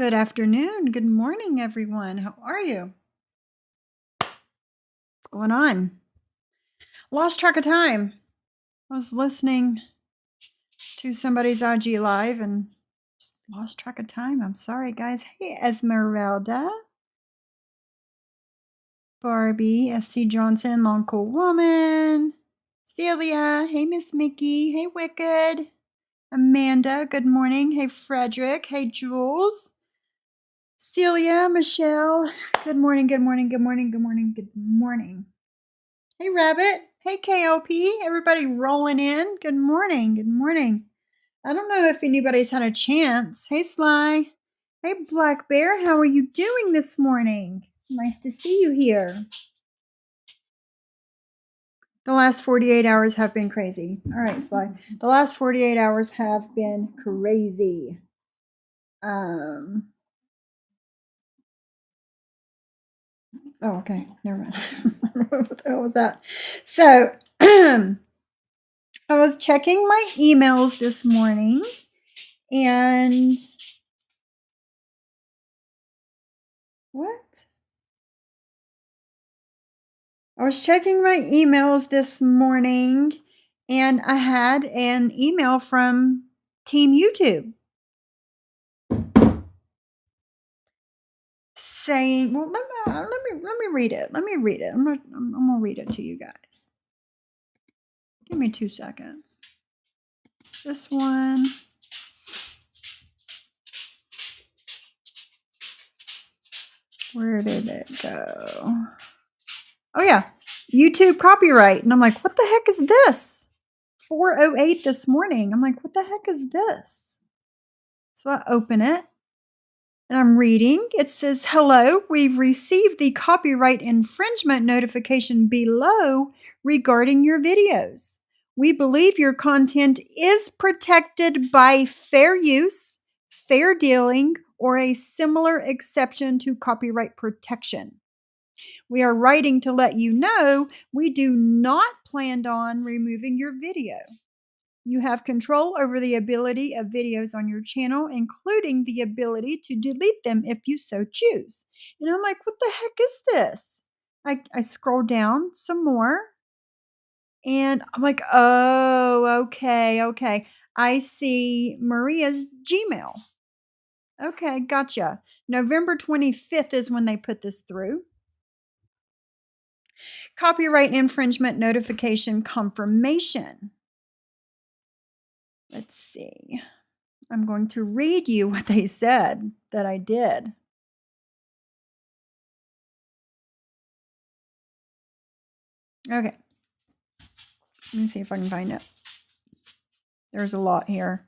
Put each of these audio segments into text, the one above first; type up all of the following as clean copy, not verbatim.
Good afternoon. Good morning, everyone. How are you? What's going on? Lost track of time. I was listening to somebody's IG live and just lost track of time. I'm sorry, guys. Hey, Esmeralda, Barbie, SC Johnson, Long Cool Woman, Celia. Hey, Miss Mickey. Hey, Wicked. Amanda. Good morning. Hey, Frederick. Hey, Jules. Celia, Michelle. Good morning. Good morning. Good morning. Good morning. Good morning. Hey, Rabbit. Hey, KOP. Everybody rolling in. Good morning. Good morning. I don't know if anybody's had a chance. Hey, Sly. Hey, Black Bear. How are you doing this morning? Nice to see you here. The last 48 hours have been crazy. All right, Sly. The last 48 hours have been crazy. Oh, okay. Never mind. What the hell was that? So, I was checking my emails this morning and what? I was checking my emails this morning and I had an email from Team YouTube saying, well, let me read it. Let me read it. I'm gonna read it to you guys. Give me 2 seconds. This one. Where did it go? Oh yeah, YouTube copyright. And I'm like, what the heck is this? 4:08 this morning. I'm like, what the heck is this? So I open it and I'm reading. It says, hello, we've received the copyright infringement notification below regarding your videos. We believe your content is protected by fair use, fair dealing, or a similar exception to copyright protection. We are writing to let you know we do not plan on removing your video. You have control over the ability of videos on your channel, including the ability to delete them if you so choose. And I'm like, what the heck is this? I scroll down some more and I'm like, oh, okay. I see Maria's Gmail. Okay, gotcha. November 25th is when they put this through. Copyright infringement notification confirmation. Let's see. I'm going to read you what they said that I did. Okay. Let me see if I can find it. There's a lot here.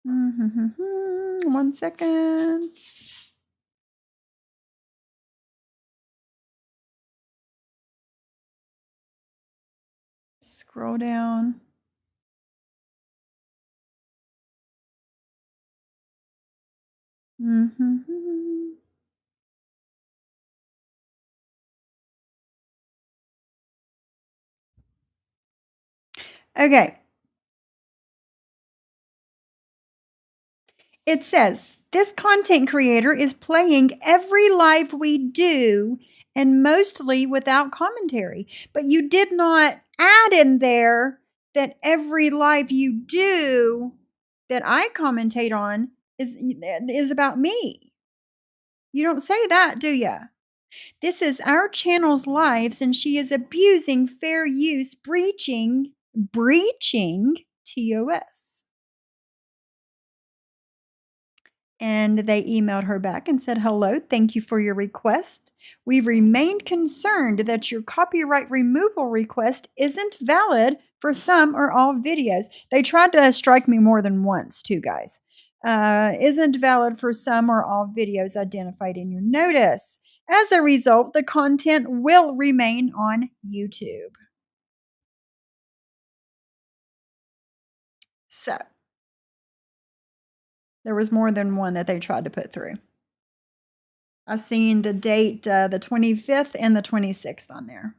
Mm-hmm. 1 second. Scroll down. Mm-hmm. Okay. It says, this content creator is playing every live we do and mostly without commentary. But you did not add in there that every live you do that I commentate on is about me. You don't say that, do you? This is our channel's lives and she is abusing fair use, breaching TOS. And they emailed her back and said, hello, thank you for your request. We've remained concerned that your copyright removal request isn't valid for some or all videos. They tried to strike me more than once, too, guys. Isn't valid for some or all videos identified in your notice. As a result, the content will remain on YouTube. So, there was more than one that they tried to put through. I seen the date, the 25th and the 26th on there.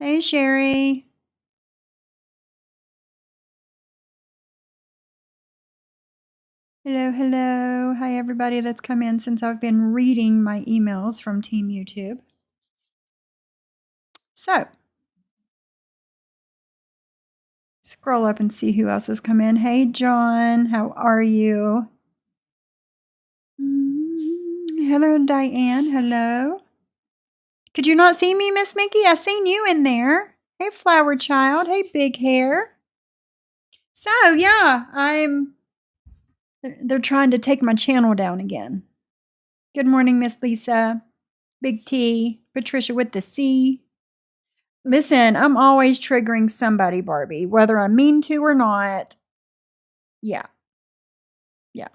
Hey, Sherry. Hello, hello. Hi, everybody that's come in since I've been reading my emails from Team YouTube. So, scroll up and see who else has come in. Hey, John, how are you? Heather and Diane, hello. Could you not see me, Miss Mickey? I seen you in there. Hey, Flower Child. Hey, Big Hair. So, yeah, they're trying to take my channel down again. Good morning, Miss Lisa. Big T. Patricia with the C. Listen, I'm always triggering somebody, Barbie, whether I mean to or not. Yeah. Yeah.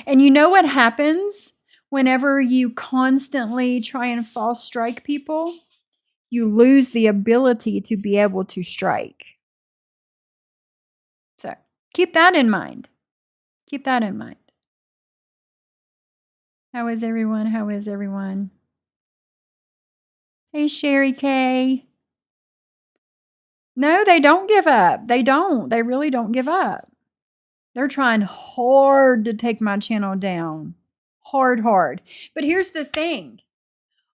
And you know what happens whenever you constantly try and false strike people? You lose the ability to be able to strike. So keep that in mind. Keep that in mind. How is everyone? How is everyone? Hey, Sherry K. No, they don't give up. They don't. They really don't give up. They're trying hard to take my channel down. Hard. But here's the thing.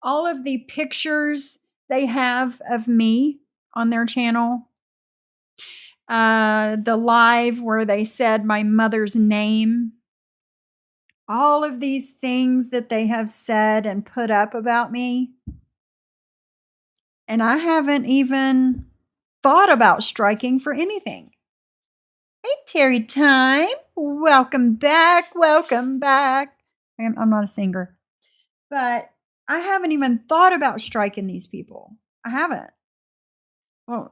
All of the pictures they have of me on their channel, the live where they said my mother's name, all of these things that they have said and put up about me, and I haven't even thought about striking for anything. Hey, Terry Time. Welcome back. Welcome back. I'm not a singer, but I haven't even thought about striking these people. I haven't. Well,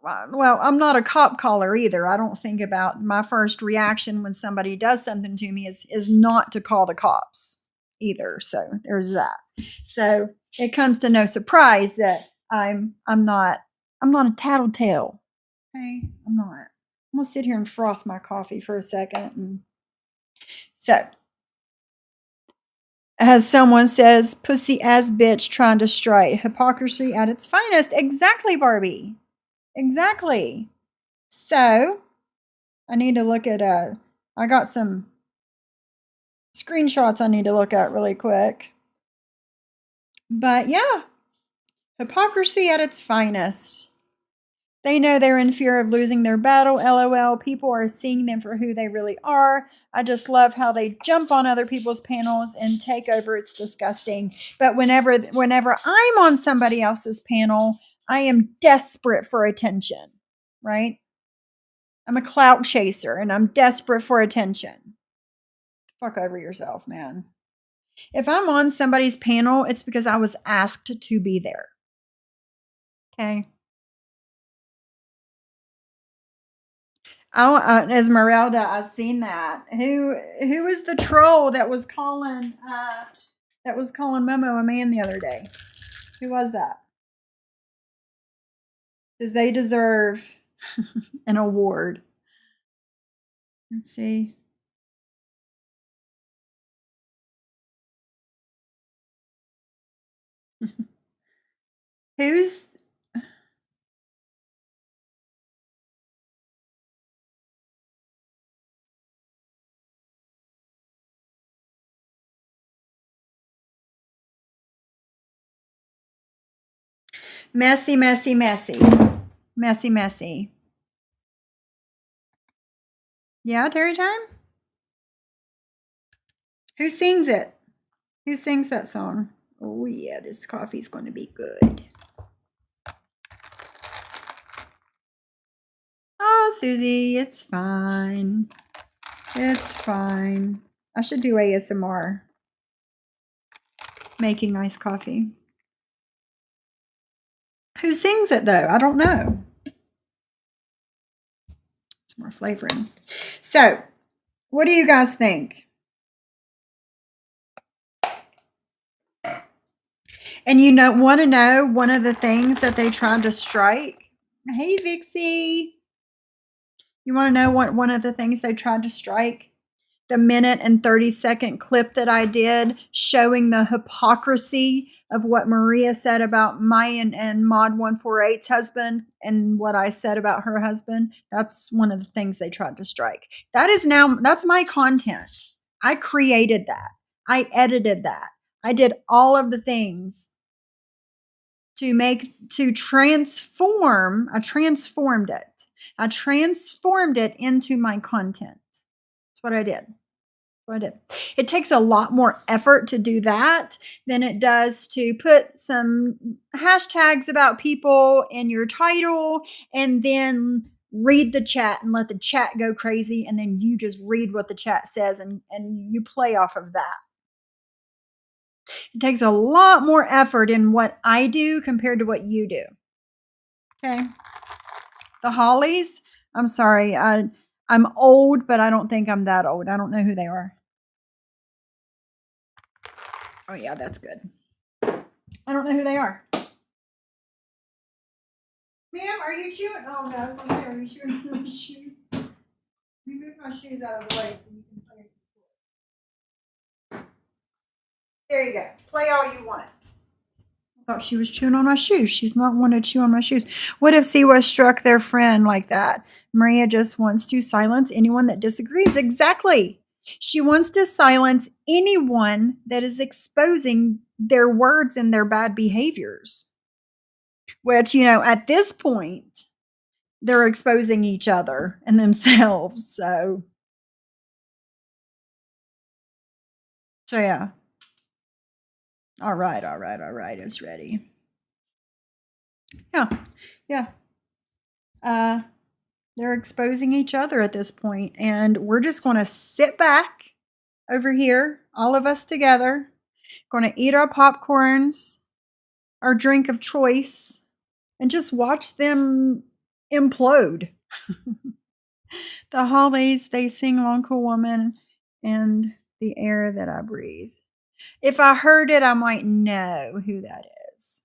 I'm not a cop caller either. I don't think about my first reaction when somebody does something to me is not to call the cops either. So there's that. So it comes to no surprise that I'm not a tattletale. Okay, I'm not. I'm gonna sit here and froth my coffee for a second. And so, as someone says, pussy ass bitch trying to strike. Hypocrisy at its finest. Exactly, Barbie. Exactly. So, I need to look at I got some screenshots I need to look at really quick. But yeah, hypocrisy at its finest. They know they're in fear of losing their battle. LOL. People are seeing them for who they really are. I just love how they jump on other people's panels and take over. It's disgusting. But whenever I'm on somebody else's panel, I am desperate for attention, right? I'm a clout chaser and I'm desperate for attention. Fuck over yourself, man. If I'm on somebody's panel, it's because I was asked to be there. Okay. Oh, Esmeralda, I've seen that. Who is the troll that was calling Momo a man the other day? Who was that? Because they deserve an award. Let's see. Who's messy? Yeah, Terry Time? Who sings it? Who sings that song? Oh yeah, this coffee's going to be good. Oh, Susie, it's fine. It's fine. I should do ASMR. Making iced coffee. Who sings it though? I don't know. It's more flavoring. So, what do you guys think? And want to know one of the things that they tried to strike? Hey, Vixie. You want to know what one of the things they tried to strike? the minute and 30-second clip that I did showing the hypocrisy of what Maria said about my and Mod 148's husband and what I said about her husband. That's one of the things they tried to strike. That's my content. I created that. I edited that. I did all of the things to transform. I transformed it. I transformed it into my content. That's what I did. It takes a lot more effort to do that than it does to put some hashtags about people in your title and then read the chat and let the chat go crazy. And then you just read what the chat says and you play off of that. It takes a lot more effort in what I do compared to what you do. Okay. The Hollies, I'm sorry. I'm old, but I don't think I'm that old. I don't know who they are. Oh, yeah, that's good. I don't know who they are. Ma'am, are you chewing? Oh, no. Are you chewing on my shoes? Let me move my shoes out of the way so you can play. There you go. Play all you want. I thought she was chewing on my shoes. She's not one to chew on my shoes. What if Siwa struck their friend like that? Maria just wants to silence anyone that disagrees. Exactly. She wants to silence anyone that is exposing their words and their bad behaviors. Which, at this point, they're exposing each other and themselves. So yeah. All right. It's ready. Yeah. They're exposing each other at this point, and we're just going to sit back over here, all of us together, going to eat our popcorns, our drink of choice, and just watch them implode. The Hollies, they sing Long Cool Woman and the air that I breathe. If I heard it, I might know who that is.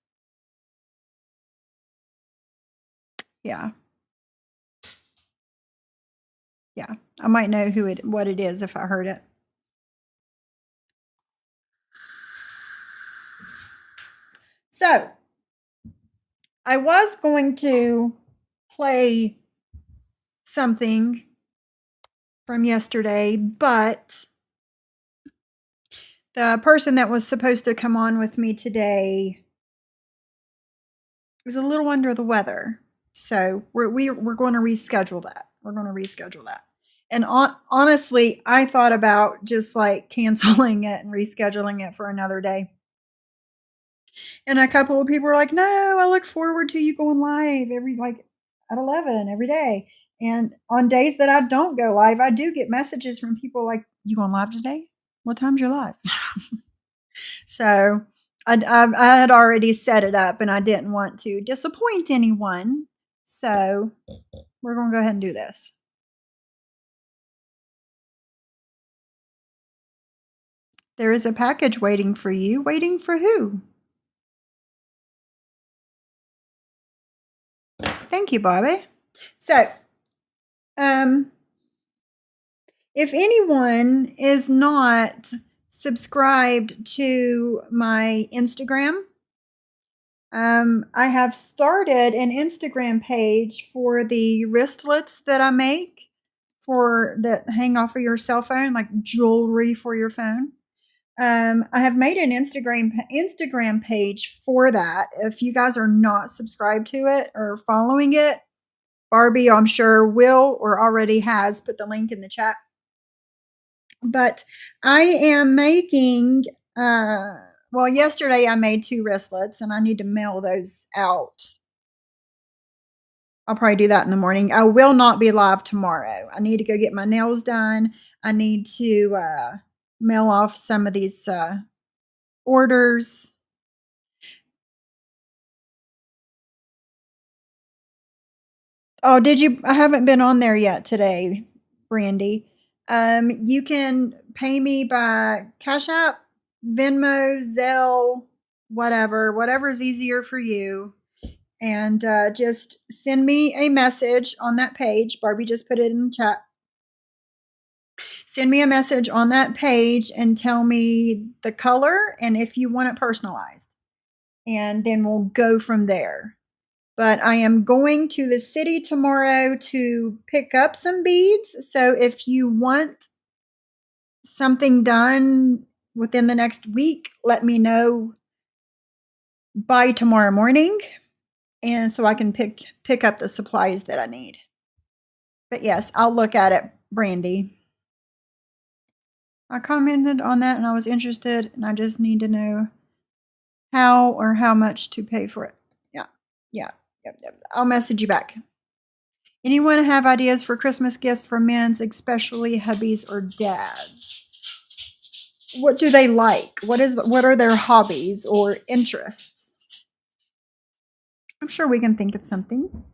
Yeah. Yeah, I might know what it is if I heard it. So, I was going to play something from yesterday, but the person that was supposed to come on with me today is a little under the weather. So we're going to reschedule that. And honestly, I thought about just like canceling it and rescheduling it for another day. And a couple of people were like, "No, I look forward to you going live at 11 every day." And on days that I don't go live, I do get messages from people like, "You going live today? What time's your live?" So I had already set it up, and I didn't want to disappoint anyone. So we're going to go ahead and do this. There is a package waiting for you. Waiting for who? Thank you, Bobby. So, if anyone is not subscribed to my Instagram, I have started an Instagram page for the wristlets that I make that hang off of your cell phone, like jewelry for your phone. I have made an Instagram page for that. If you guys are not subscribed to it or following it, Barbie, I'm sure, will or already has put the link in the chat. But I am making, yesterday I made 2 wristlets and I need to mail those out. I'll probably do that in the morning. I will not be live tomorrow. I need to go get my nails done. I need to mail off some of these orders. Oh, did you? I haven't been on there yet today, Brandy. You can pay me by Cash App, Venmo, Zelle, whatever's easier for you. And just send me a message on that page. Barbie just put it in the chat. Send me a message on that page and tell me the color and if you want it personalized. And then we'll go from there. But I am going to the city tomorrow to pick up some beads. So if you want something done within the next week, let me know by tomorrow morning, and so I can pick up the supplies that I need. But yes, I'll look at it, Brandy. I commented on that and I was interested, and I just need to know how or how much to pay for it. Yeah. Yeah. Yep. I'll message you back. Anyone have ideas for Christmas gifts for men's, especially hubbies or dads? What do they like? What are their hobbies or interests? I'm sure we can think of something.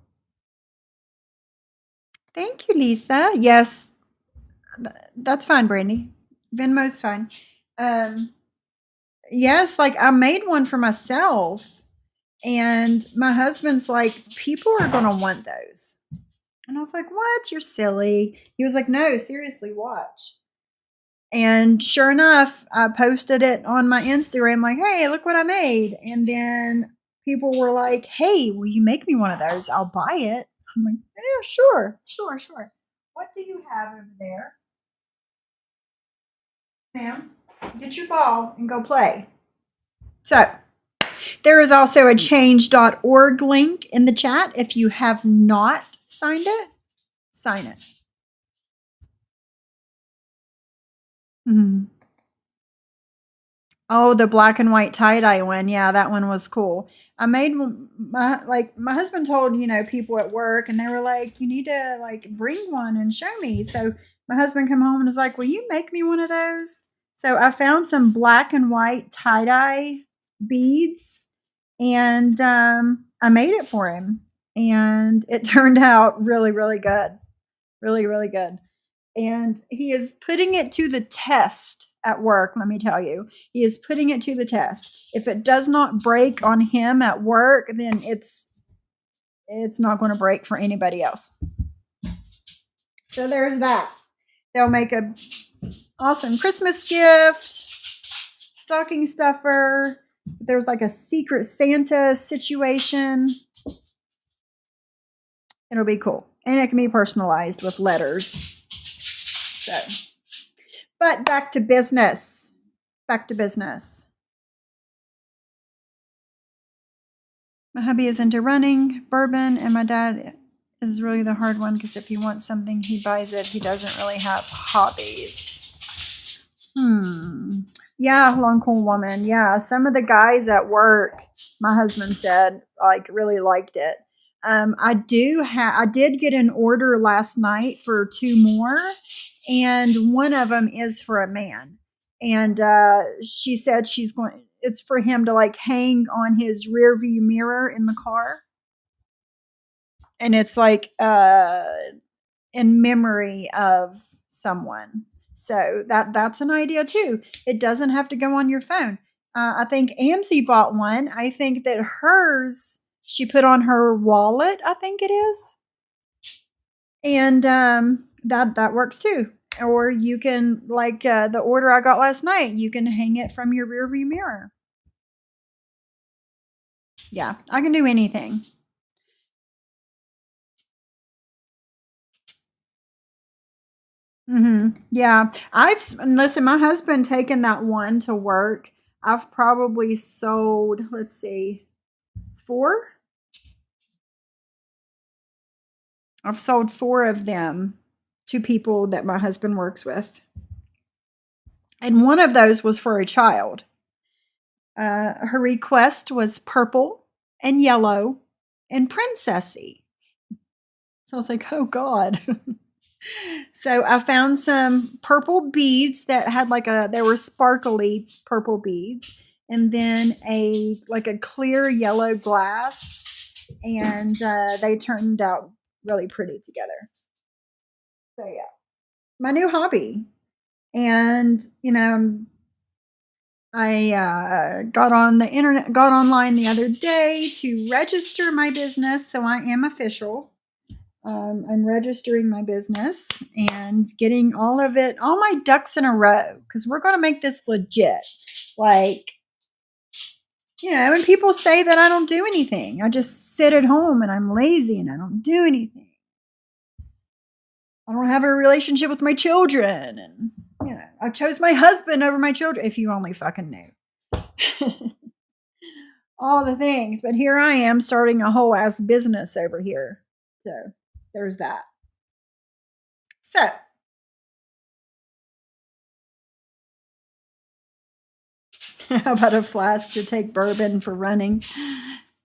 Thank you, Lisa. Yes, that's fine, Brandy. Venmo's fine. Yes, like I made one for myself, and my husband's like, people are gonna want those. And I was like, what? You're silly. He was like, no, seriously, watch. And sure enough, I posted it on my Instagram, like, hey, look what I made. And then people were like, hey, will you make me one of those? I'll buy it. I'm like, yeah, sure. What do you have over there? Ma'am, get your ball and go play. So there is also a change.org link in the chat. If you have not signed it, sign it. Mm-hmm. Oh, the black and white tie-dye one. Yeah, that one was cool. I made my husband told, people at work, and they were like, you need to like bring one and show me. So my husband come home and was like, will you make me one of those? So I found some black and white tie-dye beads, and I made it for him, and it turned out really, really good. Really, really good. And he is putting it to the test at work, let me tell you. He is putting it to the test. If it does not break on him at work, then it's not going to break for anybody else. So there's that. They'll make a awesome Christmas gift, stocking stuffer. There's like a secret Santa situation. It'll be cool. And it can be personalized with letters. So, but back to business. My hubby is into running, bourbon, and my dad is really the hard one because if he wants something, he buys it. He doesn't really have hobbies. Yeah, long cool woman. Yeah, some of the guys at work, my husband said, like really liked it. I did get an order last night for 2 more, and one of them is for a man. And she said it's for him to like hang on his rear view mirror in the car. And it's like in memory of someone. So that's an idea too. It doesn't have to go on your phone. I think Amzie bought one. I think that hers she put on her wallet, I think it is. And that works too. Or you can, like the order I got last night, you can hang it from your rearview mirror. Yeah, I can do anything. Yeah, listen. My husband taking that one to work. I've probably sold. Let's see, 4. I've sold 4 of them to people that my husband works with, and one of those was for a child. Her request was purple and yellow and princessy. So I was like, oh God. So I found some purple beads that had they were sparkly purple beads, and then a clear yellow glass, and they turned out really pretty together. So yeah, my new hobby. And I got online the other day to register my business, so I am official. I'm registering my business and getting all my ducks in a row, because we're going to make this legit. Like, when people say that I don't do anything, I just sit at home and I'm lazy and I don't do anything. I don't have a relationship with my children, and I chose my husband over my children. If you only fucking knew. All the things, but here I am starting a whole ass business over here. So there's that. So how about a flask to take bourbon for running?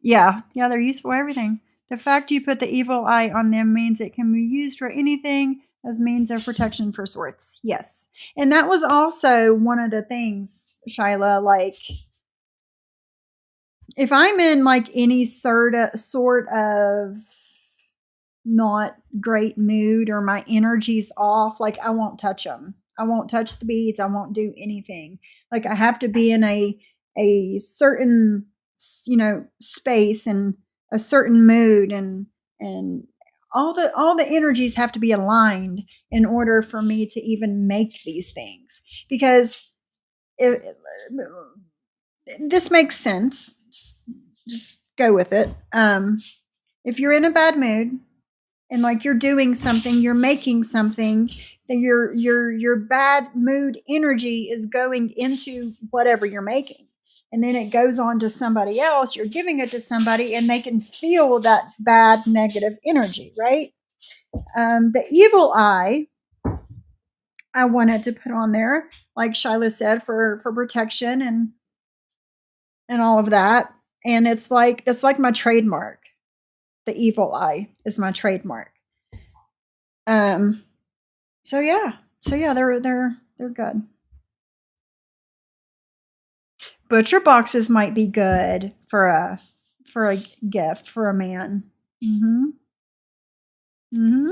Yeah, they're useful for everything. The fact you put the evil eye on them means it can be used for anything as means of protection for sorts. Yes. And that was also one of the things, Shyla, like, if I'm in like any sort of not great mood, or my energy's off, like, I won't touch them. I won't touch the beads. I won't do anything. Like, I have to be in a certain space and a certain mood, and all the energies have to be aligned in order for me to even make these things, because this makes sense. Just go with it. If you're in a bad mood, and like you're doing something, you're making something, then your bad mood energy is going into whatever you're making, and then it goes on to somebody else. You're giving it to somebody, and they can feel that bad negative energy, right? The evil eye, I wanted to put on there, like Shyla said, for protection and all of that. And it's like my trademark. The evil eye is my trademark. So yeah, they're good. Butcher boxes might be good for a gift for a man. Mm-hmm. Mm-hmm.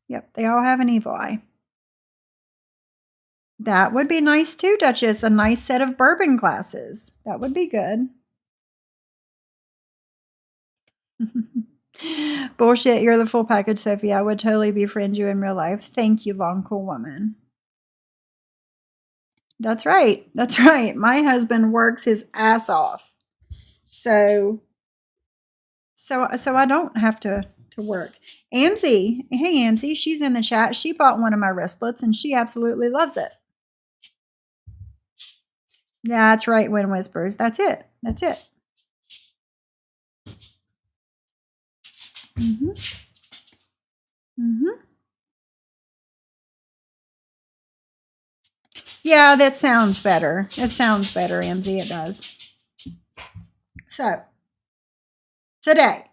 Yep, they all have an evil eye. That would be nice too, Duchess. A nice set of bourbon glasses. That would be good. Bullshit, you're the full package, Sophie. I would totally befriend you in real life. Thank you, long cool woman. That's right. That's right. My husband works his ass off. So I don't have to work. Amzie, hey Amzie, she's in the chat. She bought one of my wristlets and she absolutely loves it. That's right, Wind Whispers. That's it. Mm-hmm. Mm-hmm. Yeah, that sounds better. It sounds better, Amzie. It does. So today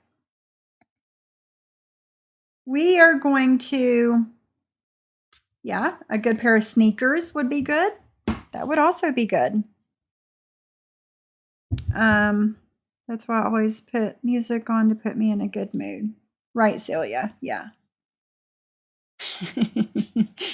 we are going to, a good pair of sneakers would be good. That would also be good. That's why I always put music on to put me in a good mood. Right, Celia? Yeah.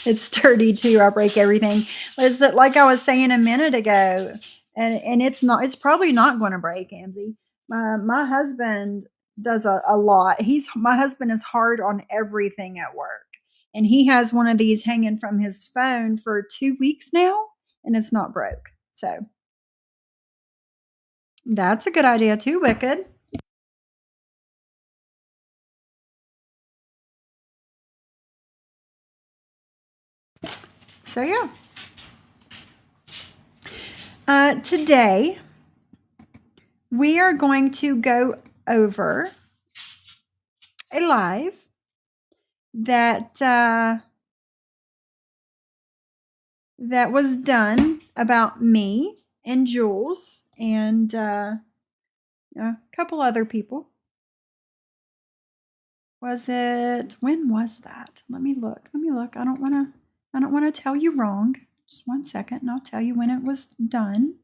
It's sturdy too. I break everything. It's like I was saying a minute ago, and it's probably not going to break, Amzie. My husband does a lot. My husband is hard on everything at work, and he has one of these hanging from his phone for 2 weeks now, and it's not broke. So that's a good idea too, Wicked. So yeah. Today we are going to go over a live that was done about me and Jules and a couple other people. When was that? Let me look. I don't want to tell you wrong. Just 1 second and I'll tell you when it was done.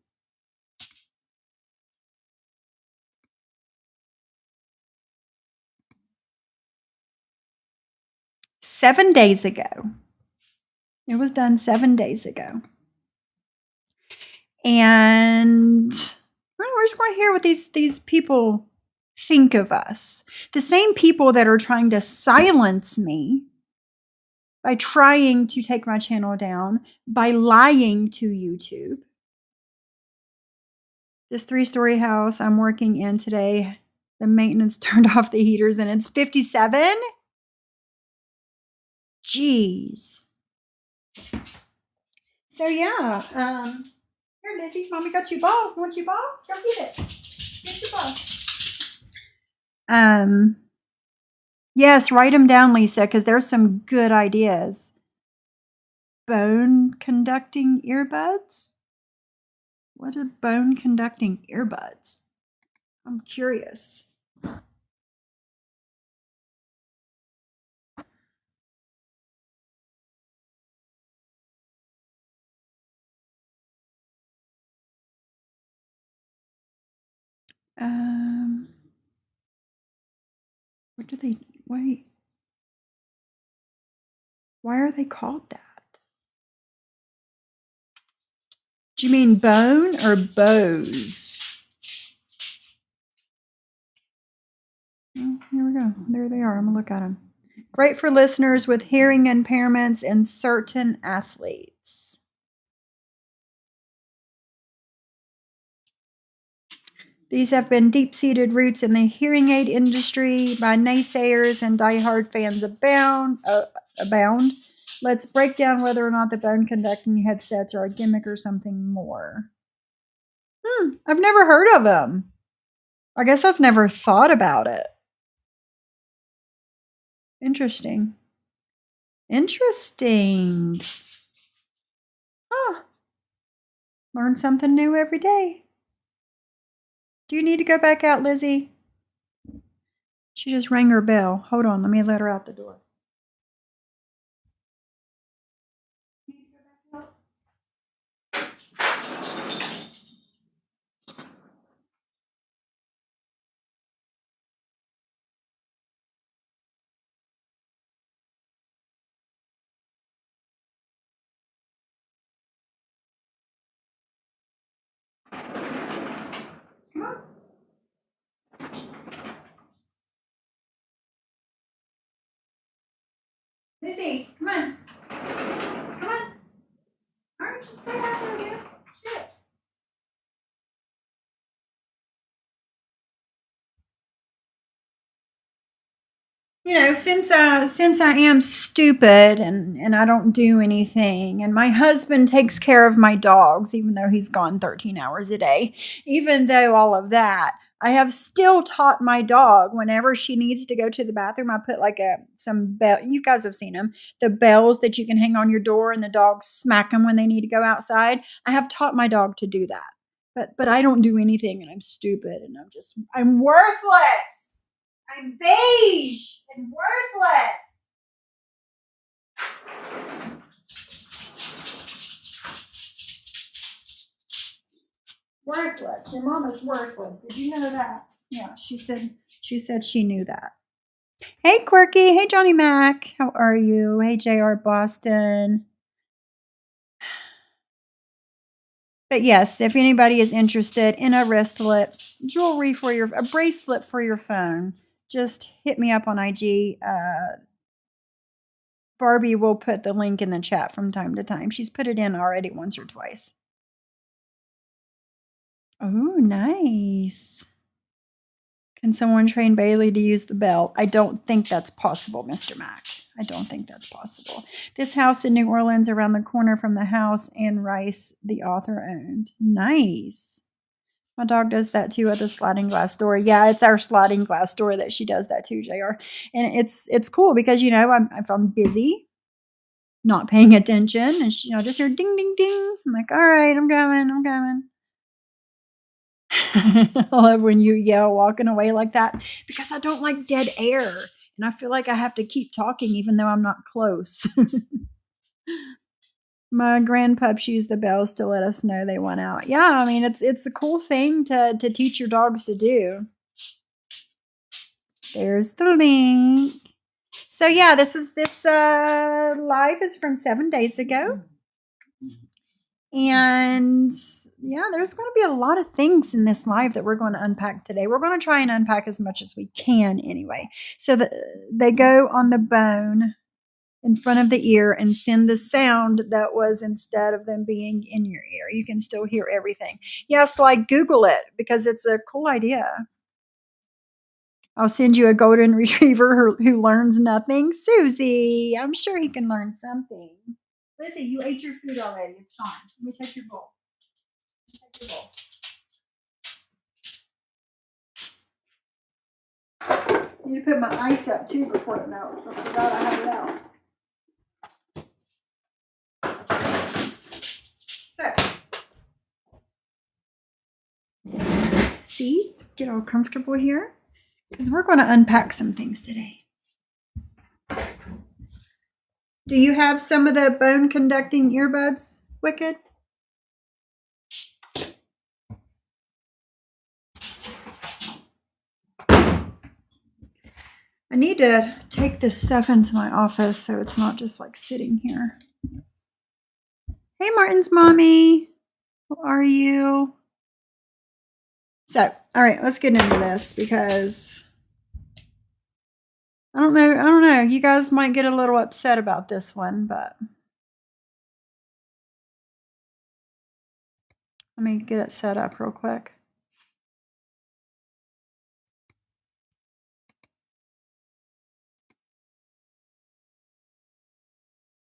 Seven days ago. It was done 7 days ago. And we're just going to hear what these people think of us. The same people that are trying to silence me by trying to take my channel down, by lying to YouTube. This 3-story house I'm working in today, the maintenance turned off the heaters and it's 57? Jeez. So yeah, here, Lizzie, mommy got you ball. You want your ball? Go get it. Get your ball. Yes, write them down, Lisa, because there's some good ideas. Bone conducting earbuds? What are bone conducting earbuds? I'm curious. What do they, wait. Why are they called that? Do you mean bone or bows? Oh, here we go. There they are. I'm going to look at them. Great for listeners with hearing impairments and certain athletes. These have been deep-seated roots in the hearing aid industry by naysayers and diehard fans abound. Let's break down whether or not the bone-conducting headsets are a gimmick or something more. I've never heard of them. I guess I've never thought about it. Interesting. Interesting. Huh. Learn something new every day. Do you need to go back out, Lizzie? She just rang her bell. Hold on, let me let her out the door. Come on. Lizzie, come on. Come on. All right, just go out there again. Shit. You know, since I am stupid and I don't do anything, and my husband takes care of my dogs, even though he's gone 13 hours a day, even though all of that, I have still taught my dog whenever she needs to go to the bathroom. I put like some bell. You guys have seen them, the bells that you can hang on your door, and the dogs smack them when they need to go outside. I have taught my dog to do that, but I don't do anything, and I'm stupid, and I'm worthless. I'm beige and worthless. Worthless. Your mama's worthless. Did you know that? Yeah, she said she knew that. Hey, Quirky. Hey, Johnny Mac. How are you? Hey, JR Boston. But yes, if anybody is interested in a wristlet, jewelry for a bracelet for your phone, just hit me up on IG. Barbie will put the link in the chat from time to time. She's put it in already once or twice. Oh, nice. Can someone train Bailey to use the bell? I don't think that's possible, Mr. Mack. I don't think that's possible. This house in New Orleans around the corner from the house Anne Rice, the author, owned. Nice. My dog does that too at the sliding glass door. Yeah, it's our sliding glass door that she does that too, JR. And it's cool because, you know, if I'm busy, not paying attention, and she, you know, just hear ding, ding, ding. I'm like, all right, I'm coming. I love when you yell walking away like that because I don't like dead air. And I feel like I have to keep talking even though I'm not close. My grandpups use the bells to let us know they went out. Yeah, I mean, it's a cool thing to teach your dogs to do. There's the link. So yeah, this live is from 7 days ago. And yeah, there's going to be a lot of things in this live that we're going to unpack today. We're going to try and unpack as much as we can anyway. So that they go on the bone in front of the ear and send the sound that was instead of them being in your ear. You can still hear everything. Yes, like Google it because it's a cool idea. I'll send you a golden retriever who learns nothing. Susie, I'm sure he can learn something. Lizzie, you ate your food already. It's fine. Let me take your bowl. Take your bowl. I need to put my ice up too before it melts. I forgot I had it out. So, seat, get all comfortable here because we're going to unpack some things today. Do you have some of the bone conducting earbuds, Wicked? I need to take this stuff into my office so it's not just like sitting here. Hey, Martin's mommy. How are you? So, all right, let's get into this because I don't know. You guys might get a little upset about this one, but let me get it set up real quick.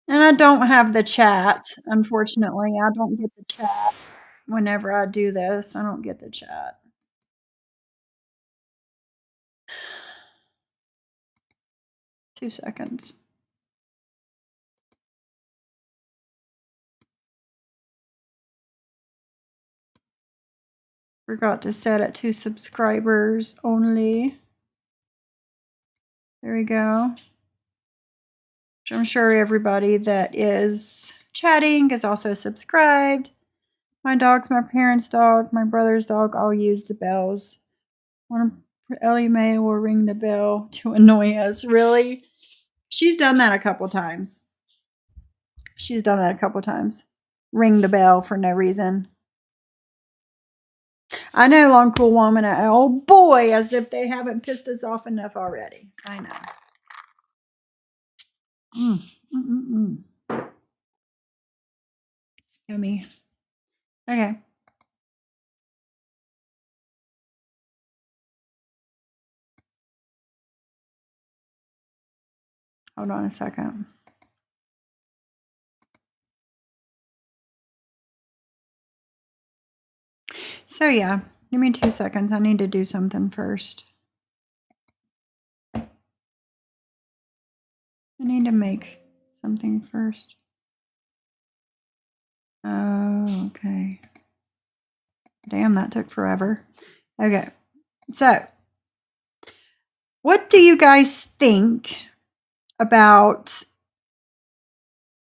And I don't have the chat, unfortunately. I don't get the chat whenever I do this. I don't get the chat. Two seconds. Forgot to set it to subscribers only. There we go. I'm sure everybody that is chatting is also subscribed. My dog's my parents' dog, my brother's dog all use the bells. Ellie Mae will ring the bell to annoy us. Really? She's done that a couple times. Ring the bell for no reason. I know, Long Cool Woman. Oh boy, as if they haven't pissed us off enough already. I know. Yummy. Okay. Hold on a second. So yeah, give me 2 seconds. I need to do something first. I need to make something first. Oh, okay. Damn, that took forever. Okay. So, what do you guys think about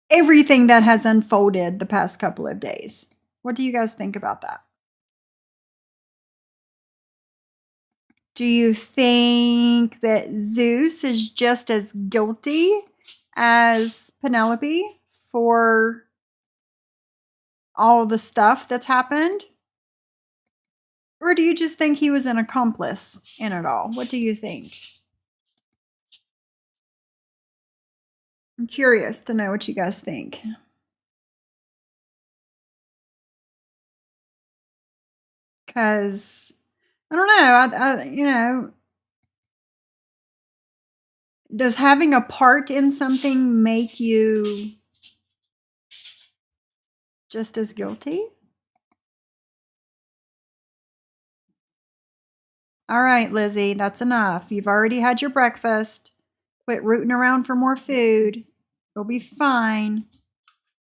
everything that has unfolded the past couple of days? What do you guys think about that? Do you think that Zeus is just as guilty as Penelope for all the stuff that's happened? Or do you just think he was an accomplice in it all? What do you think? I'm curious to know what you guys think. Because I don't know. Does having a part in something make you just as guilty? All right, Lizzie, that's enough. You've already had your breakfast. Quit rooting around for more food. You'll be fine.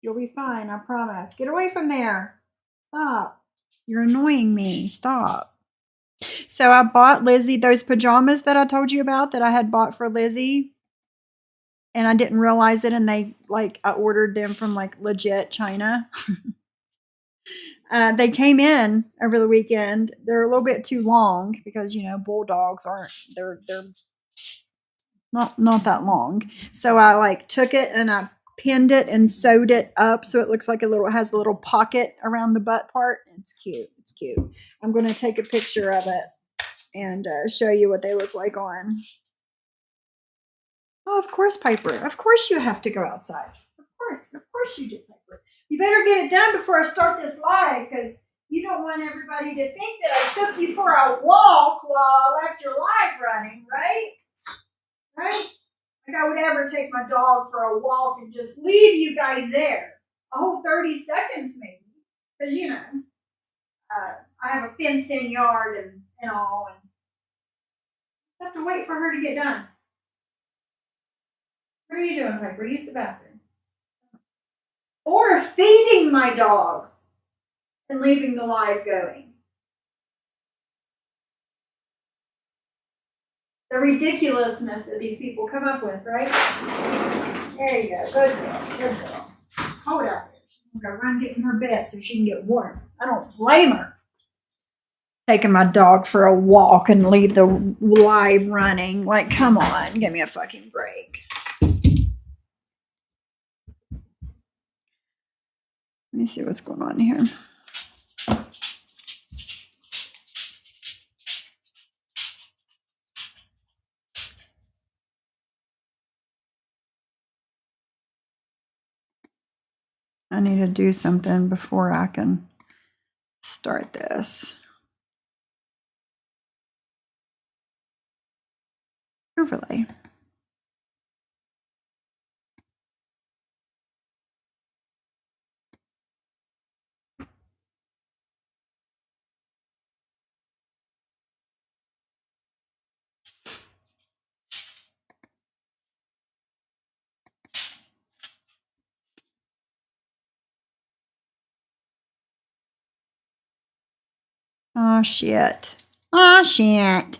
You'll be fine, I promise. Get away from there. Stop. You're annoying me. Stop. So I bought Lizzie those pajamas that I told you about that I had bought for Lizzie. And I didn't realize it. And I ordered them from legit China. They came in over the weekend. They're a little bit too long because, bulldogs they're not that long. So I took it and I pinned it and sewed it up so it looks like has a little pocket around the butt part. It's cute. It's cute. I'm going to take a picture of it and show you what they look like on. Oh, of course, Piper. Of course you have to go outside. Of course you do, Piper. You better get it done before I start this live because you don't want everybody to think that I took you for a walk while I left your live running, right? Right? Like I would ever take my dog for a walk and just leave you guys there. A whole 30 seconds maybe. Because, you know, I have a fenced in yard and all. And I have to wait for her to get done. What are you doing, Piper? Use the bathroom. Or feeding my dogs and leaving the live going. The ridiculousness that these people come up with, right? There you go. Good girl. Good girl. Hold out there. She's going to run get in her bed so she can get warm. I don't blame her. Taking my dog for a walk and leave the live running. Like, come on. Give me a fucking break. Let me see what's going on here. I need to do something before I can start this. Overlay. Oh, shit. Oh, shit.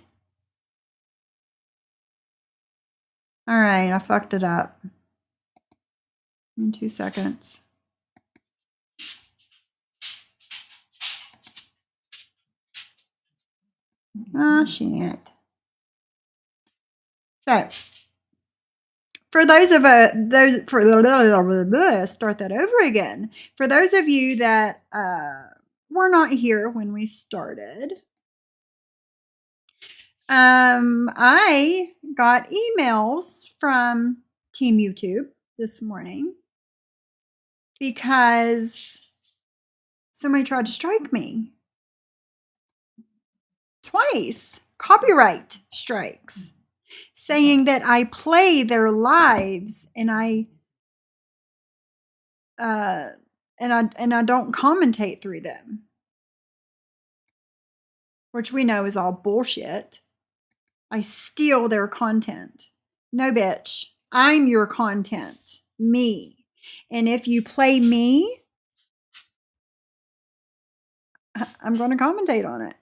All right, I fucked it up. In 2 seconds. Oh, shit. So, for those of start that over again. For those of you that were not here when we started, I got emails from Team YouTube this morning because somebody tried to strike me twice, copyright strikes, saying that I play their lives and I don't commentate through them, which we know is all bullshit. I steal their content. No, bitch. I'm your content. Me. And if you play me, I'm going to commentate on it.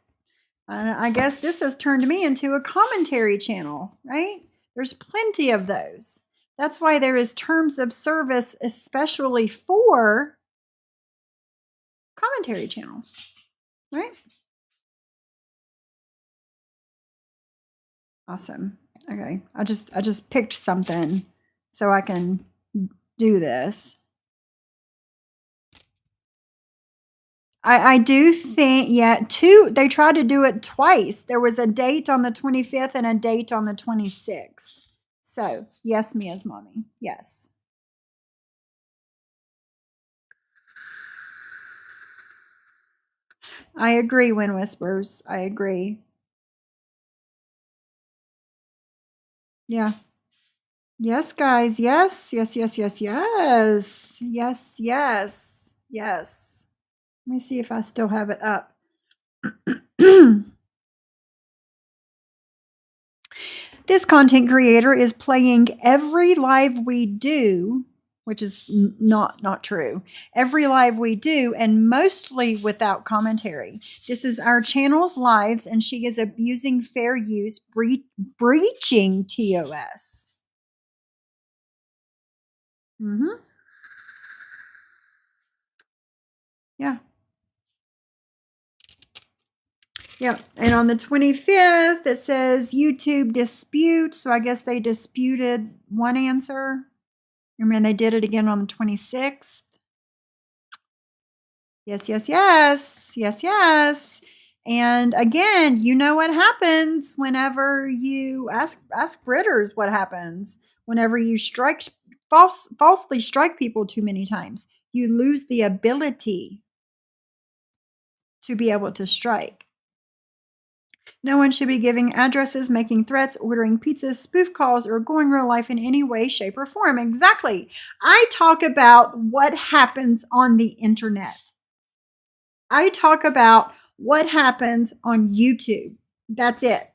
I guess this has turned me into a commentary channel, right? There's plenty of those. That's why there is terms of service, especially for commentary channels, right? Awesome. Okay. I just picked something so I can do this. I do think, yeah, they tried to do it twice. There was a date on the 25th and a date on the 26th. So, yes, Mia's mommy. Yes. I agree, Wind Whispers. I agree. Yeah. Yes, guys. Yes. Yes, yes, yes, yes. Yes, yes. Yes. Let me see if I still have it up. This content creator is playing every live we do, which is not true. Every live we do, and mostly without commentary. This is our channel's lives, and she is abusing fair use, breaching TOS. Mm-hmm. Yeah. Yep. And on the 25th, it says YouTube dispute. So I guess they disputed one answer. I mean, they did it again on the 26th. Yes, yes, yes. Yes, yes. And again, you know what happens whenever you ask Britters what happens whenever you falsely strike people too many times. You lose the ability to be able to strike. No one should be giving addresses, making threats, ordering pizzas, spoof calls, or going real life in any way, shape, or form. Exactly. I talk about what happens on the internet. I talk about what happens on YouTube. That's it.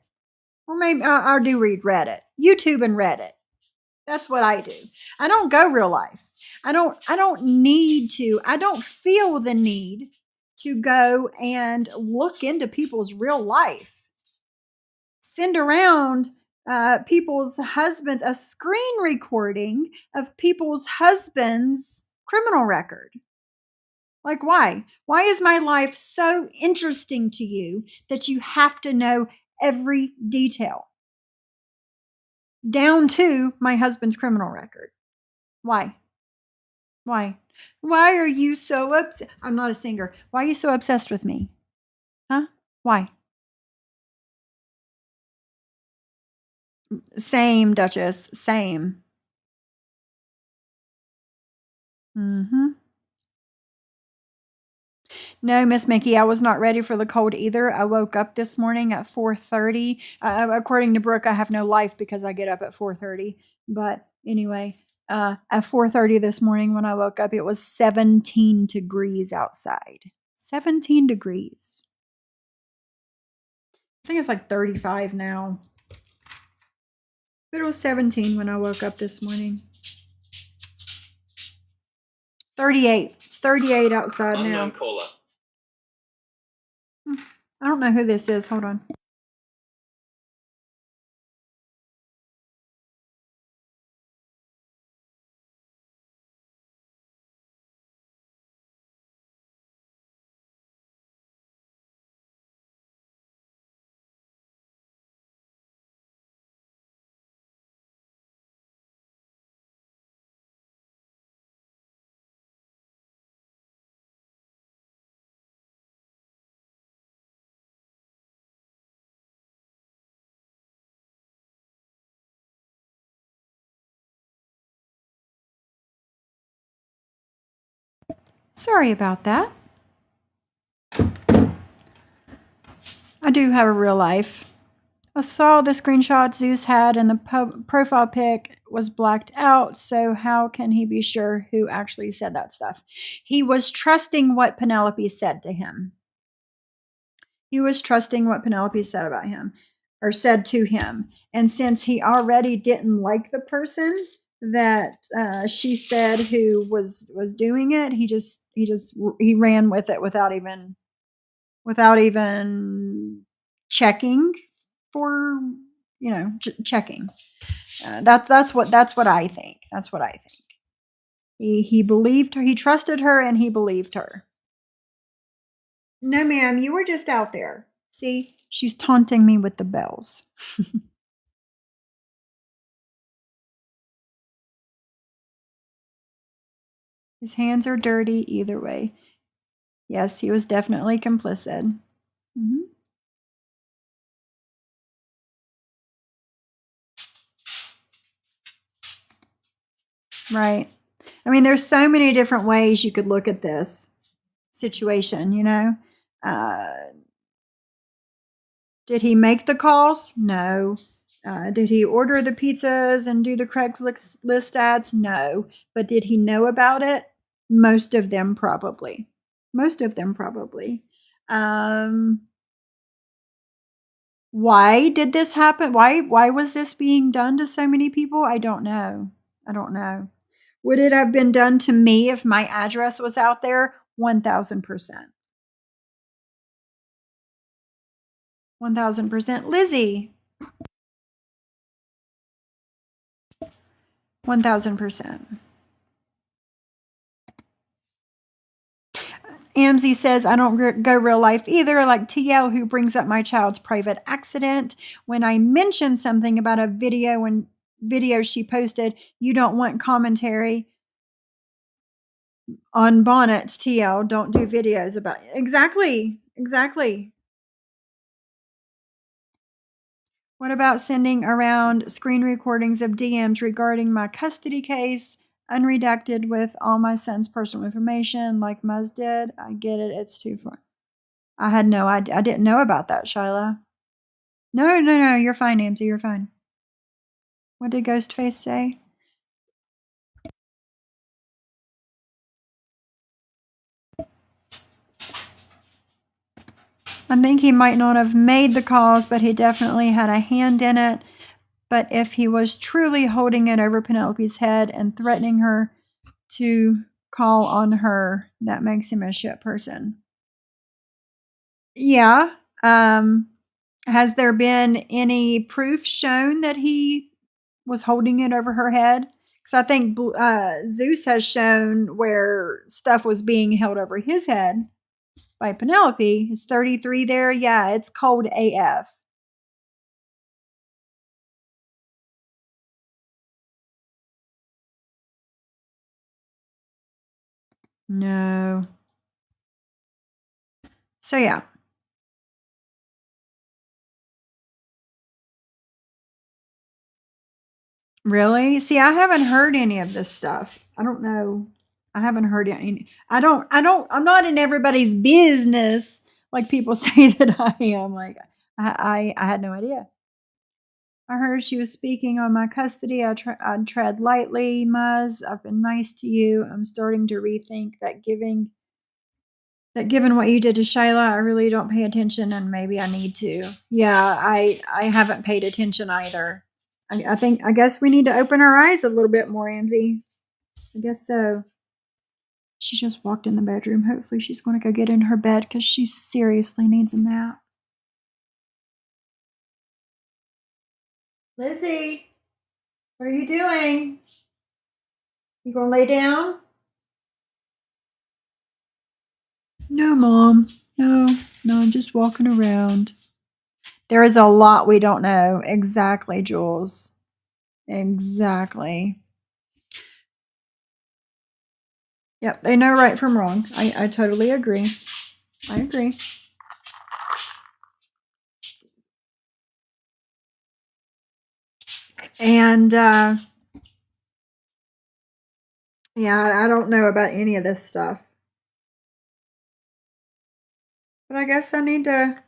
Or maybe I do read Reddit, YouTube and Reddit. That's what I do. I don't go real life. I don't need to. I don't feel the need to go and look into people's real life. Send around people's husbands a screen recording of people's husbands' criminal record. Like, why? Why is my life so interesting to you that you have to know every detail down to my husband's criminal record? Why? Why? Why are you so upset? I'm not a singer. Why are you so obsessed with me? Huh? Why? Same, Duchess. Same. Mm-hmm. No, Miss Mickey, I was not ready for the cold either. I woke up this morning at 4:30. According to Brooke, I have no life because I get up at 4:30. But anyway, at 4:30 this morning when I woke up, it was 17 degrees outside. 17 degrees. I think it's like 35 now. But it was 17 when I woke up this morning. 38. It's 38 outside now. Unknown caller. I don't know who this is. Hold on. Sorry about that. I do have a real life. I saw the screenshot Zeus had, and the profile pic was blacked out. So how can he be sure who actually said that stuff? He was trusting what Penelope said to him. He was trusting what Penelope said about him, or said to him. And since he already didn't like the person that she said who was doing it, he ran with it without even checking for checking. That's what I think. That's what I think. He believed her. He trusted her, and he believed her. No, ma'am, you were just out there. See, she's taunting me with the bells. His hands are dirty either way. Yes, he was definitely complicit. Mm-hmm. Right. I mean, there's so many different ways you could look at this situation, Did he make the calls? No. Did he order the pizzas and do the Craigslist ads? No. But did he know about it? Most of them probably. Most of them probably. Why did this happen? Why was this being done to so many people? I don't know. I don't know. Would it have been done to me if my address was out there? 1000%. 1000%. Lizzie. 1000%. Amzie says, I don't go real life either, like TL, who brings up my child's private accident. When I mention something about a video video she posted, "You don't want commentary on bonnets, TL. Don't do videos about" Exactly, exactly. What about sending around screen recordings of DMs regarding my custody case, unredacted with all my son's personal information, like Muzz did? I get it. It's too far. I had no idea. I didn't know about that, Shyla. No, no, no. You're fine, Nancy. You're fine. What did Ghostface say? I think he might not have made the calls, but he definitely had a hand in it. But if he was truly holding it over Penelope's head and threatening her to call on her, that makes him a shit person. Yeah. Has there been any proof shown that he was holding it over her head? Because I think Zeus has shown where stuff was being held over his head by Penelope. Is 33 there? Yeah, it's cold AF. No. So yeah. Really? See, I haven't heard any of this stuff. I don't know. I haven't heard any. I'm not in everybody's business like people say that I am. Like, I had no idea. I heard she was speaking on my custody. I'd tread lightly, Muzz. I've been nice to you. I'm starting to rethink that given what you did to Shayla, I really don't pay attention, and maybe I need to. Yeah, I haven't paid attention either. I guess we need to open our eyes a little bit more, Amzy. I guess so. She just walked in the bedroom. Hopefully she's going to go get in her bed because she seriously needs a nap. Lizzie, what are you doing? You gonna lay down? No, Mom. No, I'm just walking around. There is a lot we don't know. Exactly, Jules. Exactly. Yep, they know right from wrong. I totally agree. I agree. And yeah, I don't know about any of this stuff. But I guess I need to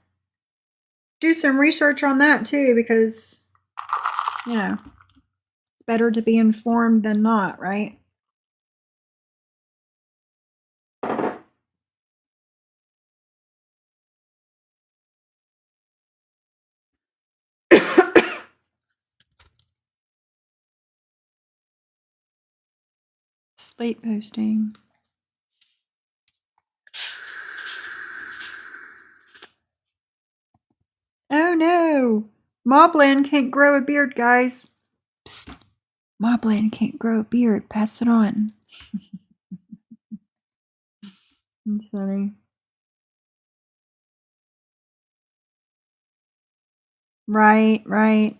do some research on that too, because, you know, it's better to be informed than not, right? Slate posting. Oh no! Moblin can't grow a beard, guys. Psst. Moblin can't grow a beard. Pass it on. That's funny. Right, right.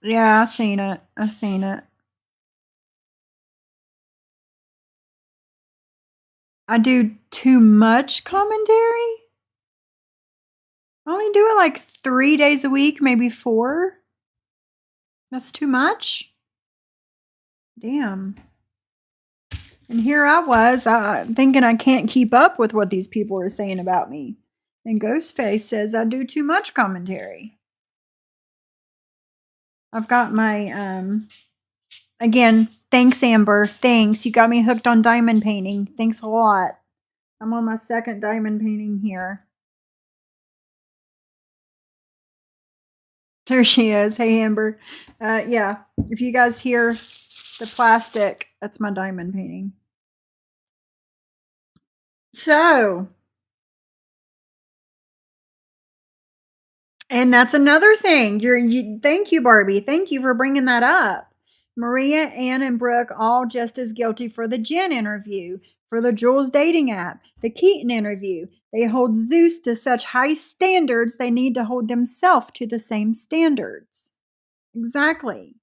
Yeah, I seen it. I seen it. I do too much commentary? I only do it like 3 days a week, maybe 4. That's too much? Damn. And here I was thinking I can't keep up with what these people are saying about me. And Ghostface says I do too much commentary. I've got my, again, thanks, Amber. Thanks. You got me hooked on diamond painting. Thanks a lot. I'm on my second diamond painting here. There she is. Hey, Amber. Yeah, if you guys hear the plastic, that's my diamond painting. So, and that's another thing. Thank you, Barbie. Thank you for bringing that up. Maria, Ann, and Brooke all just as guilty for the Jen interview. for the Jules dating app, the Keaton interview. They hold Zeus to such high standards, they need to hold themselves to the same standards. Exactly.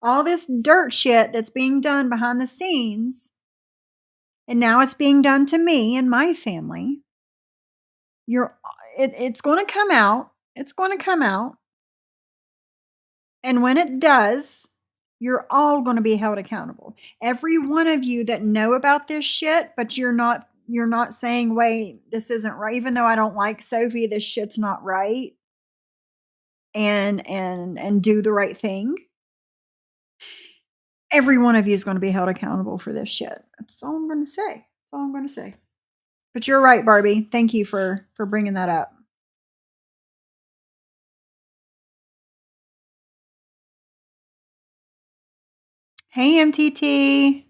All this dirt shit that's being done behind the scenes, and now it's being done to me and my family. It's going to come out. It's going to come out. And when it does, you're all going to be held accountable. Every one of you that know about this shit, but you're not saying, wait, this isn't right. Even though I don't like Sophie, this shit's not right. And do the right thing. Every one of you is going to be held accountable for this shit. That's all I'm going to say. That's all I'm going to say. But you're right, Barbie. Thank you for bringing that up. Hey, MTT.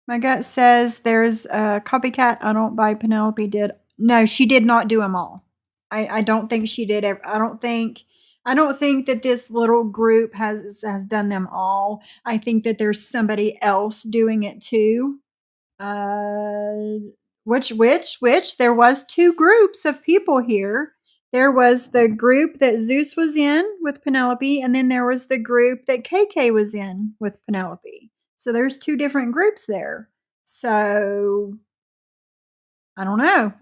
My gut says there's a copycat. I don't buy Penelope did. No, she did not do them all. I don't think she did. I don't think that this little group has done them all. I think that there's somebody else doing it too. Which there was two groups of people here. There was the group that Zeus was in with Penelope, and then there was the group that KK was in with Penelope. So there's two different groups there. So I don't know.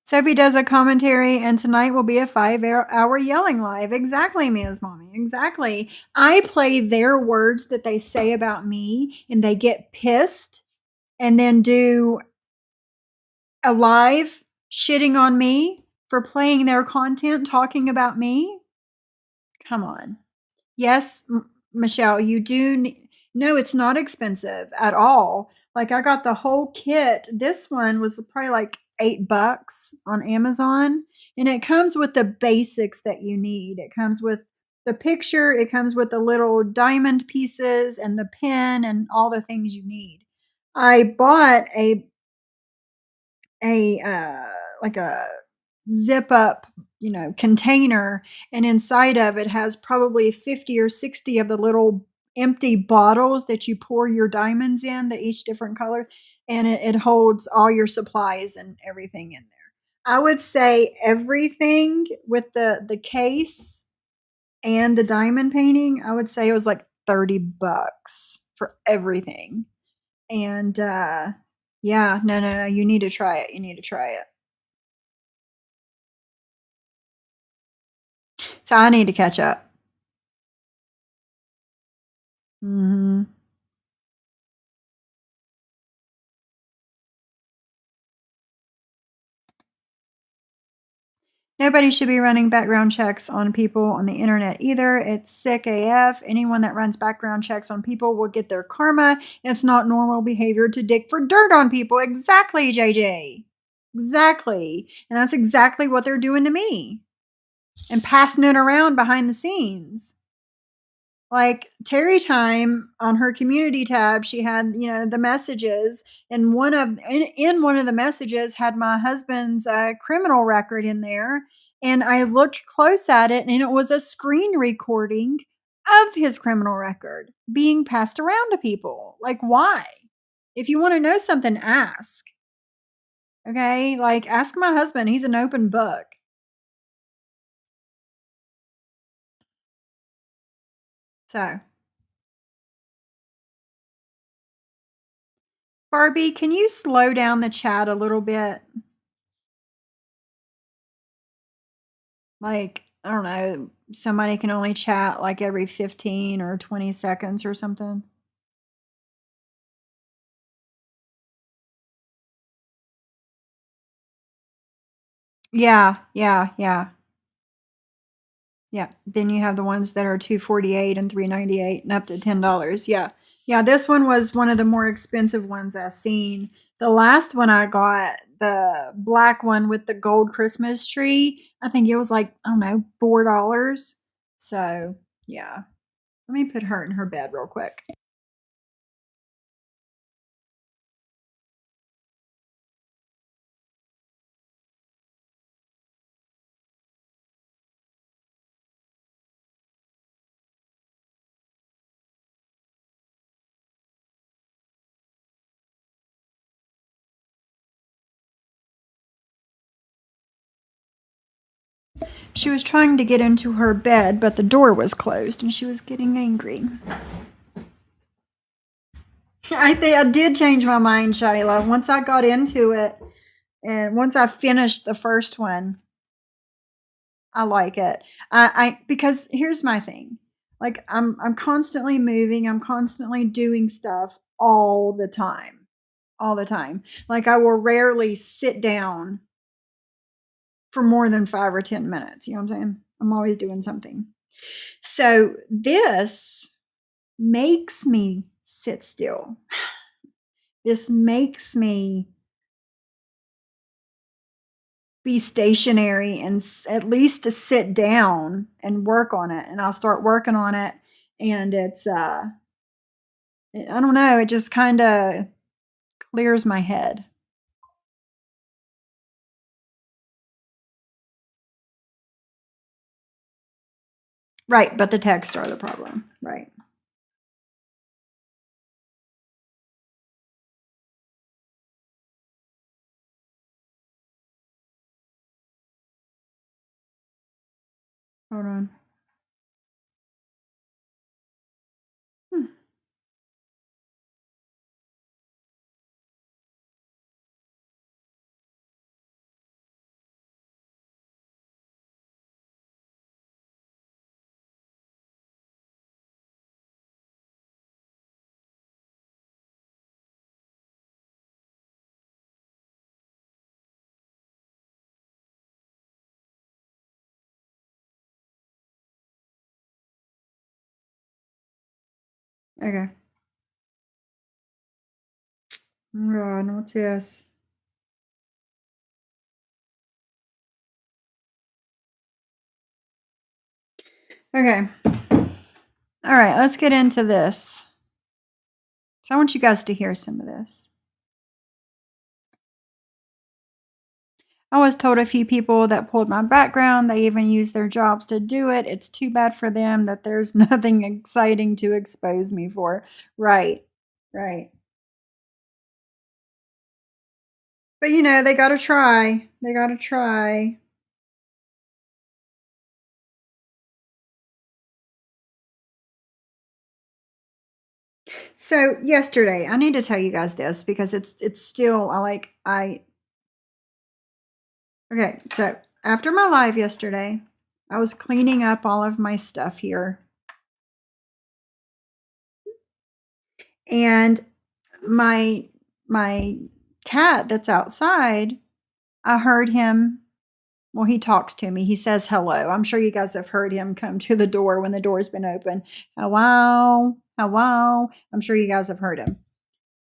Sophie does a commentary, and tonight will be a 5-hour yelling live. Exactly, Mia's mommy. Exactly. I play their words that they say about me, and they get pissed, and then do a live shitting on me for playing their content, talking about me. Come on. Yes, Michelle, you do. No, it's not expensive at all. Like, I got the whole kit. This one was probably like $8 on Amazon, and it comes with the basics that you need. It comes with the picture, it comes with the little diamond pieces and the pin and all the things you need. I bought a like a zip up, container, and inside of it has probably 50 or 60 of the little empty bottles that you pour your diamonds in, that each different color, and it holds all your supplies and everything in there. I would say everything with the case and the diamond painting, I would say it was like $30 for everything. And yeah, no, you need to try it. You need to try it. So I need to catch up. Mhm. Nobody should be running background checks on people on the internet either. It's sick AF. Anyone that runs background checks on people will get their karma. It's not normal behavior to dig for dirt on people. Exactly, JJ. Exactly. And that's exactly what they're doing to me. And passing it around behind the scenes. Like Terry Time on her community tab, she had, the messages, and in one of the messages had my husband's criminal record in there. And I looked close at it, and it was a screen recording of his criminal record being passed around to people. Like, why? If you want to know something, ask. Okay? Like, ask my husband. He's an open book. So, Barbie, can you slow down the chat a little bit? Like, I don't know, somebody can only chat like every 15 or 20 seconds or something. Yeah. Then you have the ones that are 248 and 398 and up to $10. Yeah, this one was one of the more expensive ones I've seen. The last one I got, the black one with the gold Christmas tree, I think it was like, I don't know, $4. So, yeah. Let me put her in her bed real quick. She was trying to get into her bed, but the door was closed and she was getting angry. I think I did change my mind, Shayla. Once I got into it and once I finished the first one, I like it. I because here's my thing. Like I'm constantly moving, I'm constantly doing stuff all the time. All the time. Like I will rarely sit down for more than 5 or 10 minutes, you know what I'm saying? I'm always doing something. So this makes me sit still. This makes me be stationary and at least to sit down and work on it. And I'll start working on it. And I don't know, it just kind of clears my head. Right. But the texts are the problem. Right. Hold on. Hmm. Okay. Oh God, what's this? Okay. All right, let's get into this. So I want you guys to hear some of this. I was told a few people that pulled my background, they even use their jobs to do it. It's too bad for them that there's nothing exciting to expose me for. Right. Right. But you know, they got to try. They got to try. So yesterday, I need to tell you guys this because it's still I okay, so after my live yesterday, I was cleaning up all of my stuff here. And my my cat that's outside, I heard him. Well, he talks to me. He says hello. I'm sure you guys have heard him come to the door when the door's been open. Hello, hello. I'm sure you guys have heard him.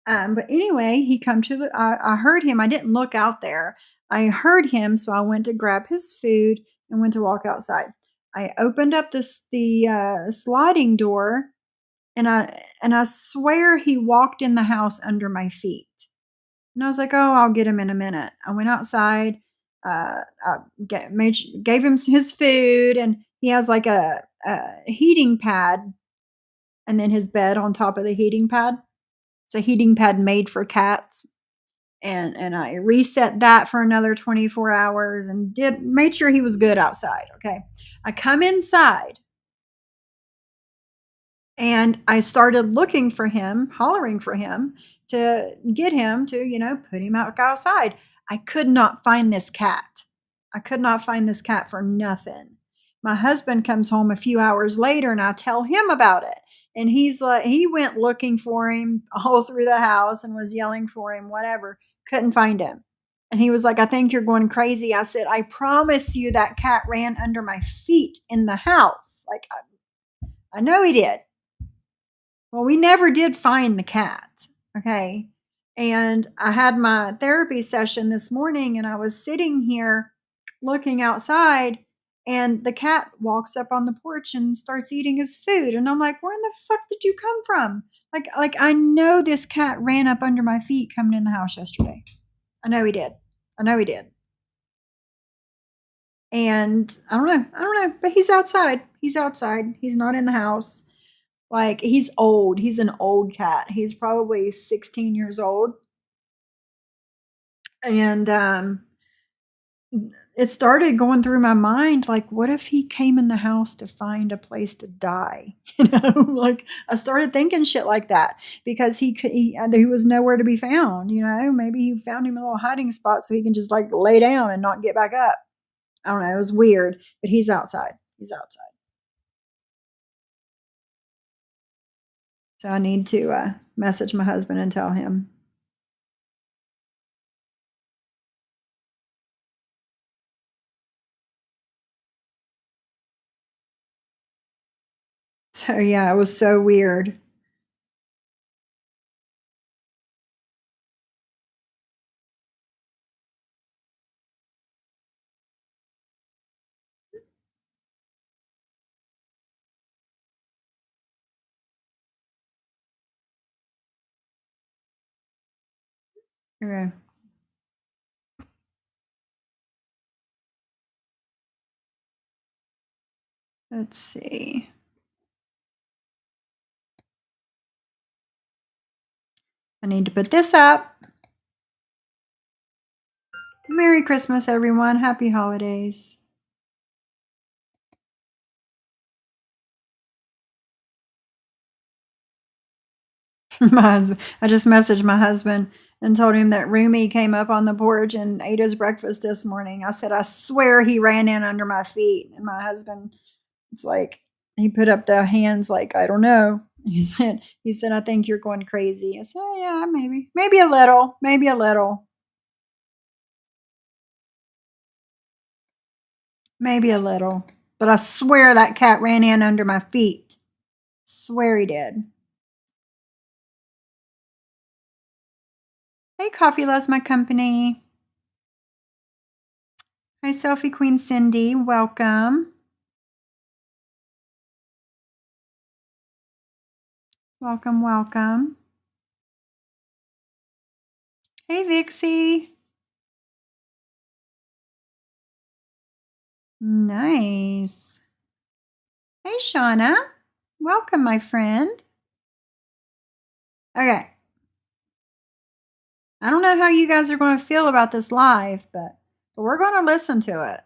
But anyway, he come to the. I heard him. I didn't look out there. I heard him, so I went to grab his food and went to walk outside. I opened up the sliding door, and I swear he walked in the house under my feet. And I was like, "Oh, I'll get him in a minute." I went outside, I gave him his food, and he has like a heating pad, and then his bed on top of the heating pad. It's a heating pad made for cats, and I reset that for another 24 hours, and did made sure he was good outside. Okay, I come inside, and I started looking for him, hollering for him to get him to, put him out outside. I could not find this cat. I could not find this cat for nothing. My husband comes home a few hours later and I tell him about it. And he's like, he went looking for him all through the house and was yelling for him, whatever. Couldn't find him. And he was like, I think you're going crazy. I said, I promise you that cat ran under my feet in the house. Like, I know he did. Well, we never did find the cat, okay? And I had my therapy session this morning, and I was sitting here looking outside, and the cat walks up on the porch and starts eating his food, and I'm like, "Where in the fuck did you come from?" Like I know this cat ran up under my feet coming in the house yesterday. I know he did. I know he did. And I don't know, but he's outside. He's outside. He's not in the house. Like, he's old. He's an old cat. He's probably 16 years old. And it started going through my mind, like, what if he came in the house to find a place to die? Like, I started thinking shit like that because he was nowhere to be found, maybe he found him a little hiding spot so he can just, like, lay down and not get back up. I don't know, it was weird, but he's outside. He's outside. So I need to, message my husband and tell him. So, yeah, it was so weird. Okay, let's see. I need to put this up. Merry Christmas, everyone. Happy holidays. I just messaged my husband and told him that Rumi came up on the porch and ate his breakfast this morning. I said, I swear he ran in under my feet. And my husband, it's like, he put up the hands like, I don't know. He said, I think you're going crazy. I said, oh, yeah, maybe a little, maybe a little. But I swear that cat ran in under my feet. Swear he did. Hey, Coffee loves my company. Hi, Selfie Queen Cindy. Welcome. Welcome, welcome. Hey, Vixie. Nice. Hey, Shauna. Welcome, my friend. Okay. I don't know how you guys are going to feel about this live, but we're going to listen to it.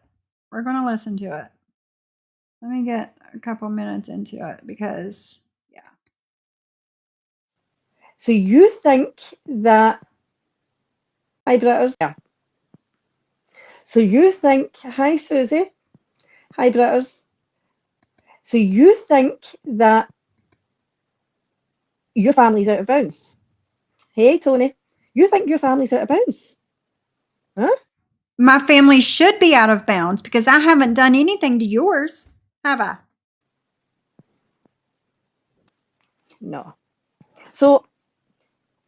We're going to listen to it. Let me get a couple minutes into it because, yeah. So you think that hybrids? Yeah. So you think, hi Susie, hybrids. So you think that your family's out of bounds? Hey Tony, you think your family's out of bounds? Huh? My family should be out of bounds because I haven't done anything to yours, have I? No. So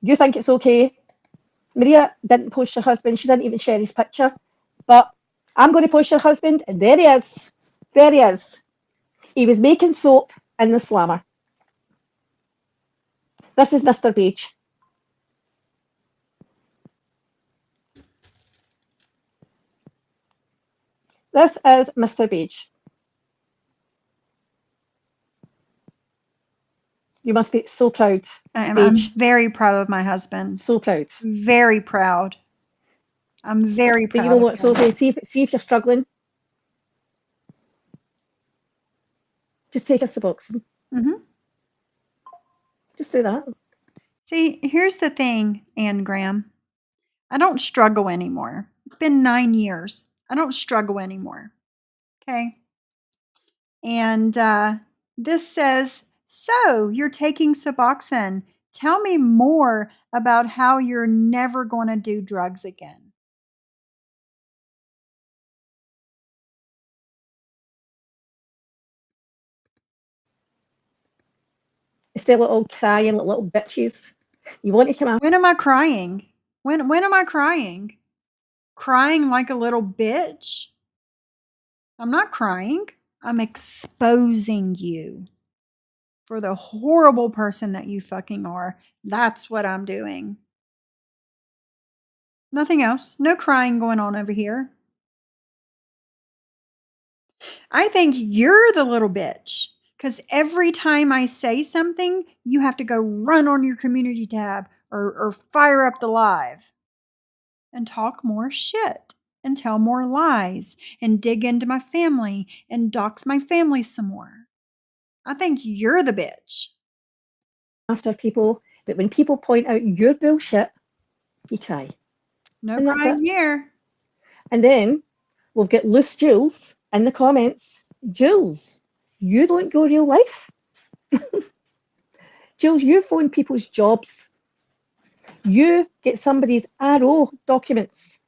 you think it's okay? Maria didn't post her husband. She didn't even share his picture. But I'm going to post your husband, and there he is. There he is. He was making soap in the slammer. This is Mr. Beach. This is Mr. Beach. You must be so proud, I'm Beach. very proud of my husband. So proud. Very proud. I'm very proud. But you know what, of him. Sophie? See if you're struggling. Just take us to boxing. Mm-hmm. Just do that. See, here's the thing, Anne Graham. I don't struggle anymore. It's been 9 years. I don't struggle anymore. Okay. And this says, so you're taking Suboxone. Tell me more about how you're never going to do drugs again. Instead of all crying like little bitches. You want to come out. When am I crying? When am I crying? Crying like a little bitch? I'm not crying. I'm exposing you for the horrible person that you fucking are. That's what I'm doing. Nothing else. No crying going on over here. I think you're the little bitch because every time I say something, you have to go run on your community tab or fire up the live and talk more shit. and tell more lies and dig into my family and dox my family some more. I think you're the bitch. After people, but when people point out your bullshit, you cry. No And that's it. crying here. And then we'll get loose Jules in the comments. Jules, you don't go real life. Jules, you phone people's jobs. You get somebody's RO documents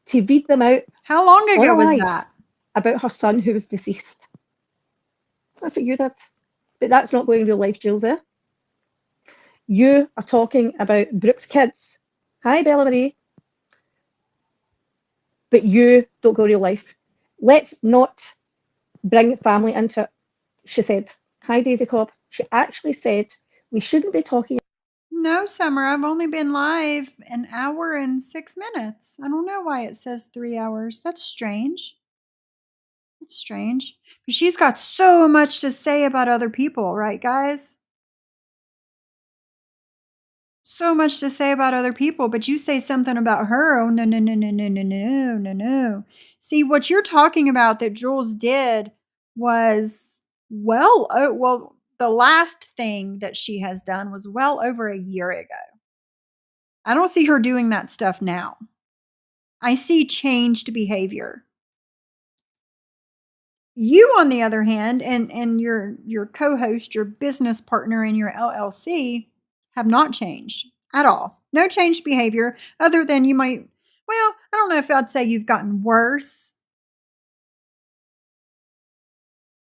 to read them out How long on ago a was live that? about her son who was deceased. That's what you did. But that's not going real life, Jules, eh? You are talking about Brooke's kids. Hi, Bella Marie. But you don't go real life. Let's not bring family into it, she said. Hi, Daisy Cobb. She actually said we shouldn't be talking. No, Summer, I've only been live an hour and 6 minutes. I don't know why it says 3 hours. That's strange. That's strange. But she's got so much to say about other people, right, guys? So much to say about other people, but you say something about her. Oh, no, no, no, no, no, no, no, no, no. See, what you're talking about that Jules did was well, the last thing that she has done was well over a year ago. I don't see her doing that stuff now. I see changed behavior. You, on the other hand, and your co-host, your business partner in your LLC have not changed at all. No changed behavior other than you might, well, I don't know if I'd say you've gotten worse,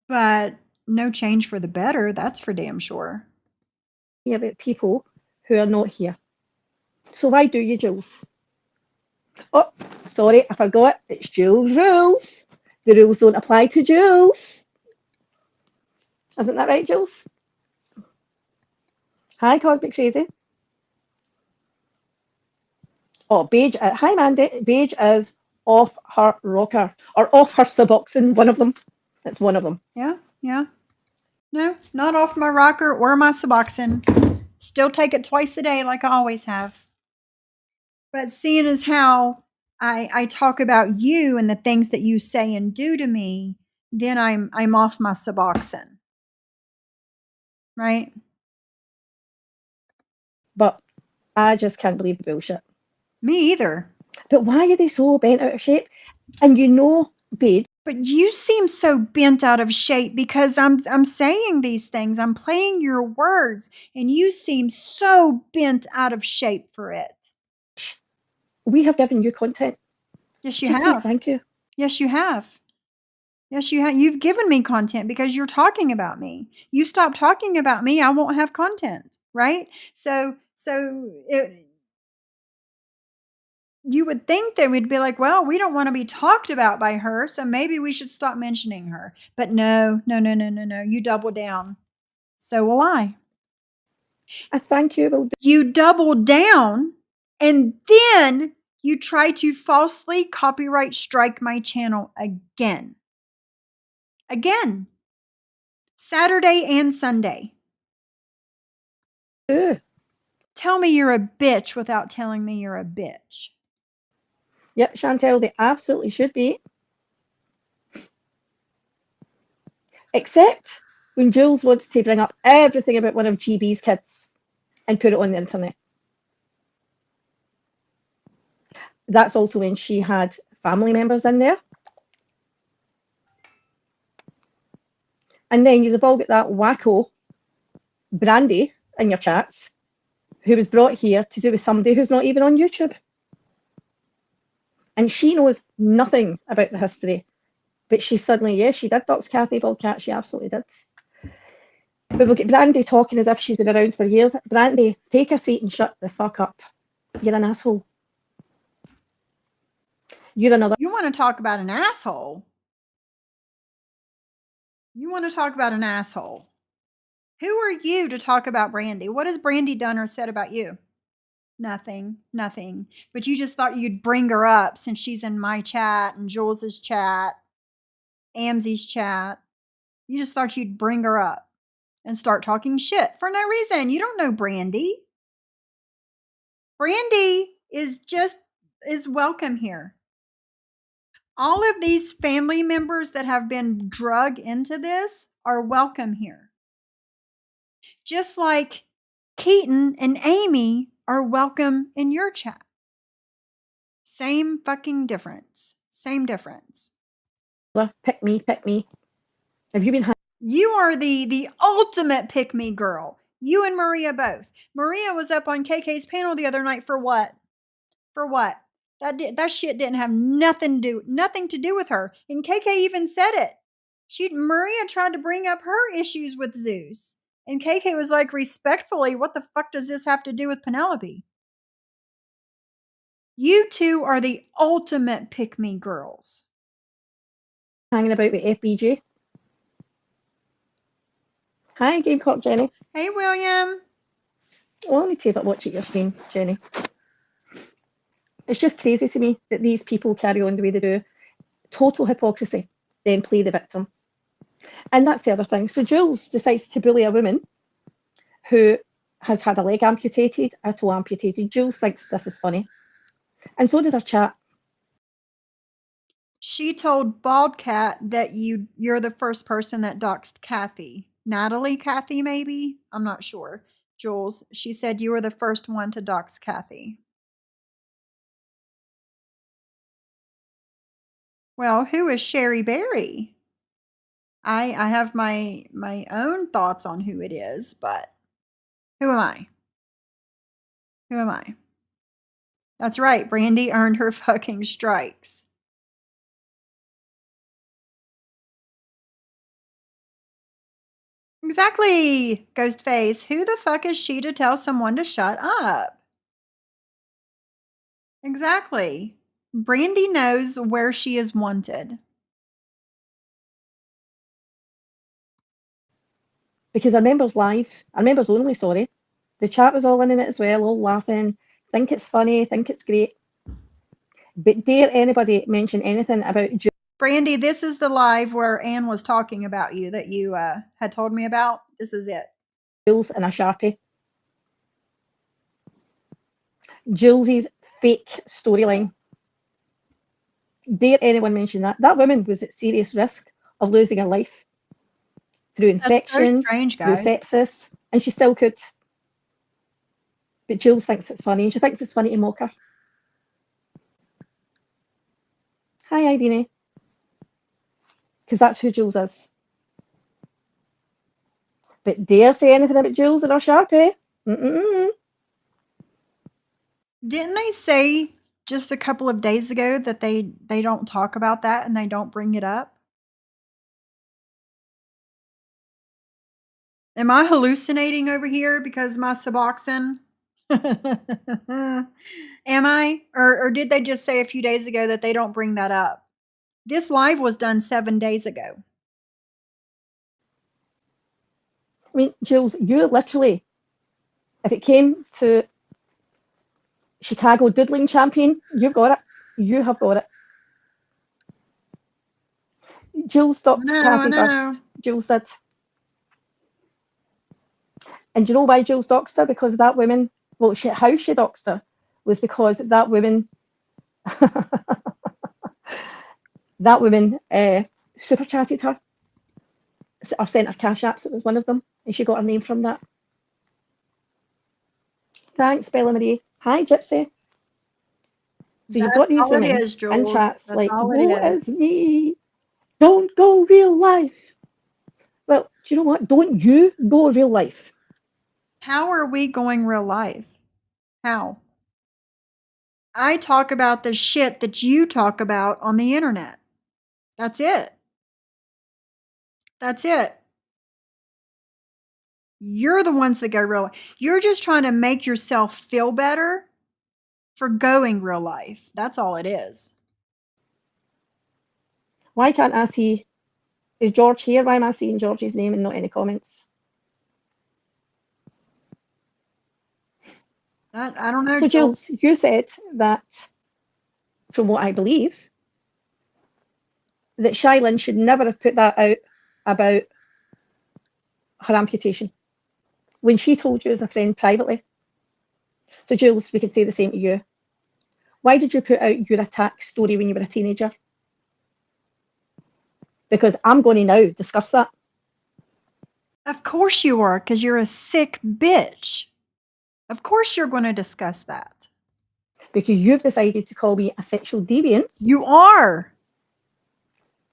but no change for the better, that's for damn sure. About people who are not here. So why do you, Jules? Oh, sorry, I forgot. It's Jules' rules. The rules don't apply to Jules. Isn't that right, Jules? Hi, Cosmic Crazy. Oh, Paige. Hi, Mandy. Paige is off her rocker or off her Suboxone. One of them. It's one of them. Yeah, yeah. No, not off my rocker or my Suboxone. Still take it twice a day like I always have. But seeing as how I talk about you and the things that you say and do to me, then I'm off my Suboxone. Right? But I just can't believe the bullshit. Me either. But why are they so bent out of shape? And you know, Paige. But you seem so bent out of shape because I'm saying these things. I'm playing your words and you seem so bent out of shape for it. We have given you content. Yes, you Just say have. thank you. Yes, you have. Yes, you have. You've given me content because you're talking about me. You stop talking about me, I won't have content, right? You would think that we'd be like, well, we don't want to be talked about by her, so maybe we should stop mentioning her. But no, no, no, no, no, no. You double down. So will I. I thank you. Will do. You double down and then you try to falsely copyright strike my channel again. Again. Saturday and Sunday. Tell me you're a bitch without telling me you're a bitch. Yep, Chantel, they absolutely should be. Except when Jules wants to bring up everything about one of GB's kids and put it on the internet. That's also when she had family members in there. And then you've all got that wacko Brandy in your chats who was brought here to do with somebody who's not even on YouTube. And she knows nothing about the history. But she suddenly, yes, she did dox Kathy Baldcat. She absolutely did. But we'll get Brandy talking as if she's been around for years. Brandy, take a seat and shut the fuck up. You're an asshole. You're another. You want to talk about an asshole? You want to talk about an asshole? Who are you to talk about Brandy? What has Brandy done or said about you? Nothing, nothing. But you just thought you'd bring her up since she's in my chat and Jules's chat, Amzy's chat. You just thought you'd bring her up and start talking shit for no reason. You don't know Brandy. Brandy is welcome here. All of these family members that have been drug into this are welcome here. Just like Keaton and Amy are welcome in your chat. Same fucking difference. Same difference. Pick me, pick me. Have you been You are the ultimate pick me girl. You and Maria both. Maria was up on KK's panel the other night for what? For what? That shit didn't have nothing to do with her. And KK even said it. Maria tried to bring up her issues with Zeus. And KK was like, respectfully, what the fuck does this have to do with Penelope? You two are the ultimate pick me girls. hanging about with FBJ? Hi, Gamecock Jenny. Hey, William. Oh, I need to have a watch at your stream, Jenny. It's just crazy to me that these people carry on the way they do. Total hypocrisy, then play the victim. And that's the other thing. So Jules decides to bully a woman who has had a leg amputated, a toe amputated. Jules thinks this is funny. And so does her chat. She told Bald Cat that you're the first person that doxed Kathy. Natalie Kathy, maybe? I'm not sure. Jules, she said you were the first one to dox Kathy. Well, who is Sherry Berry? I have my own thoughts on who it is, but who am I? Who am I? That's right, Brandy earned her fucking strikes. Exactly, Ghostface. Who the fuck is she to tell someone to shut up? Exactly. Brandy knows where she is wanted. Because our members live, our members only, sorry. The chat was all in it as well, all laughing, think it's funny, think it's great. But dare anybody mention anything about Brandy, this is the live where Anne was talking about you that you had told me about. This is it. Jules and a Sharpie? Jules's fake storyline. Dare anyone mention that? That woman was at serious risk of losing her life through infection, That's so strange, through guys. sepsis, and she still could. But Jules thinks it's funny, and she thinks it's funny to mock her. Hi, Irene. Because that's who Jules is. But dare say anything about Jules and her Sharpie? Mm-mm-mm. Didn't they say just a couple of days ago that they don't talk about that and they don't bring it up? Am I hallucinating over here because my Suboxone? Am I? Or did they just say a few days ago that they don't bring that up? This live was done 7 days ago. I mean, Jules, you literally, if it came to Chicago doodling champion, you've got it. You have got it. Jules doxed Kathy first. Jules did. And do you know why Jules doxed her? Because that woman, well, how she doxed her was because that woman, super chatted her or sent her cash apps. It was one of them, and she got her name from that. Thanks, Bella Marie. Hi, Gypsy. So you've got these women in chats like, woe is me. Don't go real life. Well, do you know what? Don't you go real life. How are we going real life? How? I talk about the shit that you talk about on the internet. That's it. That's it. You're the ones that go real life. You're just trying to make yourself feel better for going real life. That's all it is. Why can't I see? Is George here? Why am I seeing George's name and not any comments? I don't know. So, Jules, you said that, from what I believe, that Shylin should never have put that out about her amputation when she told you as a friend privately. So, Jules, we could say the same to you. Why did you put out your attack story when you were a teenager? because I'm going to now discuss that. Of course you are, because you're a sick bitch. Of course you're going to discuss that. Because you've decided to call me a sexual deviant. You are.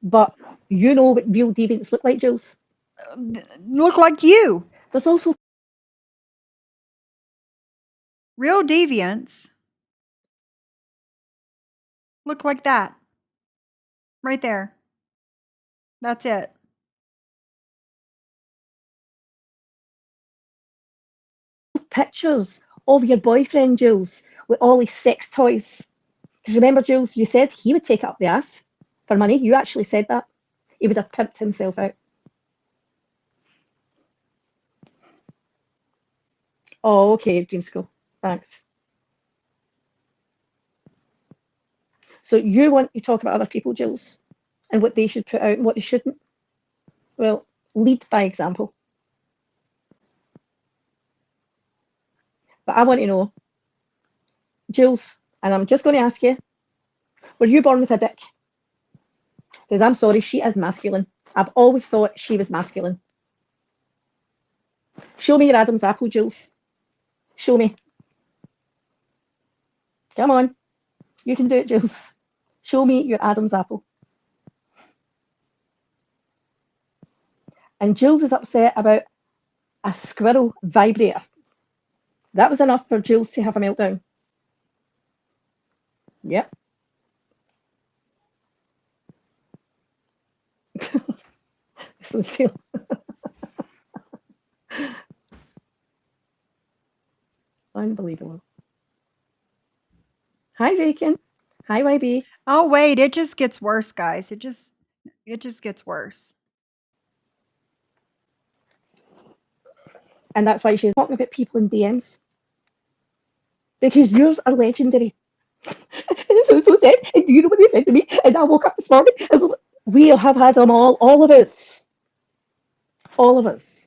But you know what real deviants look like, Jules? Look like you. There's also real deviants look like that. Right there. That's it. pictures of your boyfriend, Jules, with all his sex toys. Because remember, Jules, you said he would take it up the ass for money. You actually said that. He would have pimped himself out. Oh, okay, Dream School. Thanks. So you want to talk about other people, Jules, and what they should put out and what they shouldn't? Well, lead by example. But I want to know, Jules, and I'm just going to ask you, were you born with a dick? Because I'm sorry, she is masculine. I've always thought she was masculine. Show me your Adam's apple, Jules. Show me. Come on. You can do it, Jules. Show me your Adam's apple. And Jules is upset about a squirrel vibrator. That was enough for Jules to have a meltdown. Yep. Lucille. Unbelievable. Hi, Rakin. Hi, YB. Oh, wait. It just gets worse, guys. It just gets worse. And that's why she's talking about people in DMs. Because yours are legendary. And so sad. And you know what they said to me? And I woke up this morning and we have had them all of us. All of us.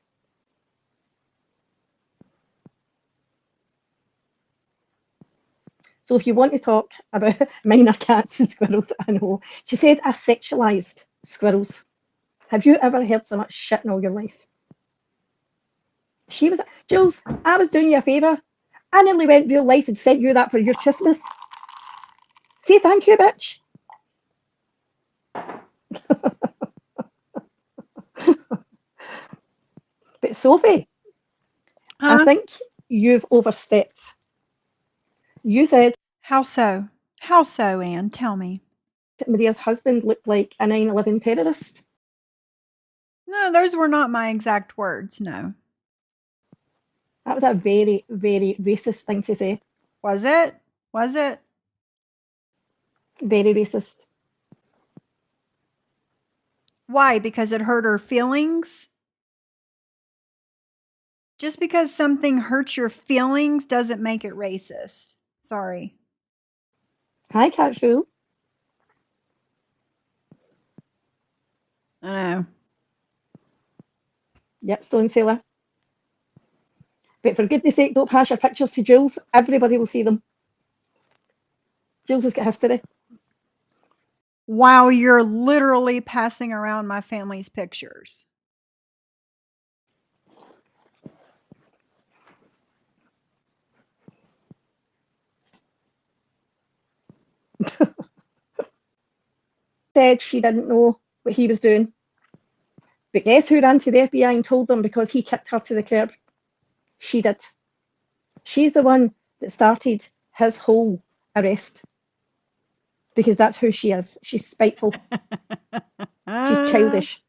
So if you want to talk about minor cats and squirrels, I know. She said I sexualized squirrels. Have you ever heard so much shit in all your life? She was, Jules, I was doing you a favour. I nearly went real life and sent you that for your Christmas. Say thank you, bitch. But Sophie, I think you've overstepped. You said How so? How so, Anne? Tell me. Maria's husband looked like a 9/11 terrorist. No, those were not my exact words. No. That was a very, very racist thing to say. Was it? Was it? Very racist. Why? Because it hurt her feelings? Just because something hurts your feelings doesn't make it racist. Sorry. Hi, Catshrew. I know. Yep, Stone Sailor. But for goodness sake, don't pass your pictures to Jules. Everybody will see them. Jules has got history. Wow, you're literally passing around my family's pictures. Said she didn't know what he was doing. But guess who ran to the FBI and told them because he kicked her to the curb? She did. She's the one that started his whole arrest. Because that's who she is. She's spiteful. She's childish.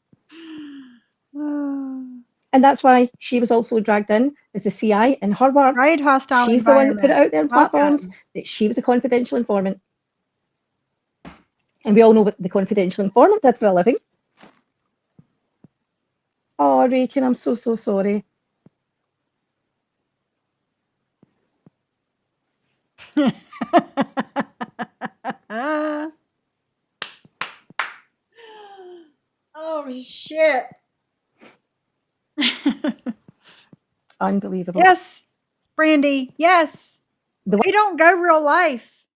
And that's why she was also dragged in as the CI in her words. Right, hostile She's the one that put it out there on platforms that she was a confidential informant. And we all know what the confidential informant did for a living. Oh, Rakin, I'm so sorry. Oh, shit. Unbelievable. Yes, Brandy, yes. They don't go real life.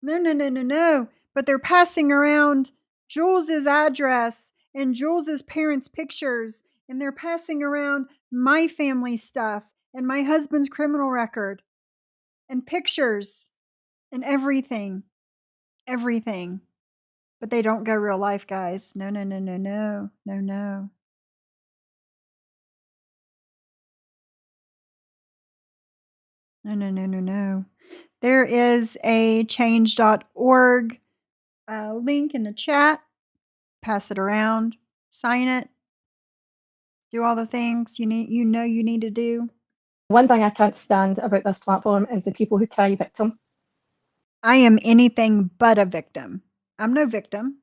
No. But they're passing around Jules's address and Jules's parents' pictures, and they're passing around my family stuff and my husband's criminal record and pictures and everything. Everything. But they don't go real life, guys. No, no, no, no, no. No, no. No, no, no, no, no. There is a change.org link in the chat. Pass it around. Sign it. Do all the things you need to do. One thing I can't stand about this platform is the people who cry victim. I am anything but a victim. I'm no victim.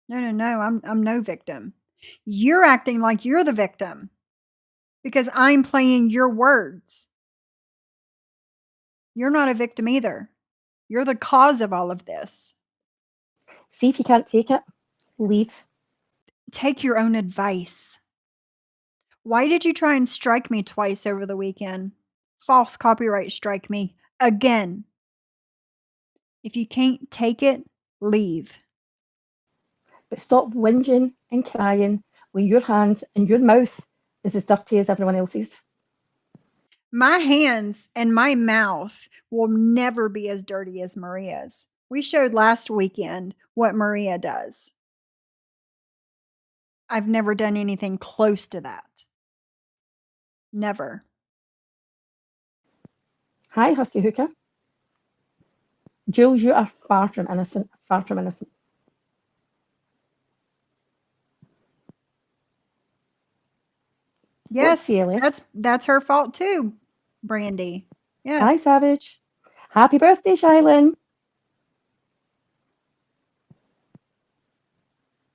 No, no, no. I'm no victim. You're acting like you're the victim because I'm playing your words. You're not a victim either. You're the cause of all of this. See if you can't take it, leave. Take your own advice. Why did you try and strike me twice over the weekend? False copyright strike me again. If you can't take it, leave. But stop whinging and crying when your hands and your mouth is as dirty as everyone else's. My hands and my mouth will never be as dirty as Maria's. We showed last weekend what Maria does. I've never done anything close to that. Never. Hi, Husky Hooker. Jules, you are far from innocent. Far from innocent. Yes, CLS? that's her fault too, Brandy. Yeah. Hi, Savage. Happy birthday, Shylin.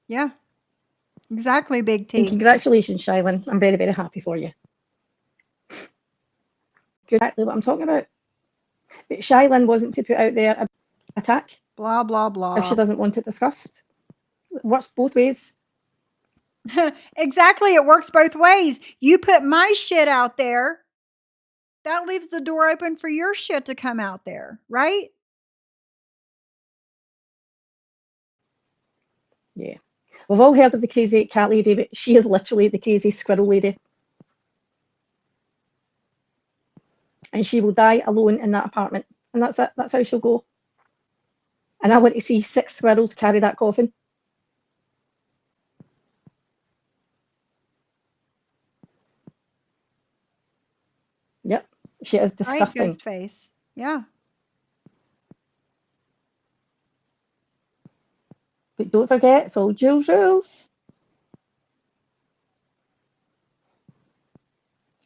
Yeah. Exactly, Big T. And congratulations, Shylin. I'm very, very happy for you. Exactly what I'm talking about. But Shylin wasn't to put out there an attack. Blah, blah, blah. If she doesn't want it discussed. It works both ways. Exactly. It works both ways. You put my shit out there. That leaves the door open for your shit to come out there, right? Yeah. We've all heard of the crazy cat lady, but she is literally the crazy squirrel lady. And she will die alone in that apartment. And that's it. That's how she'll go. And I want to see 6 squirrels carry that coffin. Yep. She is disgusting. Right, Ghostface. Yeah. But don't forget, it's all Jules rules.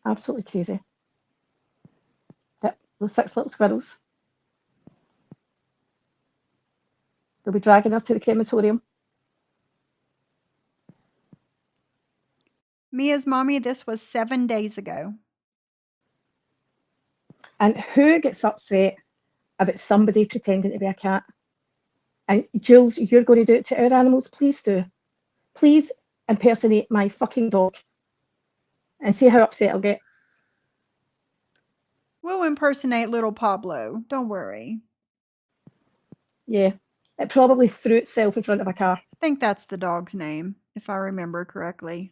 Absolutely crazy. Yep, those 6 little squirrels. They'll be dragging her to the crematorium. Mia's mommy, this was 7 days ago. And who gets upset about somebody pretending to be a cat? And Jules, you're going to do it to our animals? Please do. Please impersonate my fucking dog and see how upset I'll get. We'll impersonate little Pablo. Don't worry. Yeah, it probably threw itself in front of a car. I think that's the dog's name, if I remember correctly.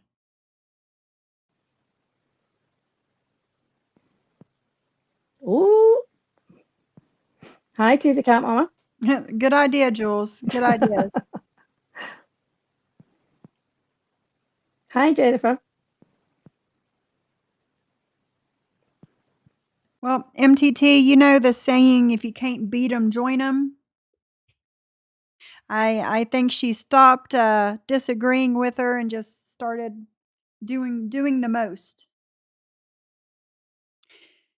Oh, hi, crazy cat mama. Good idea, Jules. Good ideas. Hi, Jennifer. Well, MTT, you know the saying, if you can't beat 'em, join 'em? I think she stopped disagreeing with her and just started doing the most.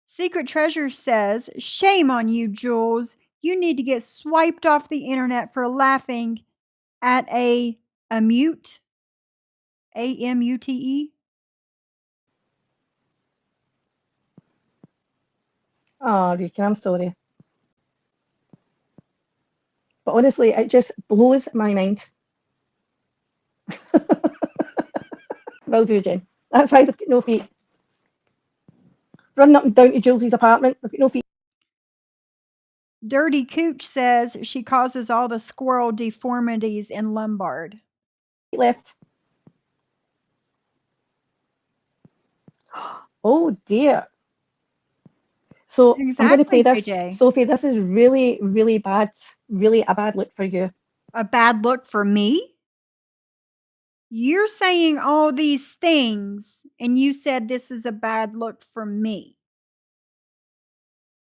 Secret Treasure says, shame on you, Jules. You need to get swiped off the internet for laughing at a mute. AMUTE. Oh, Rika, I'm sorry. But honestly, it just blows my mind. Will do, Jen. That's why they've got no feet. Running up and down to Jules's apartment, they've got no feet. Dirty Cooch says she causes all the squirrel deformities in Lombard. Left. Oh dear. So I'm going to play Exactly, this. JJ. Sophie, this is really, really bad. Really a bad look for you. A bad look for me? You're saying all these things, and you said this is a bad look for me.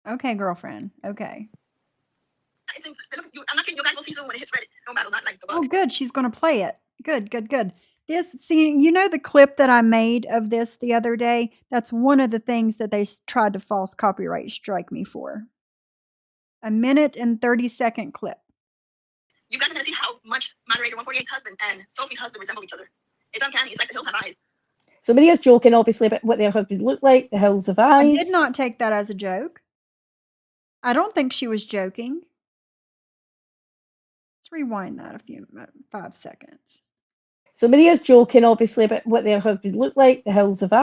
Okay, girlfriend. Okay. I'm not kidding. You guys will see soon when it hits Reddit. No matter, not like the Oh, bug. good. She's going to play it. Good, good, good. See, you know the clip that I made of this the other day? That's one of the things that they tried to false copyright strike me for. A minute and 30-second clip. You guys are gonna see how much moderator 148's husband and Sophie's husband resemble each other. It's uncanny. It's like the hills have eyes. So Maria's joking, obviously, about what their husband looked like, the hills of I eyes. did not take that as a joke. I don't think she was joking. Let's rewind that 5 seconds. So Maria's joking, obviously, about what their husband looked like, the hills of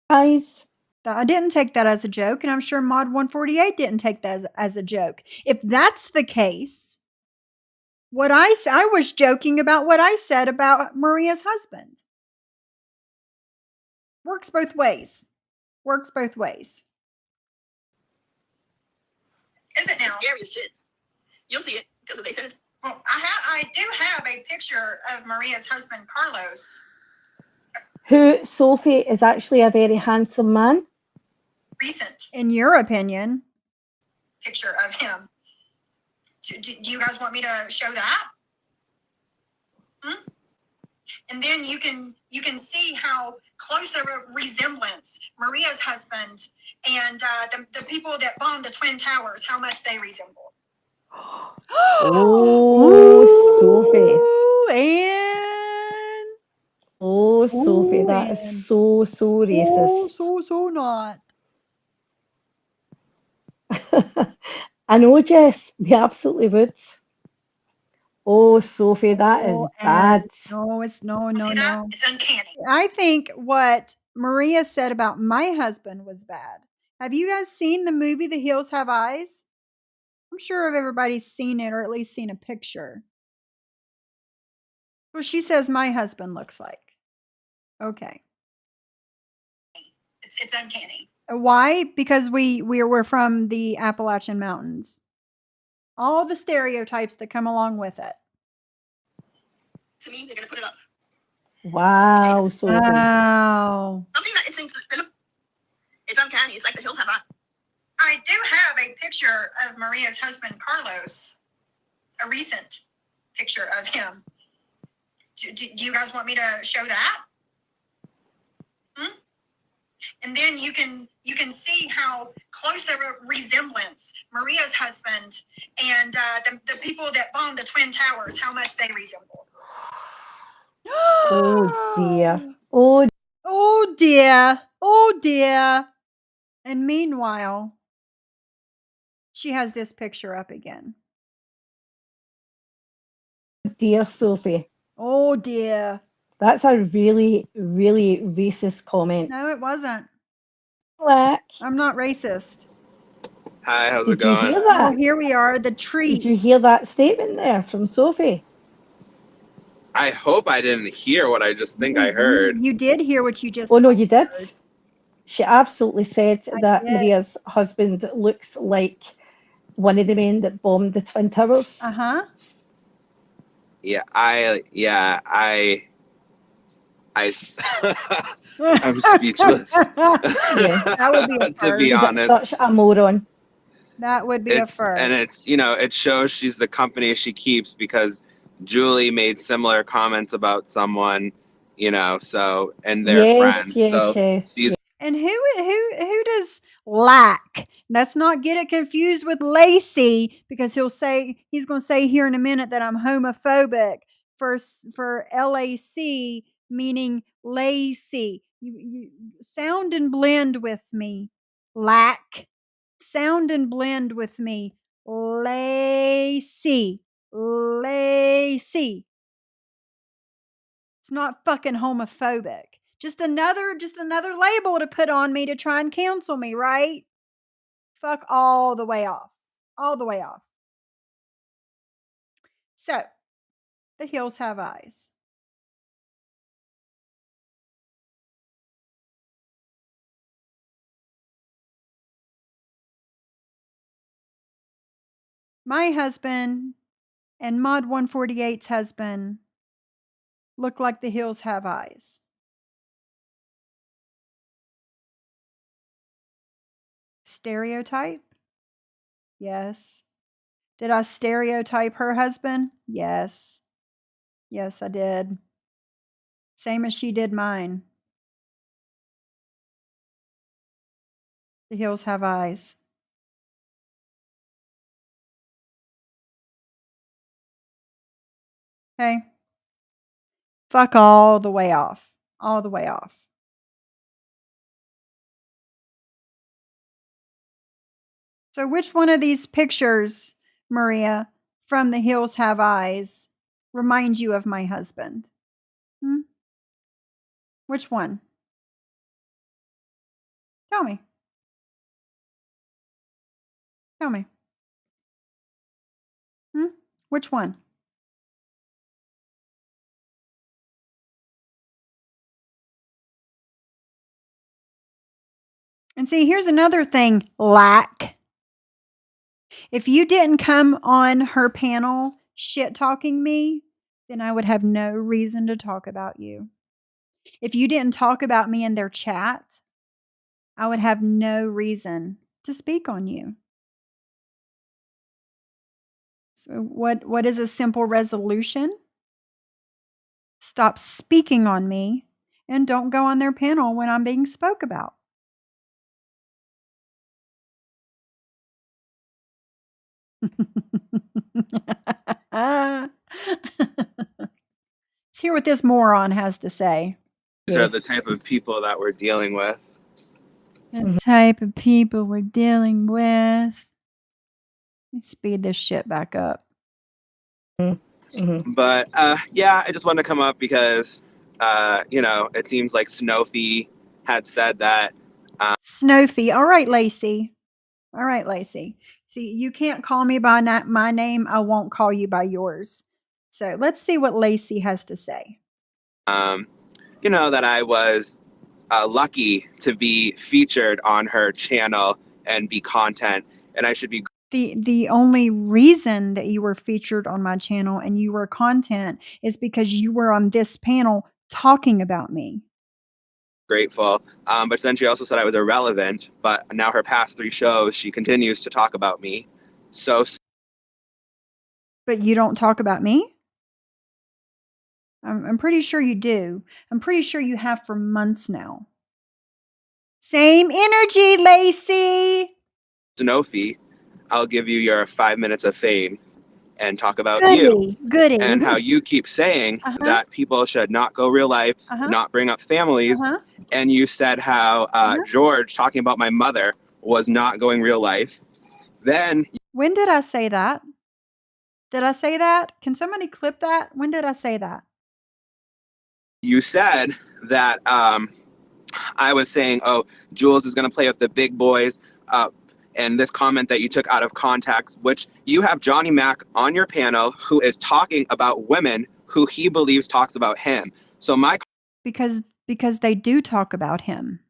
eyes. I didn't take that as a joke, and I'm sure Mod 148 didn't take that as a joke. If that's the case, what I was joking about what I said about Maria's husband. Works both ways. Works both ways. Is it now? It's scary as shit. You'll see it because they said it's. Well, I do have a picture of Maria's husband, Carlos. Who, Sophie, is actually a very handsome man. Recent. In your opinion. Picture of him. Do you guys want me to show that? And then you can see how close of a resemblance Maria's husband and the people that bombed the Twin Towers, how much they resemble. Oh, Sophie. And Oh, Sophie, that is so racist. so not. I know, Jess, they absolutely would. Oh, Sophie, that is bad. No, it's no. It's uncanny. I think what Maria said about my husband was bad. Have you guys seen the movie The Hills Have Eyes? I'm sure everybody's seen it or at least seen a picture. Well, she says my husband looks like. Okay. It's uncanny. Why? Because we're from the Appalachian Mountains. All the stereotypes that come along with it. To me, they're gonna put it up. Wow, Sophie. Wow. Something that it's uncanny. It's like the hills have eyes. I do have a picture of Maria's husband, Carlos. A recent picture of him. Do you guys want me to show that? And then you can see how close of a resemblance Maria's husband and the people that bombed the Twin Towers, how much they resemble. Oh dear. Oh dear. Oh dear. And meanwhile, she has this picture up again. Dear Sophie. Oh dear. That's a really, really racist comment. No, it wasn't. Black. I'm not racist. Hi, how's it Did you going? hear that? Oh, here we are. The tree. Did you hear that statement there from Sophie? I hope I didn't hear what I just think I heard. You did hear what you just. Oh no, you did. heard. She absolutely said that did. Maria's husband looks like one of the men that bombed the Twin Towers. Uh-huh. I'm speechless. Yeah, that would be a To first. be She's honest, such a moron. That would be a first. and it's it shows she's the company she keeps because Julie made similar comments about someone, so and they're friends. So Yes. And who does lack? Let's not get it confused with Lacey because he's going to say here in a minute that I'm homophobic for LAC meaning Lacey. You sound and blend with me. Lack. Sound and blend with me. Lacey. Lacey. It's not fucking homophobic. Just another label to put on me to try and cancel me, right? Fuck all the way off. All the way off. So, the hills have eyes. My husband and Mod 148's husband look like the hills have eyes. Stereotype? Yes. Did I stereotype her husband? Yes. Yes, I did. Same as she did mine. The hills have eyes. Okay. Fuck all the way off. All the way off. So which one of these pictures, Maria, from the hills have eyes, reminds you of my husband? Which one? Tell me. Tell me. Which one? And see, here's another thing, lack. If you didn't come on her panel shit talking me, then I would have no reason to talk about you. If you didn't talk about me in their chat, I would have no reason to speak on you. So what is a simple resolution? Stop speaking on me and don't go on their panel when I'm being spoke about. Let's hear what this moron has to say. These are the type of people that we're dealing with. The type of people we're dealing with. Let me speed this shit back up. But yeah, I just wanted to come up because it seems like Snowfy had said that. Snowfy. All right, Lacey. All right, Lacey. See, you can't call me by my name. I won't call you by yours. So let's see what Lacey has to say. That I was lucky to be featured on her channel and be content, and I should be. The only reason that you were featured on my channel and you were content is because you were on this panel talking about me. Grateful. But then she also said I was irrelevant, but now her past 3 shows, she continues to talk about me. But you don't talk about me? I'm pretty sure you do. I'm pretty sure you have for months now. Same energy, Lacey. Sanofi, I'll give you your 5 minutes of fame and talk about Goody. and how you keep saying that people should not go real life, not bring up families. And you said how George talking about my mother was not going real life. Then when did I say that? Did I say that? Can somebody clip that? When did I say that? You said that I was saying, oh, Jules is going to play with the big boys. And this comment that you took out of context, which you have Johnny Mac on your panel who is talking about women who he believes talks about him. So my because they do talk about him.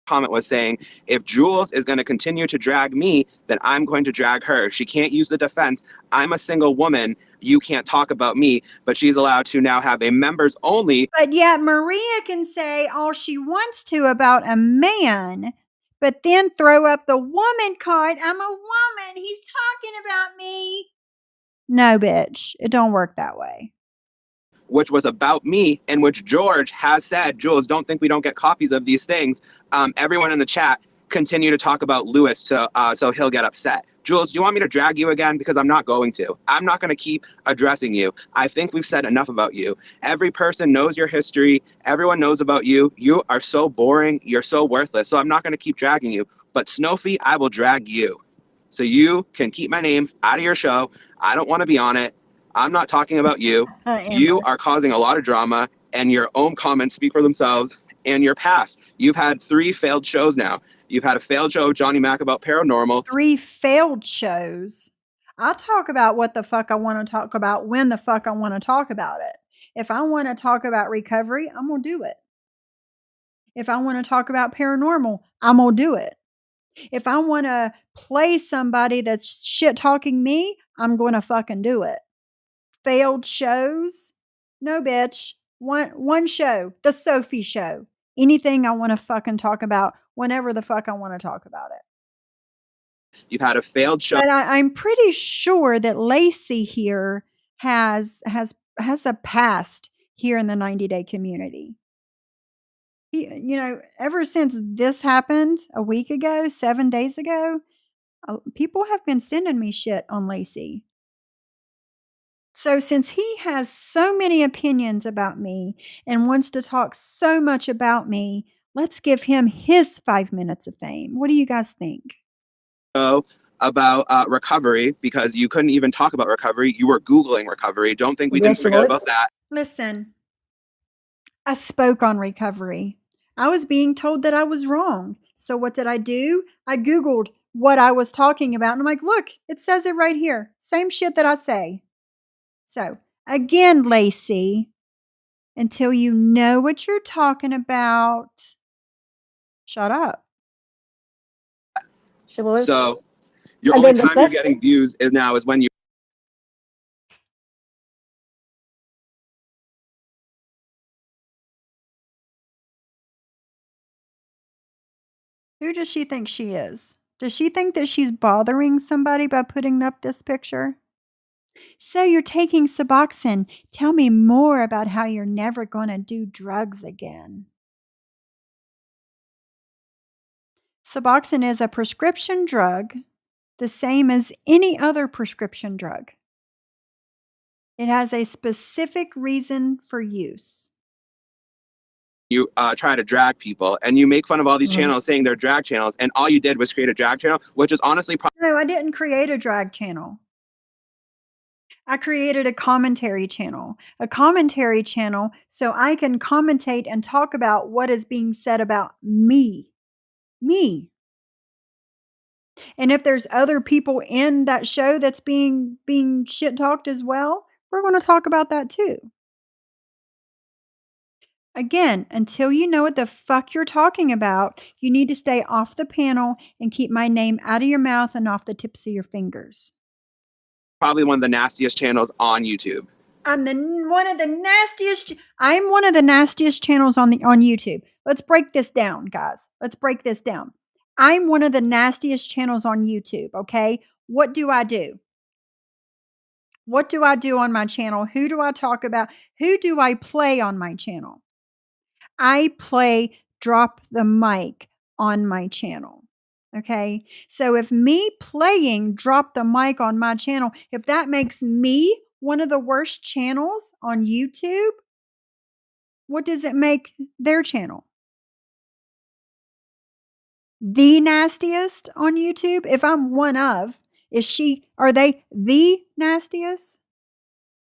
Comment was saying, if Jules is going to continue to drag me, then I'm going to drag her. She can't use the defense. I'm a single woman. You can't talk about me, but she's allowed to now have a members only. But yet Maria can say all she wants to about a man, but then throw up the woman card. I'm a woman. He's talking about me. No, bitch. It don't work that way. Which was about me, and which George has said, Jules, don't think we don't get copies of these things. Everyone in the chat continue to talk about Lewis so he'll get upset. Jules, do you want me to drag you again? Because I'm not going to. I'm not going to keep addressing you. I think we've said enough about you. Every person knows your history. Everyone knows about you. You are so boring. You're so worthless. So I'm not going to keep dragging you. But Snowfy, I will drag you. So you can keep my name out of your show. I don't want to be on it. I'm not talking about you. You are causing a lot of drama, and your own comments speak for themselves. And your past. You've had 3 failed shows now. You've had a failed show of Johnny Mac about paranormal. 3 failed shows. I talk about what the fuck I want to talk about when the fuck I want to talk about it. If I want to talk about recovery, I'm going to do it. If I want to talk about paranormal, I'm going to do it. If I want to play somebody that's shit talking me, I'm going to fucking do it. Failed shows? No, bitch. One show, the Sophie show. Anything I want to fucking talk about whenever the fuck I want to talk about it. You've had a failed show. But I'm pretty sure that Lacey here has a past here in the 90-day community. Ever since this happened a week ago, 7 days ago, people have been sending me shit on Lacey. So since he has so many opinions about me and wants to talk so much about me, let's give him his 5 minutes of fame. What do you guys think? About recovery, because you couldn't even talk about recovery. You were Googling recovery. Don't think we didn't forget about that. Listen, I spoke on recovery. I was being told that I was wrong. So what did I do? I Googled what I was talking about. And I'm like, look, it says it right here. Same shit that I say. So again, Lacey, until you know what you're talking about, shut up. She was. So your And only then time you're getting views is when you. Who does she think she is? Does she think that she's bothering somebody by putting up this picture? So you're taking Suboxone. Tell me more about how you're never going to do drugs again. Suboxone is a prescription drug, the same as any other prescription drug. It has a specific reason for use. You try to drag people, and you make fun of all these channels saying they're drag channels, and all you did was create a drag channel, which is honestly No, I didn't create a drag channel. I created a commentary channel so I can commentate and talk about what is being said about me. And if there's other people in that show that's being shit talked as well, we're going to talk about that too. Again, until you know what the fuck you're talking about, you need to stay off the panel and keep my name out of your mouth and off the tips of your fingers. probably one of the nastiest channels on YouTube. I'm one of the nastiest channels on YouTube. Let's break this down, guys. Let's break this down. I'm one of the nastiest channels on YouTube, okay? What do I do? What do I do on my channel? Who do I talk about? Who do I play on my channel? I play Drop the Mic on my channel. Okay. So if me playing Drop the Mic on my channel, if that makes me one of the worst channels on YouTube, what does it make their channel? The nastiest on YouTube? If I'm one of, are they the nastiest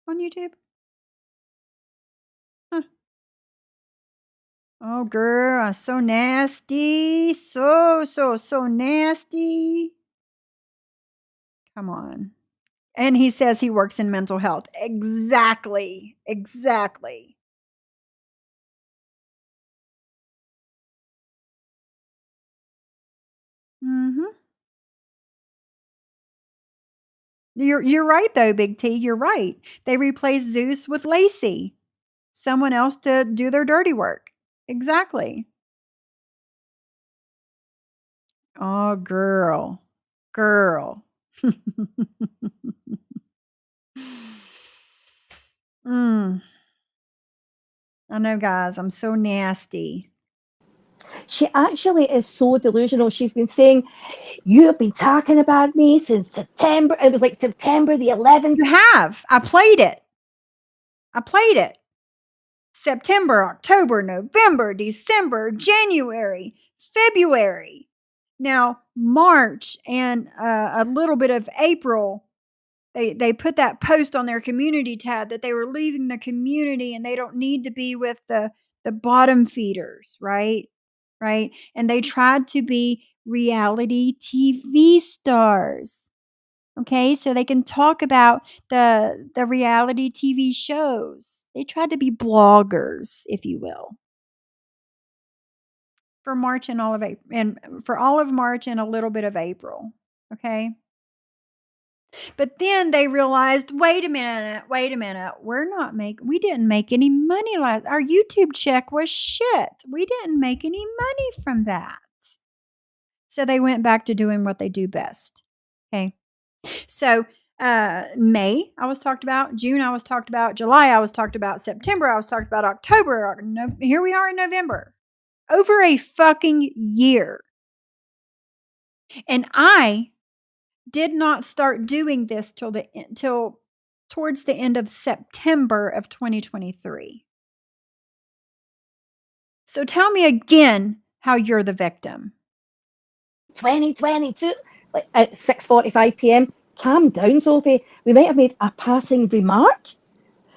on YouTube? Huh. Oh, girl, so nasty. So nasty. Come on. And he says he works in mental health. Exactly. Mm-hmm. You're right, though, Big T. You're right. They replaced Zeus with Lacey. Someone else to do their dirty work. Exactly. Oh, girl. I know, guys. I'm so nasty. She actually is so delusional. She's been saying, you have been talking about me since September. It was like September the 11th. You have. I played it. September, October, November, December, January, February. Now, March and a little bit of April, they put that post on their community tab that they were leaving the community and they don't need to be with the bottom feeders, right? Right? And they tried to be reality TV stars. Okay, so they can talk about the reality TV shows. They tried to be bloggers, if you will. for March and all of April, and for all of March and a little bit of April. Okay. But then they realized, wait a minute, we didn't make any money our YouTube check was shit. We didn't make any money from that. So they went back to doing what they do best. Okay. So May I was talked about, June I was talked about, July I was talked about, September I was talked about, October, here we are in November. Over a fucking year. And I did not start doing this till towards the end of September of 2023. So tell me again how you're the victim. 2022, like at 6:45 p.m. Calm down, Sophie. We might have made a passing remark,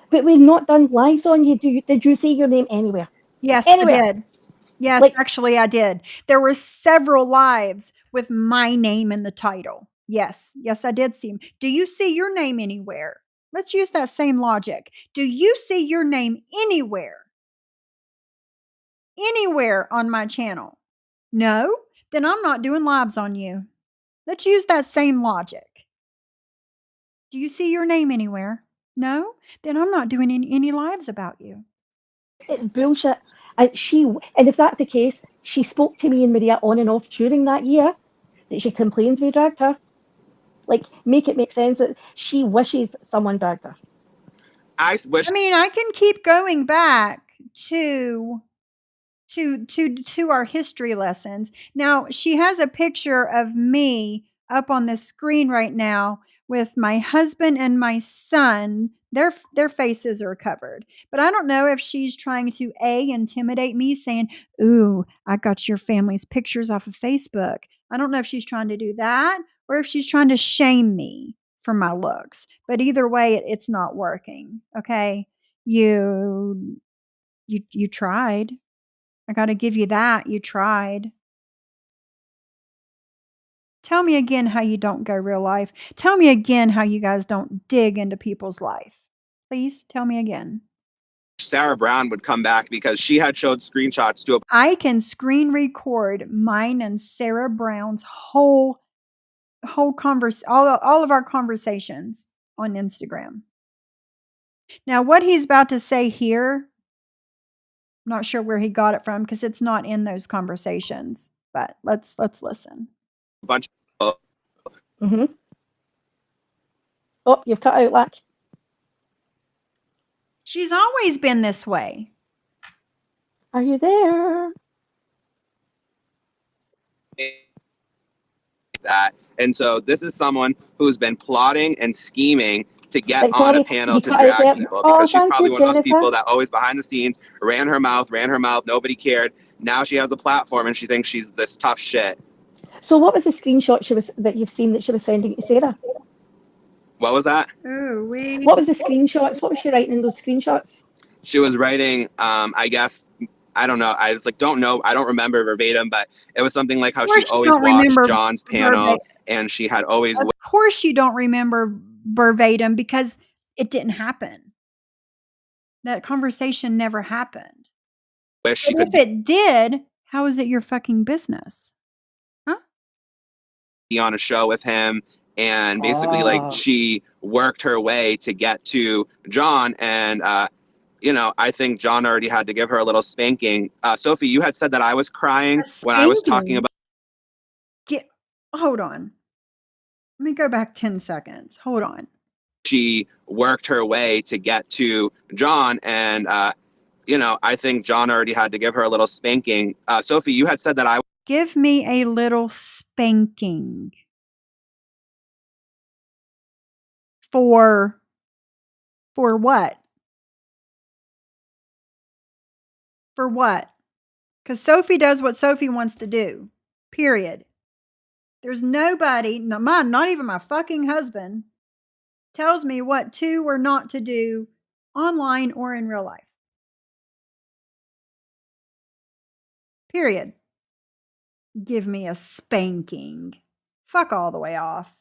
but we've not done lives on you. Did you say your name anywhere? Yes, Anywhere. I did. Yes, Like- actually I did. There were several lives with my name in the title. Yes, I did see them. Do you see your name anywhere? Let's use that same logic. Do you see your name anywhere? Anywhere on my channel? No? Then I'm not doing lives on you. Let's use that same logic. Do you see your name anywhere? No? Then I'm not doing any lives about you. It's bullshit. And if that's the case, she spoke to me and Maria on and off during that year that she complained we dragged her. Like, make it make sense that she wishes someone dragged her. I wish. I mean, I can keep going back to our history lessons. Now, she has a picture of me up on the screen right now with my husband and my son. Their faces are covered. But I don't know if she's trying to intimidate me, saying, "Ooh, I got your family's pictures off of Facebook." I don't know if she's trying to do that or if she's trying to shame me for my looks. But either way, it's not working. Okay? You tried. I got to give you that. You tried. Tell me again how you don't go real life. Tell me again how you guys don't dig into people's life. Please tell me again. Sarah Brown would come back because she had showed screenshots to a I can screen record mine and Sarah Brown's whole all of our conversations on Instagram. Now, what he's about to say here, I'm not sure where he got it from because it's not in those conversations. But let's listen. bunch of Mm-hmm. Oh, you've cut out, Lack. She's always been this way. Are you there? that. And so this is someone who's been plotting and scheming to get Like, on sorry, a panel you to cut out drag there. people Oh, because she's thank probably you, one of those Jennifer. people that always behind the scenes ran her mouth. Nobody cared. Now she has a platform and she thinks she's this tough shit. So what was the screenshot that you've seen that she was sending to Sarah? What was that? Ooh, What was the screenshots? What was she writing in those screenshots? She was writing, I guess, I don't know. I was like, don't know. I don't remember verbatim, but it was something like how she always watched John's panel and she had always. Of course, you don't remember verbatim because it didn't happen. That conversation never happened. Wish she But could if it did, how is it your fucking business? be on a show with him. And basically, like, she worked her way to get to John. And, I think John already had to give her a little spanking. Sophie, you had said that I was crying when I was talking about. Hold on. Let me go back 10 seconds. Hold on. She worked her way to get to John. And, I think John already had to give her a little spanking. Sophie, you had said that I. Give me a little spanking. For what? For what? Because Sophie does what Sophie wants to do. Period. There's nobody, not even my fucking husband, tells me what to or not to do online or in real life. Period. Give me a spanking. Fuck all the way off.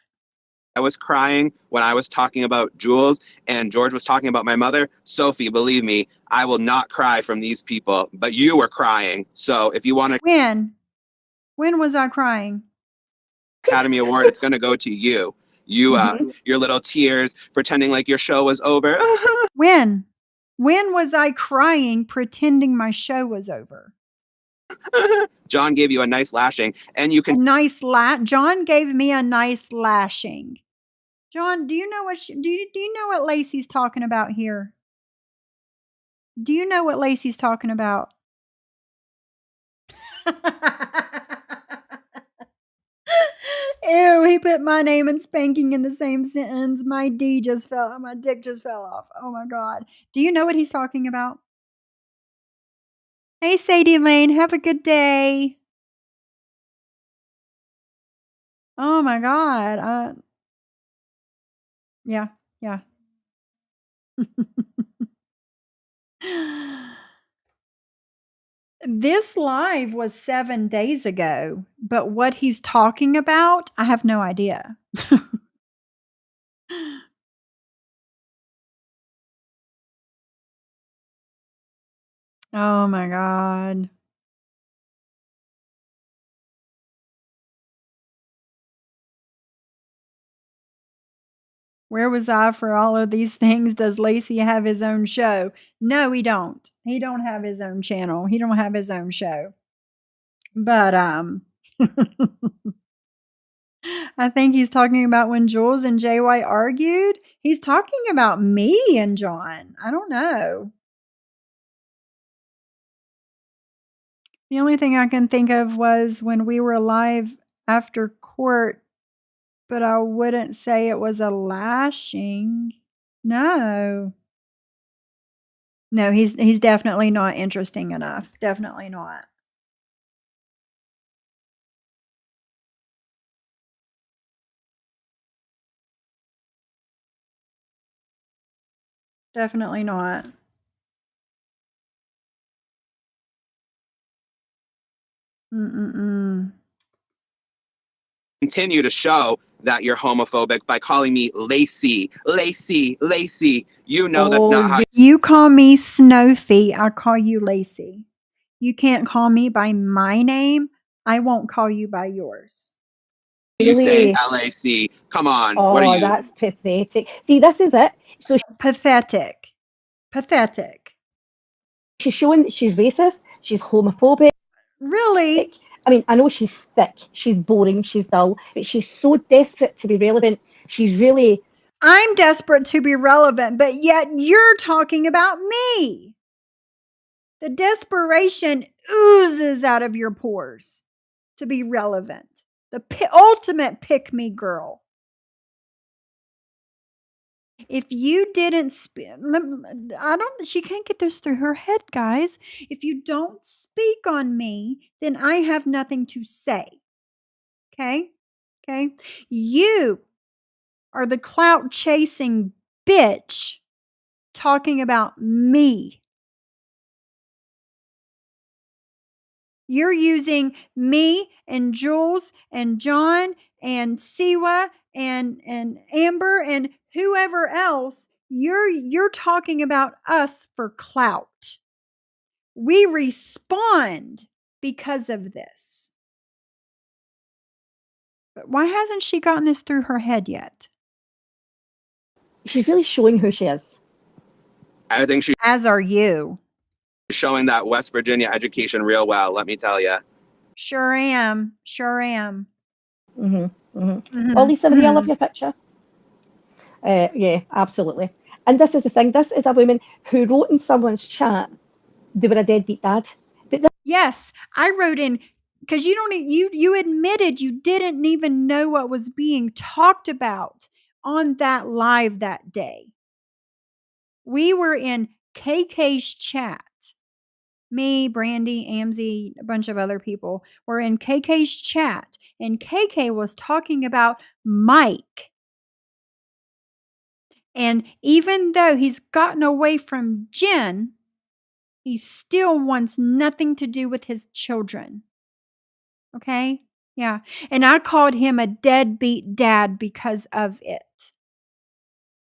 I was crying when I was talking about Jules and George was talking about my mother. Sophie, believe me, I will not cry from these people, but you were crying. So if you want an When was I crying? Academy Award, it's going to go to you. Your little tears, pretending like your show was over. When? When was I crying pretending my show was over? John gave you a nice lashing, and you can John gave me a nice lashing. John, do you know what do you know what Lacey's talking about here? Do you know what Lacey's talking about? Ew, he put my name and spanking in the same sentence. My dick just fell off. Oh my God. Do you know what he's talking about? Hey, Sadie Lane, have a good day. Oh my God. Yeah. This live was 7 days ago, but what he's talking about, I have no idea. Oh my God. Where was I for all of these things? Does Lacey have his own show? No, he don't. He don't have his own channel. He don't have his own show. But I think he's talking about when Jules and JY argued. He's talking about me and John. I don't know. The only thing I can think of was when we were live after court, but I wouldn't say it was a lashing. No. No, he's definitely not interesting enough. Definitely not. Definitely not. Mm-mm-mm. continue to show that you're homophobic by calling me Lacey. You know that's not how You call me Snowfy, I call you Lacey. You can't call me by my name. I won't call you by yours. you say Really? LAC. Come on. What are Oh, you? that's pathetic. See, this is it. So Pathetic. she's showing that she's racist, she's homophobic. Really? I mean, I know she's thick, she's boring, she's dull, but she's so desperate to be relevant. She's really I'm desperate to be relevant, but yet you're talking about me. The desperation oozes out of your pores to be relevant. The ultimate pick me girl. If you didn't she can't get this through her head, guys. If you don't speak on me, then I have nothing to say. Okay? You are the clout chasing bitch talking about me. You're using me and Jules and John and Siwa and Amber and whoever else. You're talking about us for clout. We respond because of this. But why hasn't she gotten this through her head yet? she's really showing who she is. I think she's As are you. showing that West Virginia education real well, let me tell you. Sure am. Oh, Lisa Marie, I love your picture. Yeah, absolutely. And this is the thing. This is a woman who wrote in someone's chat they were a deadbeat dad. But Yes, I wrote in because you admitted you didn't even know what was being talked about on that live that day. We were in KK's chat. Me, Brandy, Amzie, a bunch of other people were in KK's chat, and KK was talking about Mike. And even though he's gotten away from Jen, he still wants nothing to do with his children. Okay? Yeah. And I called him a deadbeat dad because of it.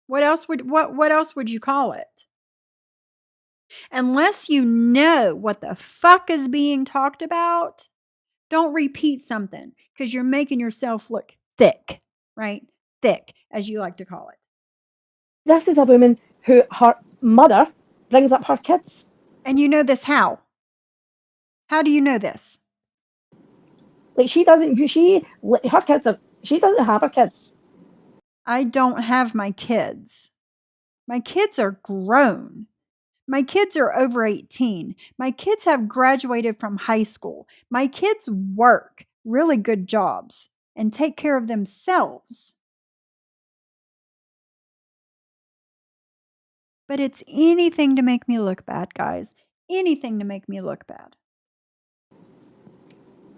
What else would you call it? Unless you know what the fuck is being talked about, don't repeat something because you're making yourself look thick, right? Thick, as you like to call it. This is a woman who her mother brings up her kids. And you know this how? How do you know this? Like she doesn't have her kids. I don't have my kids. My kids are grown. My kids are over 18. My kids have graduated from high school. My kids work really good jobs and take care of themselves. But it's anything to make me look bad, guys. Anything to make me look bad.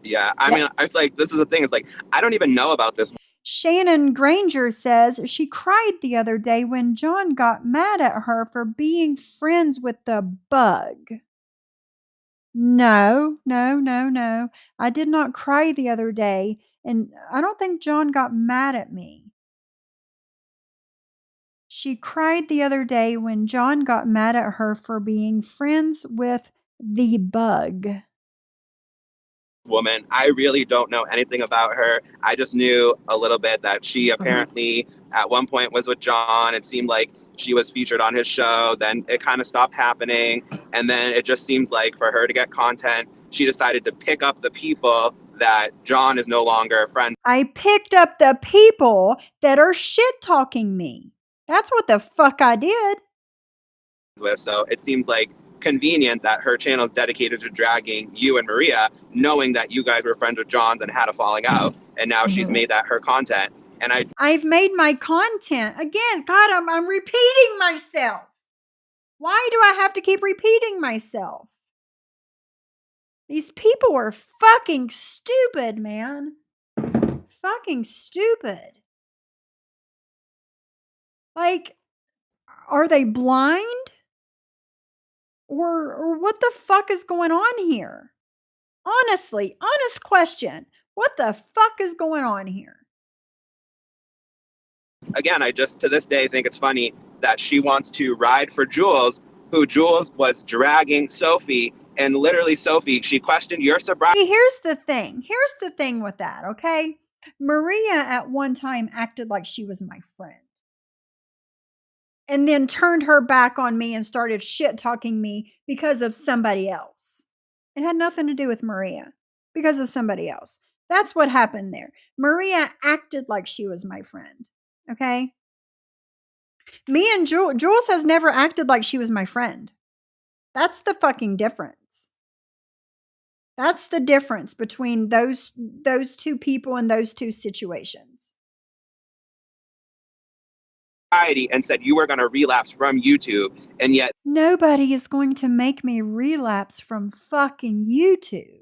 Yeah, I mean, it's like, this is the thing. It's like, I don't even know about this. Shannon Granger says she cried the other day when John got mad at her for being friends with the bug. No. I did not cry the other day, and I don't think John got mad at me. She cried the other day when John got mad at her for being friends with the bug. Woman, I really don't know anything about her. I just knew a little bit that she apparently at one point was with John. It seemed like she was featured on his show. Then it kind of stopped happening. And then it just seems like for her to get content, she decided to pick up the people that John is no longer friends I picked up the people that are shit talking me. That's what the fuck I did. with. So it seems like convenient that her channel is dedicated to dragging you and Maria, knowing that you guys were friends with John's and had a falling out. And now she's made that her content. And I've made my content. Again, God, I'm repeating myself. Why do I have to keep repeating myself? These people are fucking stupid, man. Fucking stupid. Like, are they blind? Or what the fuck is going on here? Honestly, honest question. What the fuck is going on here? again, I just to this day think it's funny that she wants to ride for Jules, who Jules was dragging Sophie, and literally Sophie, she questioned your sobriety. See, here's the thing. Here's the thing with that, okay? Maria at one time acted like she was my friend. And then turned her back on me and started shit talking me because of somebody else. It had nothing to do with Maria, because of somebody else. That's what happened there. Maria acted like she was my friend, okay? Me and Jules has never acted like she was my friend. That's the fucking difference. That's the difference between those two people and those two situations. And said you were going to relapse from YouTube, and yet nobody is going to make me relapse from fucking YouTube.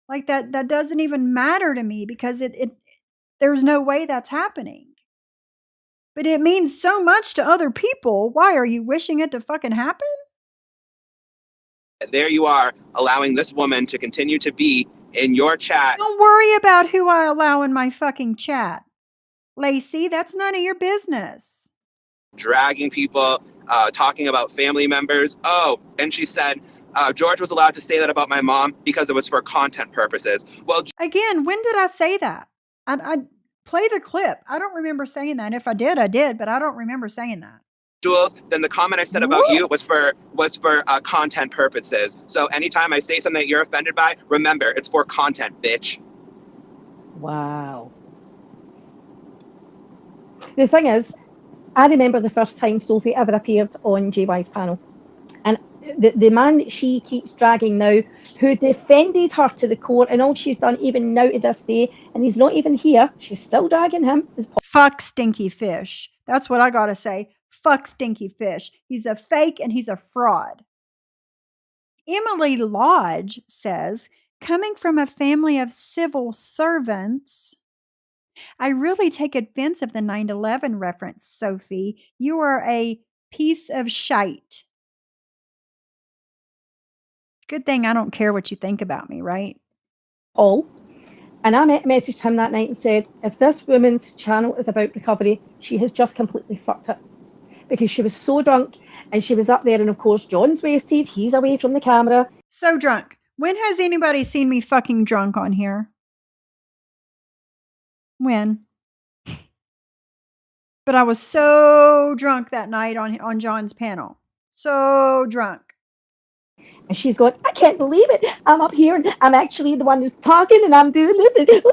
Like that doesn't even matter to me because it there's no way that's happening. But it means so much to other people. Why are you wishing it to fucking happen? there you are allowing this woman to continue to be in your chat. Don't worry about who I allow in my fucking chat, Lacey. That's none of your business. Dragging people, talking about family members. Oh, and she said, George was allowed to say that about my mom because it was for content purposes. Well, again, when did I say that? I play the clip. I don't remember saying that. And if I did, I did, but I don't remember saying that. Jules, then the comment I said about you was for content purposes. So anytime I say something that you're offended by, remember, it's for content, bitch. Wow. The thing is, I remember the first time Sophie ever appeared on JY's panel. And the man that she keeps dragging now, who defended her to the court, and all she's done even now to this day, and he's not even here, she's still dragging him. Fuck Stinky Fish. That's what I gotta say. Fuck Stinky Fish. He's a fake and he's a fraud. Emily Lodge says, coming from a family of civil servants, I really take offense of the 9/11 reference, Sophie. You are a piece of shite. Good thing I don't care what you think about me, right? All. And I messaged him that night and said, if this woman's channel is about recovery, she has just completely fucked it. because she was so drunk and she was up there. And of course, John's wasted. He's away from the camera. So drunk. When has anybody seen me fucking drunk on here? When? But I was so drunk that night on John's panel. So drunk. And she's going, I can't believe it. I'm up here and I'm actually the one who's talking and I'm doing this. And it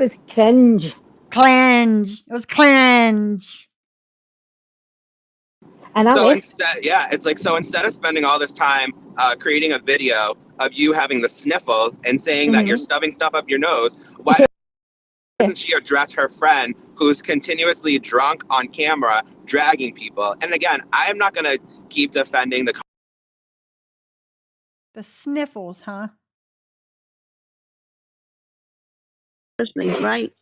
was cringe. Cringe. It was cringe. And I So left. instead, yeah, it's like, so instead of spending all this time creating a video of you having the sniffles and saying that you're stuffing stuff up your nose, why doesn't she address her friend who's continuously drunk on camera, dragging people? And again, I am not going to keep defending the sniffles, huh? First place, right?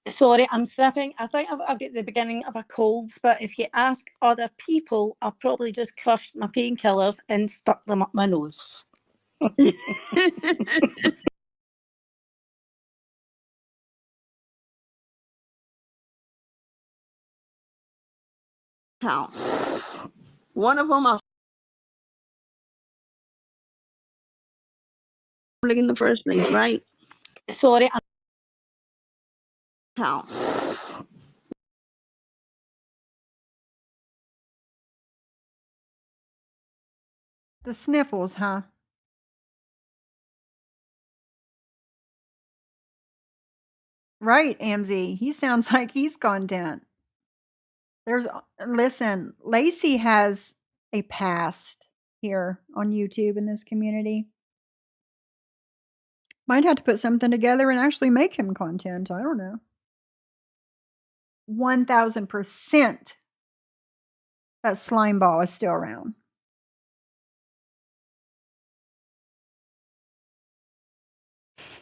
Sorry, I'm sniffing. I think I've got the beginning of a cold, but if you ask other people, I've probably just crushed my painkillers and stuck them up my nose. Count. One of them, I'll in the first place, right? Sorry, I'm Count. The sniffles, huh? Right, Amzie. He sounds like he's content. Listen, Lacey has a past here on YouTube in this community. Might have to put something together and actually make him content. I don't know. 1000% that slime ball is still around.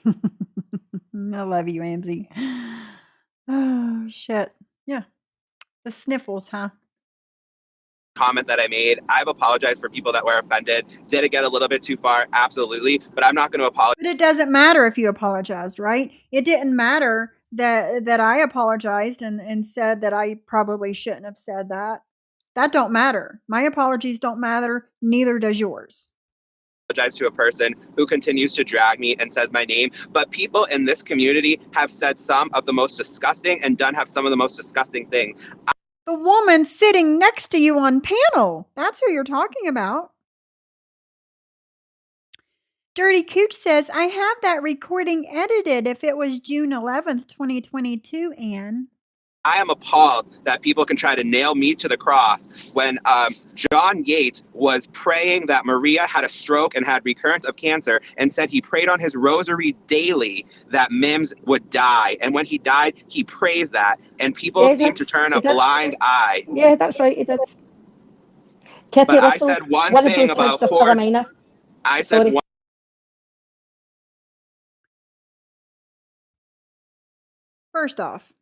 I love you, Amzie. Oh, shit. Yeah. The sniffles, huh? comment that I made. I've apologized for people that were offended. Did it get a little bit too far? Absolutely. But I'm not going to apologize. But it doesn't matter if you apologized, right? It didn't matter that I apologized and said that I probably shouldn't have said that. That don't matter. My apologies don't matter. Neither does yours. To a person who continues to drag me and says my name, but people in this community have said some of the most disgusting and have some of the most disgusting things. The woman sitting next to you on panel. That's who you're talking about. Dirty Cooch says, I have that recording edited if it was June 11th, 2022, Anne. I am appalled that people can try to nail me to the cross when John Yates was praying that Maria had a stroke and had recurrence of cancer and said he prayed on his rosary daily that Mims would die. And when he died, he praised that. And people seem to turn a blind eye. Yeah, that's right. He did. Kitty But Russell, I said one thing about poor. I said one. First off,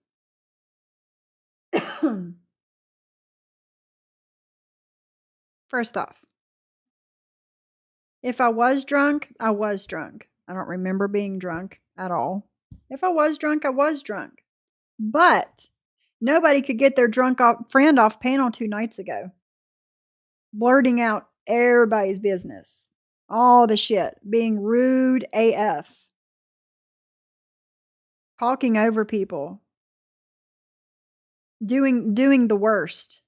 if I was drunk, I was drunk. I don't remember being drunk at all. If I was drunk, I was drunk. But nobody could get their drunk friend off panel 2 nights ago, blurting out everybody's business, all the shit, being rude AF, talking over people, doing the worst.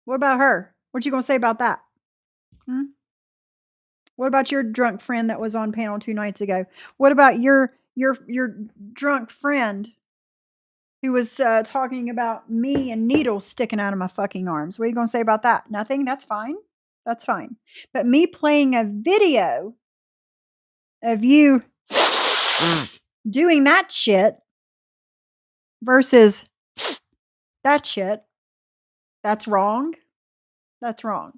What about her? What you gonna say about that? What about your drunk friend that was on panel 2 nights ago? What about your drunk friend who was talking about me and needles sticking out of my fucking arms? What are you gonna say about that? Nothing? That's fine. That's fine. But me playing a video of you doing that shit versus that shit, that's wrong. That's wrong.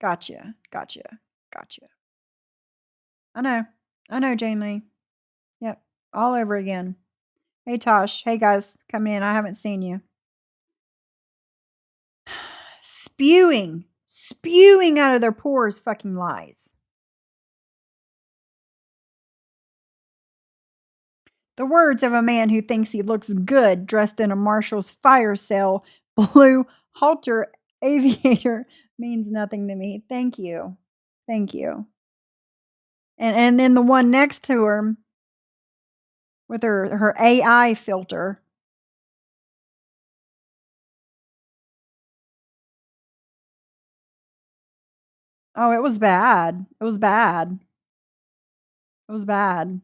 Gotcha. I know, Jane Lee. Yep. All over again. Hey, Tosh. Hey, guys. Coming in. I haven't seen you. Spewing out of their pores fucking lies. The words of a man who thinks he looks good dressed in a Marshall's fire sale blue halter aviator means nothing to me. Thank you. Thank you. And then the one next to her with her AI filter. Oh, it was bad. It was bad. It was bad.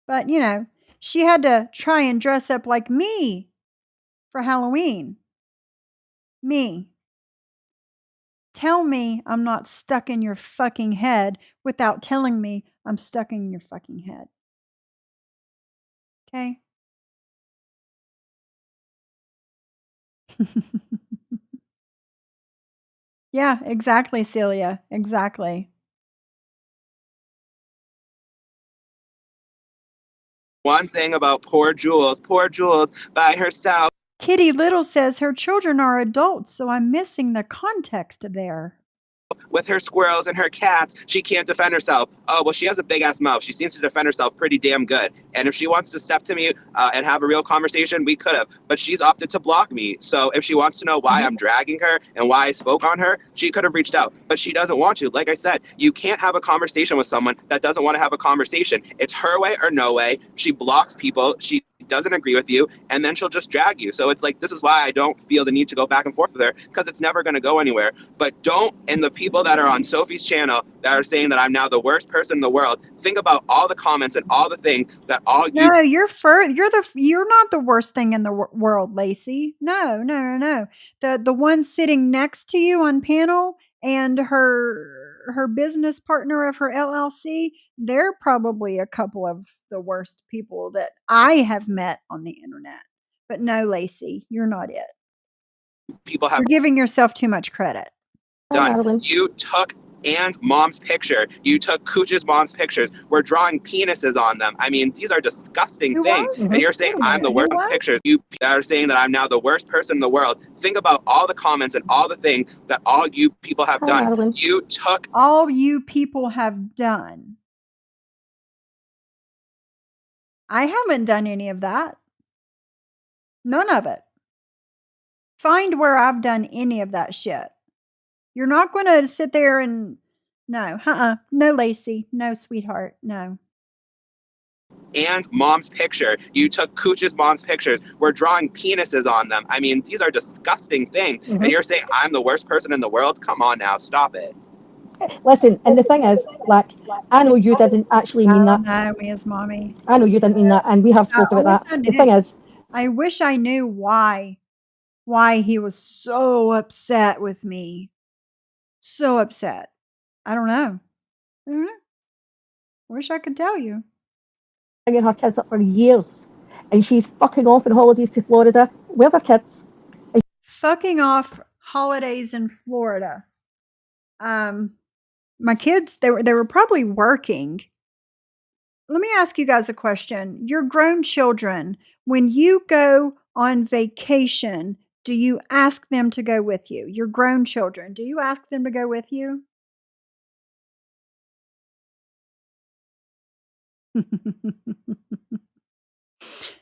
But, you know, she had to try and dress up like me for Halloween. Me. Tell me I'm not stuck in your fucking head without telling me I'm stuck in your fucking head. Okay? Yeah, exactly, Celia. Exactly. One thing about poor Jules by herself Kitty Little says her children are adults, so I'm missing the context there. with her squirrels and her cats, she can't defend herself. Oh, well, she has a big ass mouth. She seems to defend herself pretty damn good. And if she wants to step to me and have a real conversation, we could have. But she's opted to block me. So if she wants to know why I'm dragging her and why I spoke on her, she could have reached out. But she doesn't want to. Like I said, you can't have a conversation with someone that doesn't want to have a conversation. It's her way or no way. She blocks people. She doesn't agree with you, and then she'll just drag you. So it's like, this is why I don't feel the need to go back and forth with her, because it's never going to go anywhere. But don't, and the people that are on Sophie's channel that are saying that I'm now the worst person in the world, think about all the comments and all the things that all you. No, you're not the worst thing in the world, Lacey. No, no, no, no. The one sitting next to you on panel and her business partner of her LLC, they're probably a couple of the worst people that I have met on the internet. But no, Lacey, you're not it. People have You're giving yourself too much credit. done. You took and mom's picture. You took Cooch's mom's pictures. We're drawing penises on them. I mean, these are disgusting Who things. was? And you're saying I'm the Who worst was? pictures. You that are saying that I'm now the worst person in the world. Think about all the comments and all the things that all you people have done. Madeline. You took All you people have done. I haven't done any of that. None of it. Find where I've done any of that shit. You're not going to sit there and no, no, Lacey, no, sweetheart, no. and mom's picture. You took Cooch's mom's pictures. We're drawing penises on them. I mean, these are disgusting things. And you're saying I'm the worst person in the world? Come on now, stop it. Listen, and the thing is, like, I know you didn't actually mean that. No, me as mommy. I know you didn't mean that, and we have spoken about that. The thing is, I wish I knew why he was so upset with me. So upset. I don't know. Wish I could tell you. bringing her kids up for years, and she's fucking off on holidays to Florida. Where's her kids? Fucking off holidays in Florida. My kids, they were probably working. Let me ask you guys a question. Your grown children, when you go on vacation, do you ask them to go with you? Your grown children, do you ask them to go with you?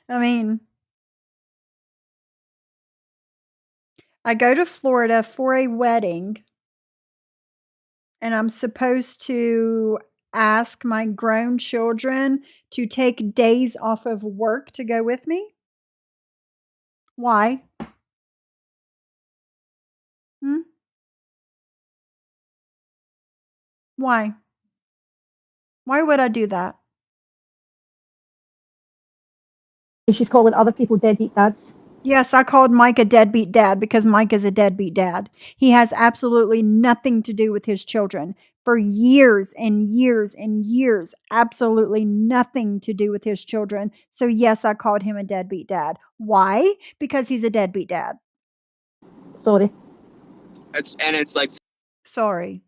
I mean, I go to Florida for a wedding, and I'm supposed to ask my grown children to take days off of work to go with me? Why? Why? Why would I do that? And she's calling other people deadbeat dads. Yes, I called Mike a deadbeat dad because Mike is a deadbeat dad. He has absolutely nothing to do with his children. For years and years and years, absolutely nothing to do with his children. So yes, I called him a deadbeat dad. Why? Because he's a deadbeat dad. Sorry. It's like, Sorry.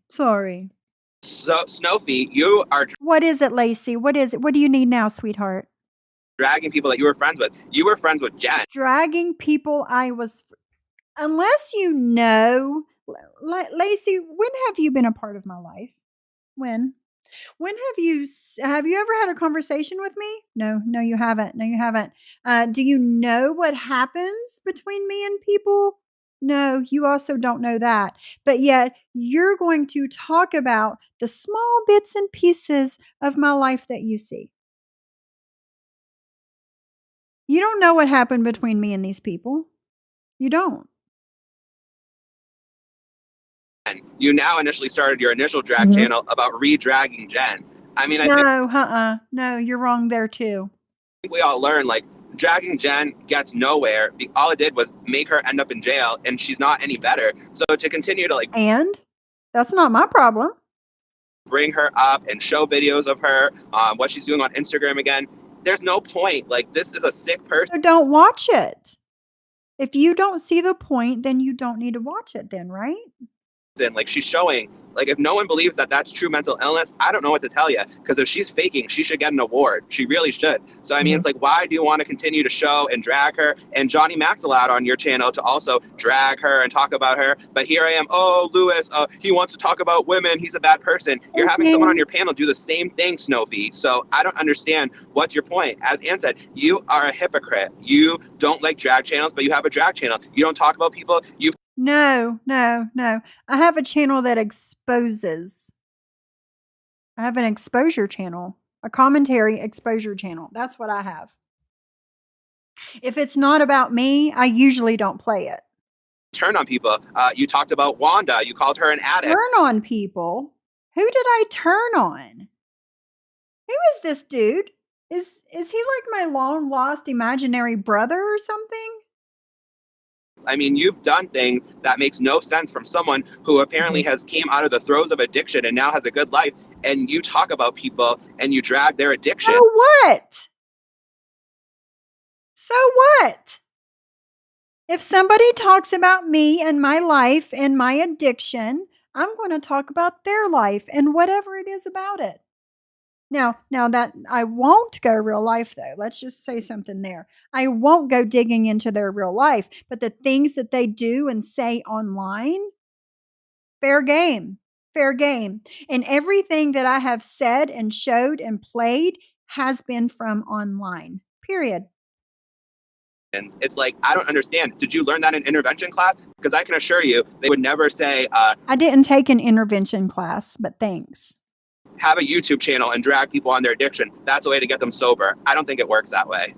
so Snowfie, you are What is it, Lacey? What is it? What do you need now, sweetheart? dragging people that you were friends with. You were friends with Jen. Dragging people unless you know, Lacey, when have you been a part of my life? When have you ever had a conversation with me? No, you haven't. Do you know what happens between me and people No, you also don't know that. But yet you're going to talk about the small bits and pieces of my life that you see. You don't know what happened between me and these people. You don't. And you now initially started your initial drag channel about re-dragging Jen. I mean, I think No, no, you're wrong there too. we all learned like dragging Jen gets nowhere. All it did was make her end up in jail, and she's not any better. So to continue to like And that's not my problem. bring her up and show videos of her, what she's doing on Instagram again, there's no point. Like, this is a sick person. So don't watch it. If you don't see the point, then you don't need to watch it then, right? Like, she's showing, like, if no one believes that that's true mental illness, I don't know what to tell you. Because if she's faking, she should get an award. She really should. So I mean, it's like, why do you want to continue to show and drag her? And Johnny Mac's allowed on your channel to also drag her and talk about her. But here I am, oh, Lewis, he wants to talk about women, he's a bad person. You're having someone on your panel do the same thing, Snowfy. So I don't understand what's your point. As Ann said, you are a hypocrite. You don't like drag channels, but you have a drag channel. You don't talk about people. No. I have a channel that exposes. I have an exposure channel, a commentary exposure channel. That's what I have. If it's not about me, I usually don't play it. Turn on people. You talked about Wanda. You called her an addict. Turn on people? Who did I turn on? Who is this dude? Is he like my long lost imaginary brother or something? I mean, you've done things that makes no sense from someone who apparently has came out of the throes of addiction and now has a good life. And you talk about people and you drag their addiction. So what? So what? If somebody talks about me and my life and my addiction, I'm going to talk about their life and whatever it is about it. Now that I won't go real life though. Let's just say something there. I won't go digging into their real life, but the things that they do and say online, fair game. Fair game. And everything that I have said and showed and played has been from online. Period. It's like, I don't understand. Did you learn that in intervention class? Because I can assure you, they would never say, I didn't take an intervention class, but thanks. Have a YouTube channel and drag people on their addiction. That's a way to get them sober. I don't think it works that way.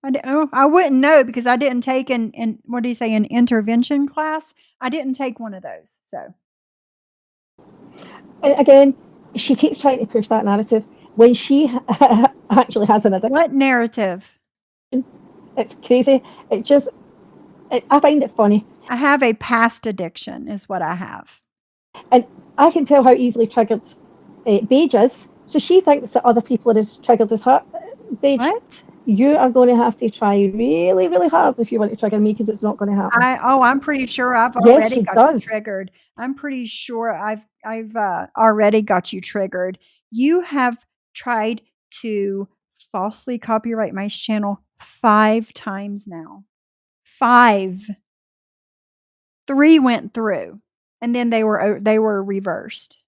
I wouldn't know because I didn't take an what do you say, an intervention class? I didn't take one of those. So Again, she keeps trying to push that narrative when she actually has an addiction. what narrative? It's crazy. I find it funny. I have a past addiction is what I have. And I can tell how easily triggered Paige is. So she thinks that other people are as triggered as her. Paige, What? you are going to have to try really, really hard if you want to trigger me because it's not going to happen. I'm pretty sure I've Yes, already she got you does. triggered. I'm pretty sure I've already got you triggered. You have tried to falsely copyright my channel 5 times now. 5. 3 went through, and then they were reversed.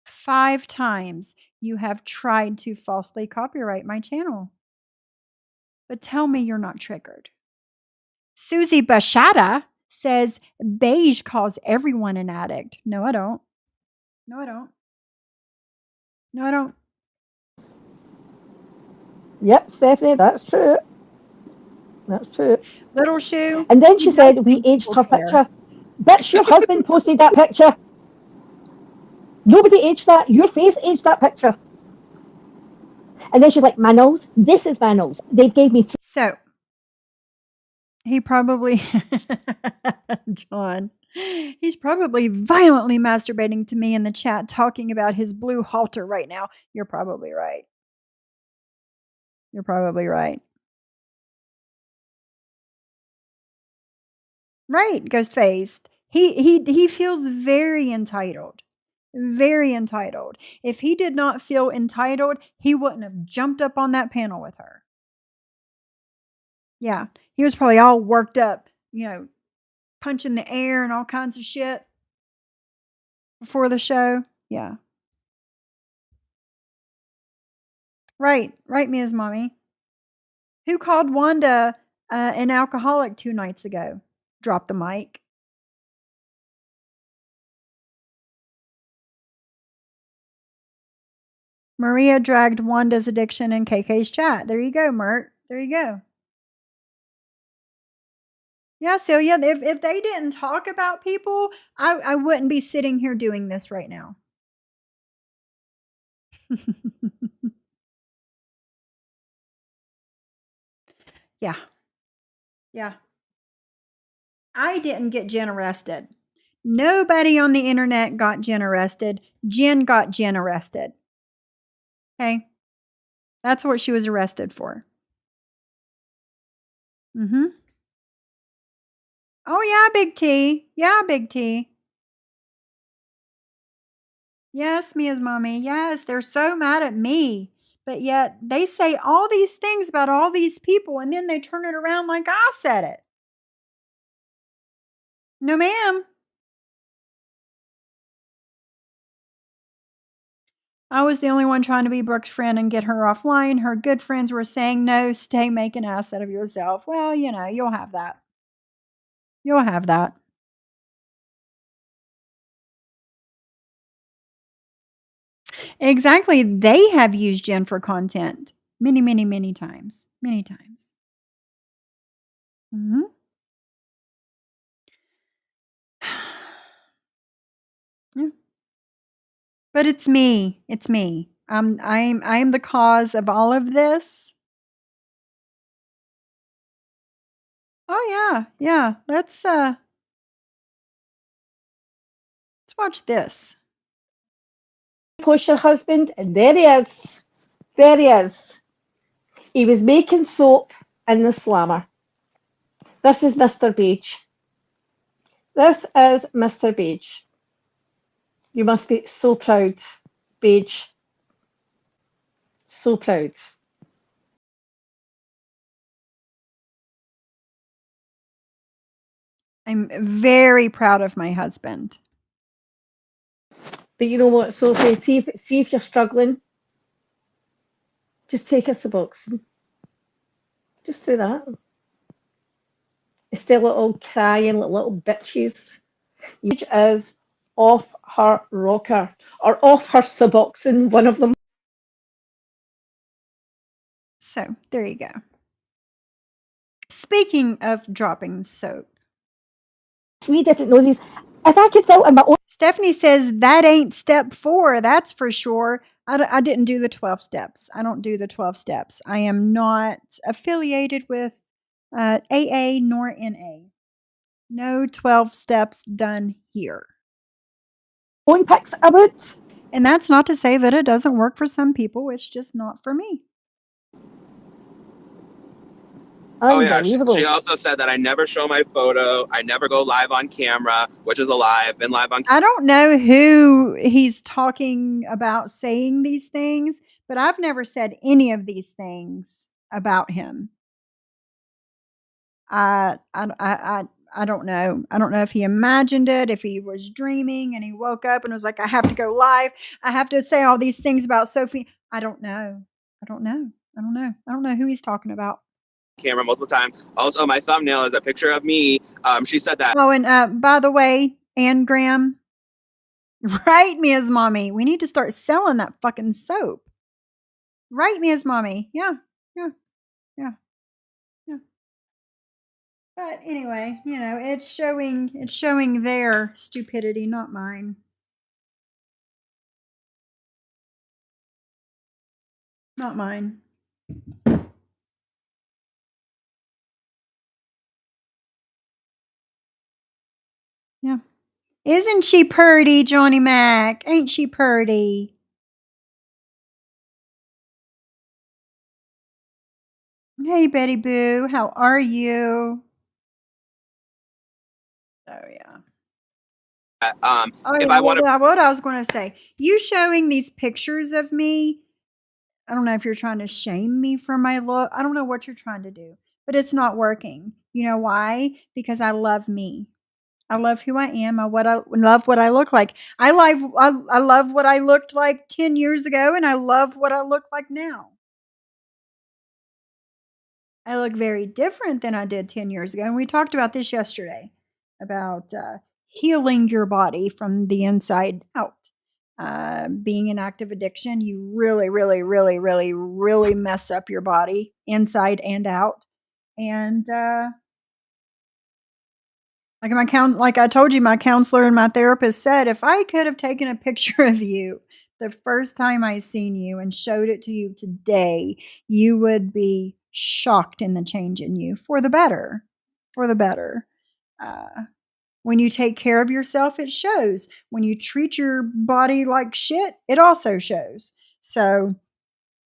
5 times you have tried to falsely copyright my channel. But tell me you're not triggered. Susie Bashada says beige calls everyone an addict. No, I don't. No, I don't. No, I don't. Yep, Stephanie, that's true. That's true. Little Shoe. And then she you said don't we think aged people her care. picture. Bitch, your husband posted that picture. Nobody aged that. Your face aged that picture. And then she's like, my nose. This is my nose. They gave me So he probably, John, he's probably violently masturbating to me in the chat, talking about his blue halter right now. You're probably right. You're probably right. Right, Ghost-faced. He feels very entitled. Very entitled. If he did not feel entitled, he wouldn't have jumped up on that panel with her. Yeah, he was probably all worked up, punching the air and all kinds of shit before the show. Yeah. Right, Ms. Mommy. Who called Wanda an alcoholic 2 nights ago? drop the mic. Maria dragged Wanda's addiction in KK's chat. There you go, Mert. There you go. Yeah, Celia, if they didn't talk about people, I wouldn't be sitting here doing this right now. Yeah. Yeah. I didn't get Jen arrested. Nobody on the internet got Jen arrested. Jen got Jen arrested. Okay? That's what she was arrested for. Mm-hmm. Oh, yeah, Big T. Yeah, Big T. Yes, Mia's mommy. Yes, they're so mad at me. But yet they say all these things about all these people and then they turn it around like I said it. No, ma'am. I was the only one trying to be Brooke's friend and get her offline. Her good friends were saying, no, stay making an ass out of yourself. Well, you'll have that. You'll have that. Exactly. They have used Jen for content many, many, many times. Many times. Mm-hmm. Yeah. But it's me. It's me. I'm the cause of all of this. Oh yeah, yeah. Let's watch this. Push her husband, and there he is. There he is. He was making soap in the slammer. This is Mr. Beige. This is Mr. Beige. You must be so proud, Beige. So proud. I'm very proud of my husband. But you know what, Sophie? See if you're struggling. Just take us a boxing. Just do that. Instead of all crying like little bitches. Which is off her rocker or off her Suboxone, one of them. So there you go. Speaking of dropping soap, 3 different noses. If I could filter my own. Stephanie says that ain't step 4. That's for sure. I didn't do the 12 steps. I don't do the 12 steps. I am not affiliated with AA nor NA. No 12 steps done here. Own picks about. And that's not to say that it doesn't work for some people. It's just not for me. Oh yeah, Unbelievable. she also said that I never show my photo. I never go live on camera, which is a lie. I've been live on. I don't know who he's talking about saying these things, but I've never said any of these things about him. I don't know. I don't know if he imagined it, if he was dreaming and he woke up and was like, I have to go live. I have to say all these things about Sophie. I don't know. I don't know who he's talking about. Camera multiple times. Also, my thumbnail is a picture of me. She said that. Oh, and by the way, Ann Graham, write me as mommy. We need to start selling that fucking soap. Write me as mommy. Yeah. But anyway, it's showing their stupidity, not mine. Not mine. Yeah. Isn't she purty, Johnny Mac? Ain't she purty? Hey, Betty Boo. How are you? Oh, yeah. If I want to. What I was going to say. You showing these pictures of me, I don't know if you're trying to shame me for my look. I don't know what you're trying to do, but it's not working. You know why? Because I love me. I love who I am. I love what I look like. I love what I looked like 10 years ago, and I love what I look like now. I look very different than I did 10 years ago, and we talked about this yesterday. healing your body from the inside out. Being in active addiction, you really, really, really, really, really mess up your body inside and out. And like I told you, my counselor and my therapist said, if I could have taken a picture of you the first time I seen you and showed it to you today, you would be shocked in the change in you for the better. For the better. When you take care of yourself, it shows. When you treat your body like shit, it also shows. So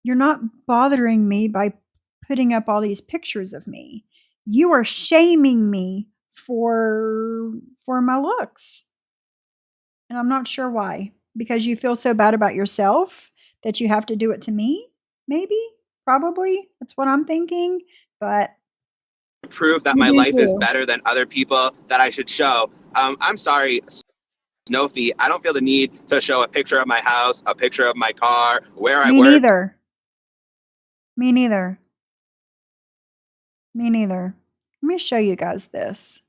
you're not bothering me by putting up all these pictures of me. You are shaming me for my looks. And I'm not sure why. Because you feel so bad about yourself that you have to do it to me? Maybe? Probably. That's what I'm thinking. But prove that you my do life is too. better than other people that I should show. I'm sorry, Snowfee. I don't feel the need to show a picture of my house, a picture of my car, where I Me work. neither. Me neither. Me neither. Let me show you guys this.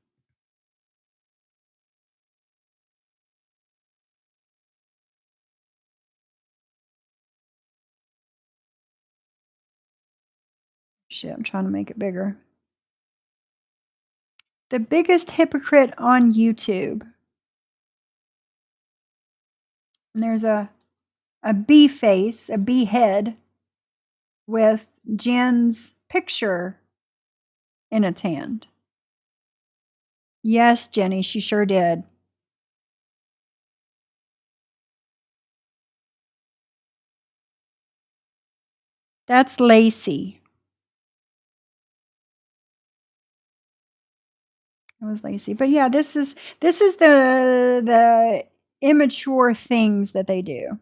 Shit, I'm trying to make it bigger. The biggest hypocrite on YouTube. And there's a bee face, a bee head with Jen's picture in its hand. Yes, Jenny, she sure did. That's Lacey. It was Lacey. But yeah, this is the immature things that they do.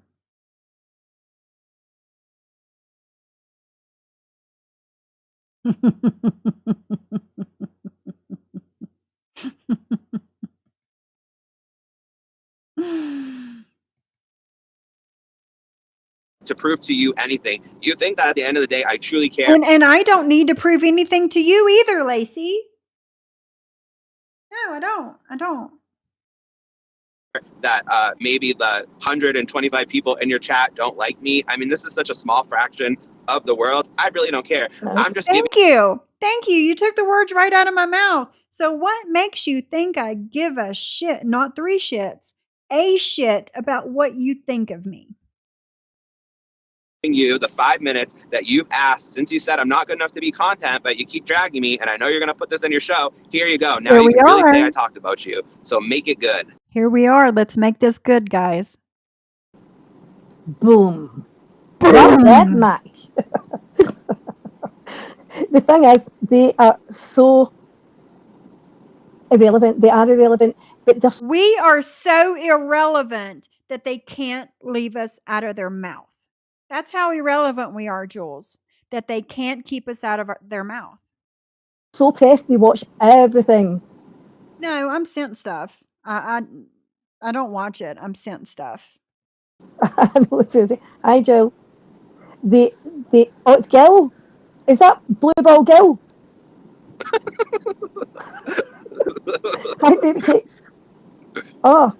To prove to you anything. You think that at the end of the day, I truly care. And I don't need to prove anything to you either, Lacey. No, I don't. I don't. That maybe the 125 people in your chat don't like me. I mean, this is such a small fraction of the world. I really don't care. I'm just giving Thank you. Thank you. You took the words right out of my mouth. So what makes you think I give a shit, not 3 shits, a shit about what you think of me? you the 5 minutes that you've asked since you said I'm not good enough to be content, but you keep dragging me, and I know you're going to put this in your show. Here you go. Now Here you we can really say are. I talked about you. So make it good. Here we are. Let's make this good, guys. Boom. That's it, Mac. The thing is, they are so irrelevant. They are irrelevant, but they're We are so irrelevant that they can't leave us out of their mouth. That's how irrelevant we are, Jules, that they can't keep us out of their mouth. so pressed. They watch everything. No, I'm sent stuff. I don't watch it. I'm sent stuff. I know, Susie. Hi, Joe. Oh, it's Gil. Is that Blue Ball Gil? Hi, baby cakes. Oh.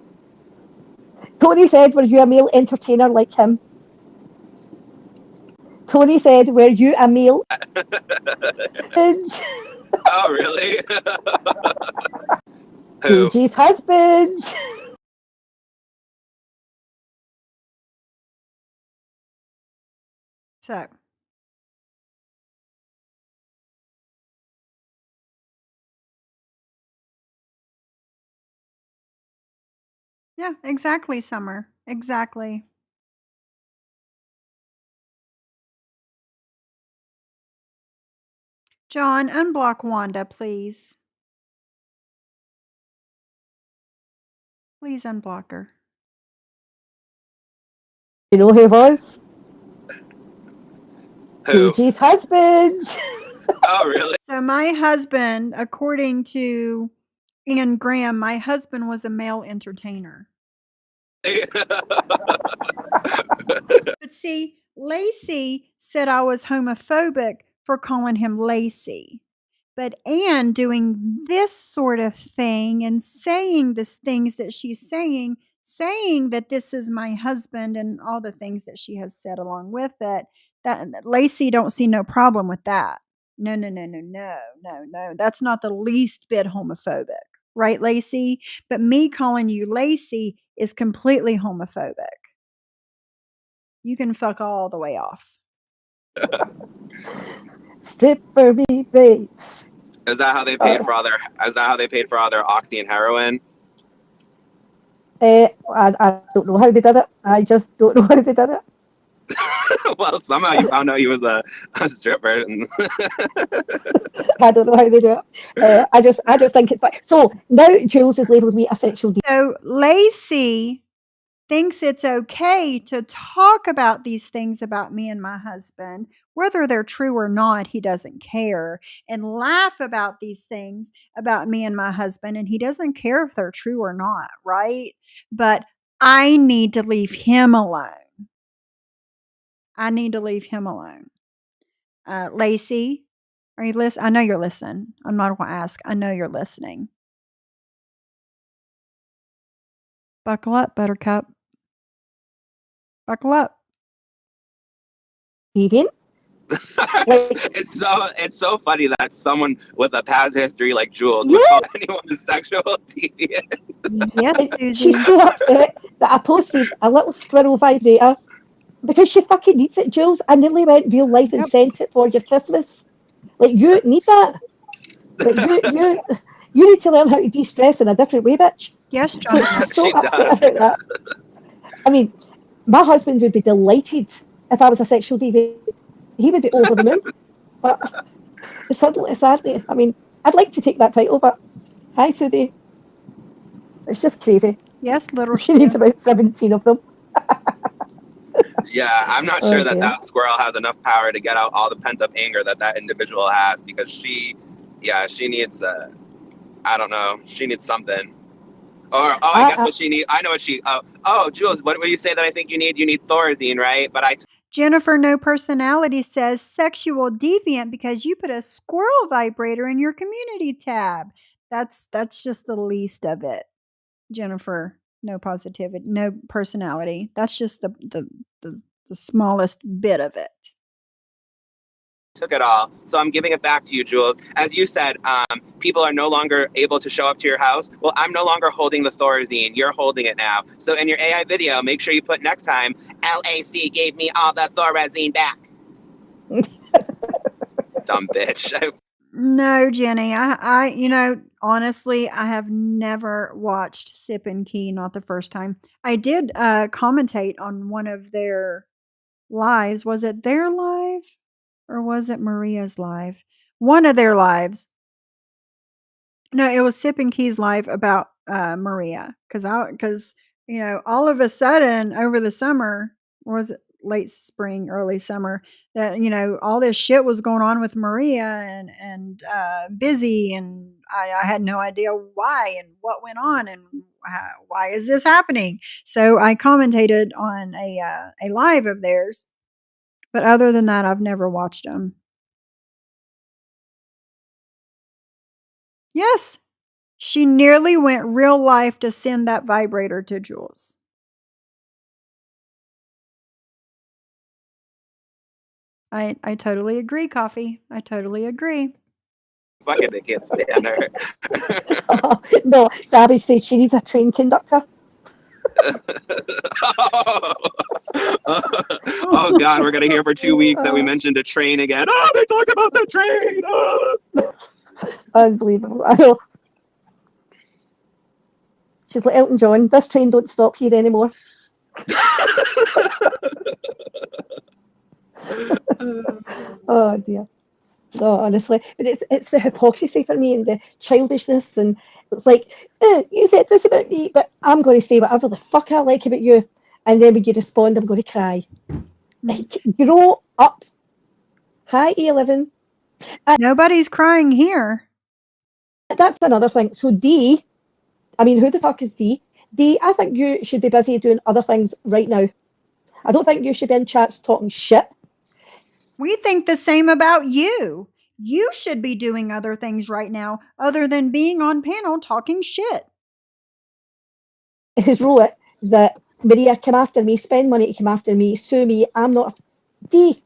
Tony said, were you a male entertainer like him? Tony said, were you a male? Oh, really? Who? PG's husband. So, yeah, exactly, Summer. Exactly. John, unblock Wanda, please. Please unblock her. You know who it was? Who? PG's husband. Oh, really? So my husband, according to Ian Graham, my husband was a male entertainer. But see, Lacey said I was homophobic for calling him Lacey. But Anne doing this sort of thing and saying the things that she's saying that this is my husband and all the things that she has said along with it, that Lacey don't see no problem with that. No. That's not the least bit homophobic. Right, Lacey? But me calling you Lacey is completely homophobic. You can fuck all the way off. Strip for me, babe. Is that how they paid for all their? Is that how they paid for all their oxy and heroin? I don't know how they did it. I just don't know how they did it. Well, somehow you found out he was a stripper. I don't know how they do it. I just think it's like so. Now Jules has labelled me a sexual deviant. So Lacey thinks it's okay to talk about these things about me and my husband, whether they're true or not, he doesn't care, and laugh about these things about me and my husband, and he doesn't care if they're true or not, right? But I need to leave him alone. I need to leave him alone. Lacey, are you listening? I know you're listening. I'm not going to ask. I know you're listening. Buckle up, Buttercup. Buckle up. Deviant. It's so funny that someone with a past history like Jules Yeah. would call anyone a sexual deviant. Yes, Susie. She's so upset that I posted a little squirrel vibrator because she fucking needs it, Jules. I nearly went real life and Yep. sent it for your Christmas. Like, you need that. Like, you need to learn how to de-stress in a different way, bitch. Yes, So John. she's so She upset does. about that. I mean, my husband would be delighted if I was a sexual deviant. He would be over the moon. But sadly, I mean, I'd like to take that title, but hi, Sudie. It's just crazy. Yes, little She needs Stu. about 17 of them. Yeah, I'm not Oh, sure that dear. that squirrel has enough power to get out all the pent up anger that individual has, because she needs I don't know, she needs something. Or I guess what she needs. I know what she. Jules, what would you say that I think you need? You need Thorazine, right? But Jennifer No Personality says sexual deviant because you put a squirrel vibrator in your community tab. That's just the least of it. Jennifer No Positivity, No Personality. That's just the smallest bit of it. took it all, so I'm giving it back to you, Jules. As you said, people are no longer able to show up to your house. Well, I'm no longer holding the Thorazine. You're holding it now. So in your AI video, make sure you put next time, LAC gave me all the Thorazine back. Dumb bitch. No, Jenny. I honestly, I have never watched Sip and Key, not the first time. I did commentate on one of their lives. Was it their live or was it Maria's live? One of their lives. No, it was Sip and Key's live about Maria, because all of a sudden over the summer, or was it late spring, early summer, that all this shit was going on with Maria and Busy, and I had no idea why and what went on and why is this happening. So I commentated on a live of theirs, but other than that, I've never watched them. Yes. She nearly went real life to send that vibrator to Jules. I totally agree, Coffee. I totally agree. Fucking they can't stand her. No, Savage said she needs a train conductor. Oh God, we're gonna hear for 2 weeks that we mentioned a train again. Oh, they talk about the train. Oh. Unbelievable. I know. She's like Elton John. This train don't stop here anymore. Oh dear. Oh, honestly, but it's the hypocrisy for me and the childishness, and it's like, you said this about me, but I'm going to say whatever the fuck I like about you, and then when you respond, I'm going to cry. Like, grow up. Hi, A11. Nobody's crying here. That's another thing. So D, I mean, who the fuck is D? D, I think you should be busy doing other things right now. I don't think you should be in chats talking shit. We think the same about you. You should be doing other things right now other than being on panel talking shit. Who's wrote it that Maria, come after me, spend money to come after me, sue me. I'm not. D,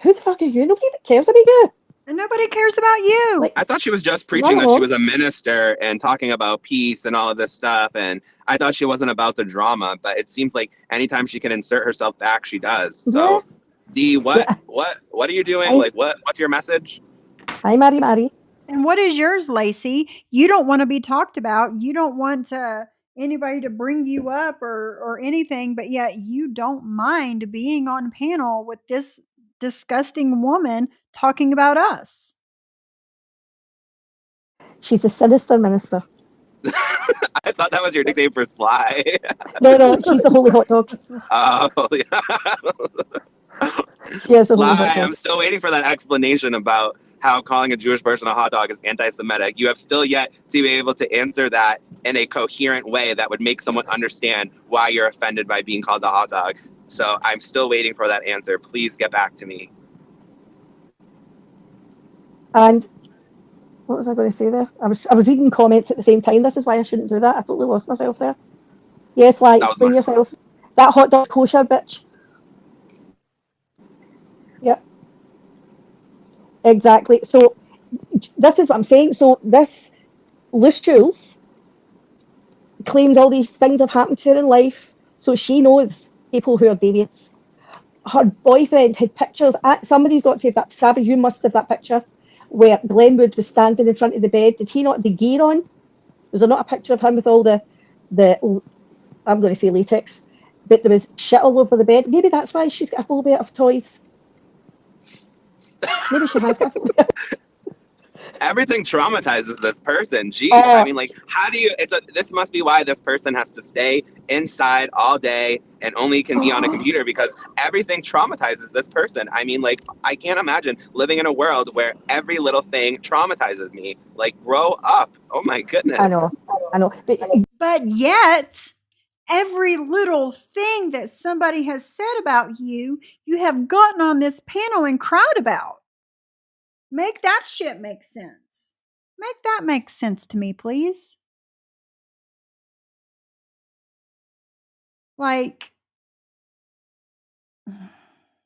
who the fuck are you? Nobody cares about you. And nobody cares about you. Like, I thought she was just Not preaching at that she all. was a minister and talking about peace and all of this stuff. And I thought she wasn't about the drama, but it seems like anytime she can insert herself back, she does. So, D, what are you doing? Like, what's your message? Hi, Mary. And what is yours, Lacey? You don't want to be talked about. You don't want anybody to bring you up or anything, but yet you don't mind being on panel with this disgusting woman talking about us. She's a sinister minister. I thought that was your nickname for Sly. No, she's the holy hot dog. Oh, yeah. She is the holy Sly, hot dog. I'm still waiting for that explanation about how calling a Jewish person a hot dog is anti-Semitic. You have still yet to be able to answer that in a coherent way that would make someone understand why you're offended by being called a hot dog. So I'm still waiting for that answer. Please get back to me. And what was I going to say there? I was reading comments at the same time. This is why I shouldn't do that. I totally lost myself there. Yes, like, explain yourself. That hot dog kosher, bitch. Yep. Exactly. So this is what I'm saying. So this Loose Jules claims all these things have happened to her in life. So she knows people who are deviants. Her boyfriend had pictures. Somebody's got to have that. Savvy, you must have that picture where Glenwood was standing in front of the bed. Did he not have the gear on? Was there not a picture of him with all the I'm going to say latex, but there was shit all over the bed. Maybe that's why she's got a phobia of toys. Maybe she has got a phobia. Everything traumatizes this person. Jeez, I mean, like, how do you? This must be why this person has to stay inside all day and only can be on a computer, because everything traumatizes this person. I mean, like, I can't imagine living in a world where every little thing traumatizes me. Like, grow up. Oh my goodness. I know. But yet, every little thing that somebody has said about you, you have gotten on this panel and cried about. Make that shit make sense. Make that make sense to me, please. Like,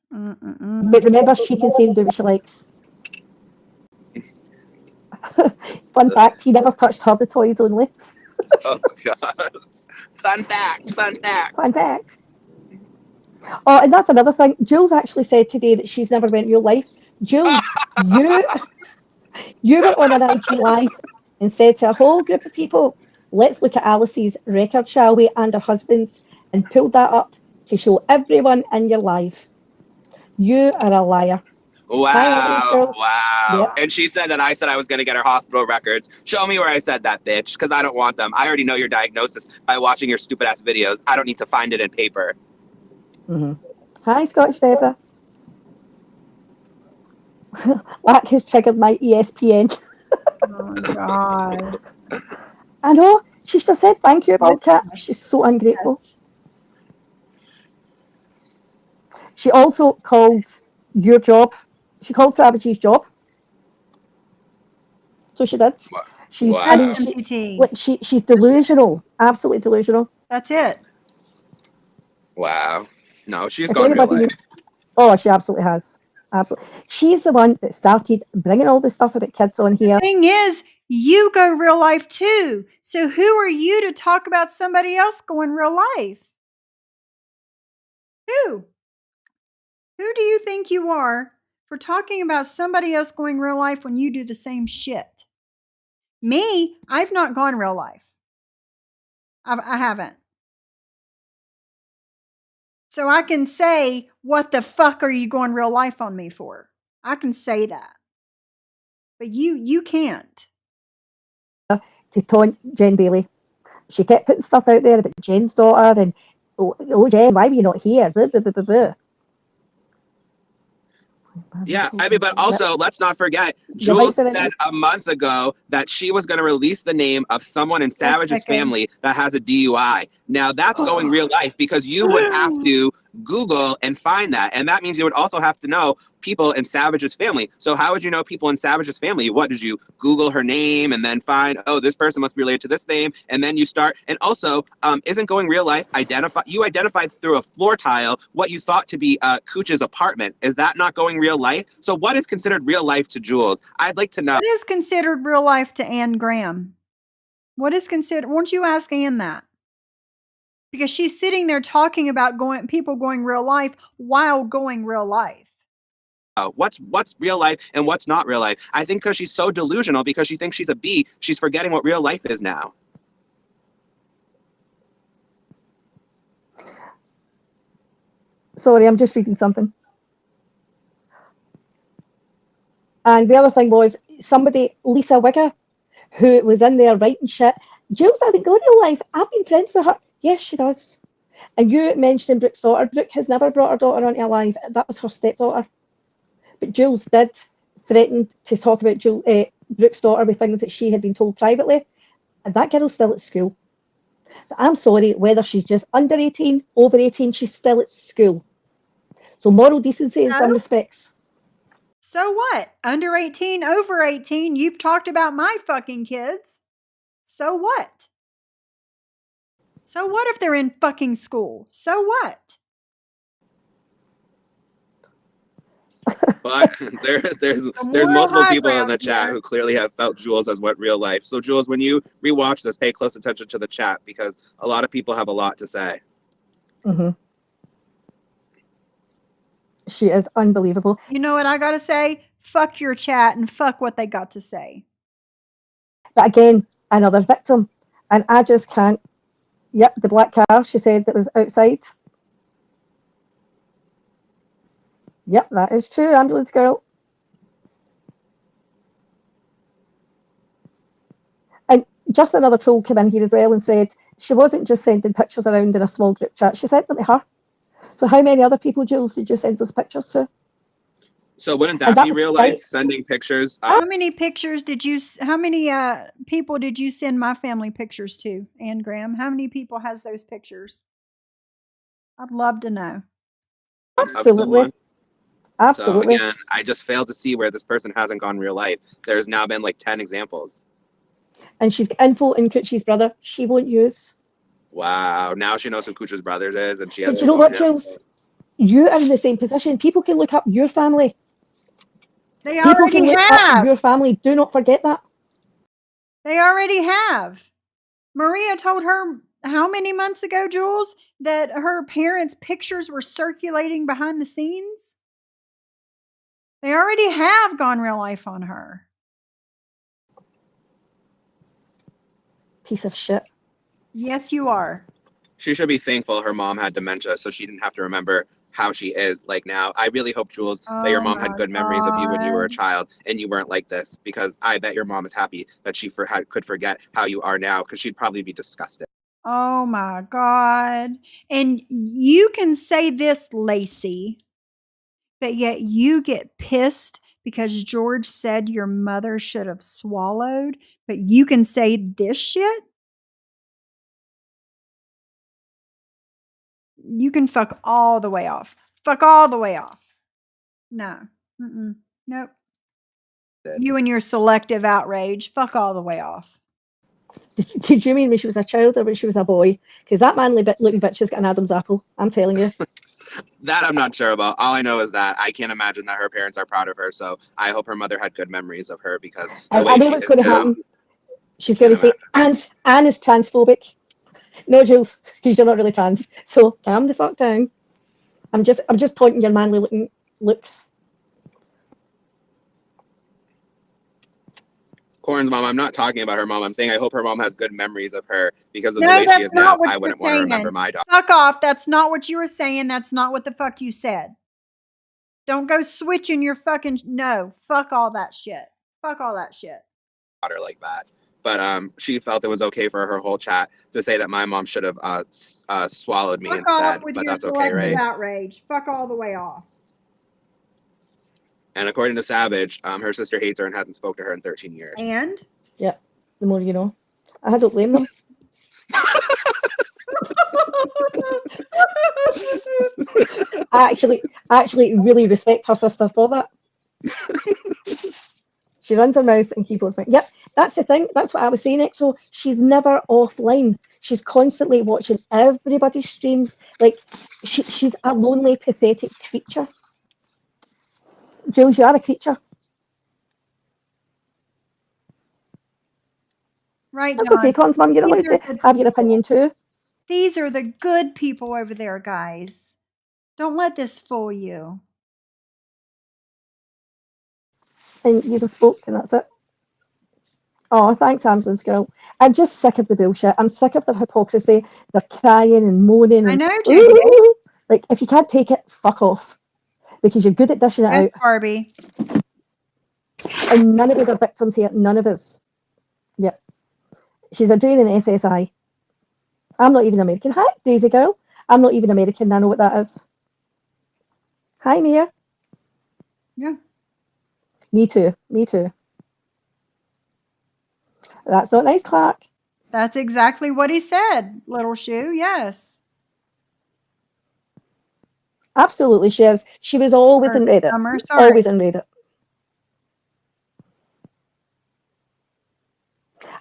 but remember, she can say and do what she likes. Fun fact, he never touched her, the toys only. Oh God. Fun fact. Fun fact. Oh, and that's another thing. Jules actually said today that she's never went real life. Jules, you were on an IG Live and said to a whole group of people, let's look at Alice's record, shall we, and her husband's, and pulled that up to show everyone in your live. You are a liar. Wow. Yep. And she said that I said I was going to get her hospital records. Show me where I said that, bitch, because I don't want them. I already know your diagnosis by watching your stupid ass videos. I don't need to find it in paper. Mm-hmm. Hi, Scottish Deborah. Lack has triggered my ESPN. oh my God. I know. She should have said thank you about it. She's so ungrateful. Yes. She also called your job. She called Savage's job. So she did. She's, Wow. I mean, she's delusional. Absolutely delusional. That's it. Wow. No, she's If gone real anybody life. needs- Oh, she absolutely has. Absolutely. She's the one that started bringing all this stuff about kids on here. The thing is, you go real life too. So who are you to talk about somebody else going real life? Who? Who do you think you are for talking about somebody else going real life when you do the same shit? Me, I've not gone real life. I haven't. So I can say, what the fuck are you going real life on me for? I can say that. But you can't. To taunt Jen Bailey. She kept putting stuff out there about Jen's daughter and, oh Jen, why were you not here? Blah, blah, blah, blah, blah. Yeah, I mean, but also, let's not forget, Jules said a month ago that she was going to release the name of someone in Savage's family that has a DUI. Now, that's going real life, because you would have to Google and find that. And that means you would also have to know people in Savage's family. So how would you know people in Savage's family? What did you Google her name and then find, oh, this person must be related to this name, and then you start. And also, isn't going real life identified through a floor tile what you thought to be Cooch's apartment? Is that not going real life? So what is considered real life to Jules? I'd like to know. What is considered real life to Ann Graham? What is considered? Won't you ask Ann that? Because she's sitting there talking about people going real life while going real life. What's real life and what's not real life? I think because she's so delusional, because she thinks she's a bee, she's forgetting what real life is now. Sorry, I'm just reading something. And the other thing was somebody, Lisa Wigger, who was in there writing shit. Jules doesn't go real life. I've been friends with her. Yes, she does. And you mentioned Brooke's daughter. Brooke has never brought her daughter onto live. That was her stepdaughter. But Jules did threaten to talk about Brooke's daughter with things that she had been told privately. And that girl's still at school. So I'm sorry, whether she's just under 18, over 18, she's still at school. So moral decency in some respects. So what? Under 18, over 18, you've talked about my fucking kids. So what? So what if they're in fucking school? So what? But there's multiple people in the chat who clearly have felt Jules as what real life. So Jules, when you rewatch this, pay close attention to the chat because a lot of people have a lot to say. Mm-hmm. She is unbelievable. You know what I gotta say? Fuck your chat and fuck what they got to say. But again, another victim. And I just can't. Yep, the black car, she said, that was outside. Yep, that is true, ambulance girl. And just another troll came in here as well and said she wasn't just sending pictures around in a small group chat, she sent them to her. So how many other people, Jules, did you send those pictures to? So wouldn't that be real life, sending pictures? How many pictures did you, how many people did you send my family pictures to, Ann Graham? How many people has those pictures? I'd love to know. Absolutely. Absolutely. So again, I just failed to see where this person hasn't gone real life. There's now been like 10 examples. And she's got info in Coochie's brother she won't use. Wow. Now she knows who Coochie's brothers is and she has. But you know what, Jules? You are in the same position. People can look up your family. They already have. Your family. Do not forget that. They already have. Maria told her how many months ago, Jules, that her parents' pictures were circulating behind the scenes? They already have gone real life on her. Piece of shit. Yes, you are. She should be thankful her mom had dementia so she didn't have to remember how she is like now. I really hope, Jules, that your mom had good memories of you when you were a child and you weren't like this, because I bet your mom is happy that she could forget how you are now, because she'd probably be disgusted. Oh my God. And you can say this, Lacey, but yet you get pissed because George said your mother should have swallowed, but you can say this shit? You can fuck all the way off. Fuck all the way off. No. Nope. You and your selective outrage. Fuck all the way off. Did you mean when she was a child or when she was a boy? Because that manly looking bitch has got an Adam's apple. I'm telling you. That I'm not sure about. All I know is that I can't imagine that her parents are proud of her. So I hope her mother had good memories of her, because the way I know she what's is going to now, happen. She's going to say, Anne is transphobic. No, Jules, because you're not really trans. So calm the fuck down. I'm just pointing your manly looking looks. Corn's mom, I'm not talking about her mom. I'm saying I hope her mom has good memories of her, because of the way she is now. I wouldn't want to remember my daughter. Fuck off. That's not what you were saying. That's not what the fuck you said. Don't go switching your fucking... No. Fuck all that shit. Fuck all that shit. Daughter like that. But she felt it was okay for her whole chat to say that my mom should have swallowed me instead. But that's okay, right? Outrage. Fuck all the way off. And according to Savage, her sister hates her and hasn't spoke to her in 13 years. And? Yeah, the more you know. I don't blame them. I actually really respect her sister for that. She runs her mouth and keyboard fine. Yep, that's the thing. That's what I was saying, EXO. She's never offline. She's constantly watching everybody's streams. Like, she's a lonely, pathetic creature. Jules, you are a creature. Right, That's John. okay, Con's mum. You're These allowed are to good have your people. opinion too. These are the good people over there, guys. Don't let this fool you. And you just spoke, and that's it. Oh, thanks, Amazon's girl. I'm just sick of the bullshit. I'm sick of their hypocrisy. They're crying and moaning I and know, JDA. like, if you can't take it, fuck off. Because you're good at dishing it Yes, out. Barbie. And none of us are victims here. None of us. Yep. She's a drain in SSI. I'm not even American. Hi, Daisy girl. I'm not even American. I know what that is. Hi, Mia. Yeah. Me too. Me too. That's not nice, Clark. That's exactly what he said, Little Shoe. Yes. Absolutely, she is. She was always in Reddit. Summer, sorry. Always in Reddit.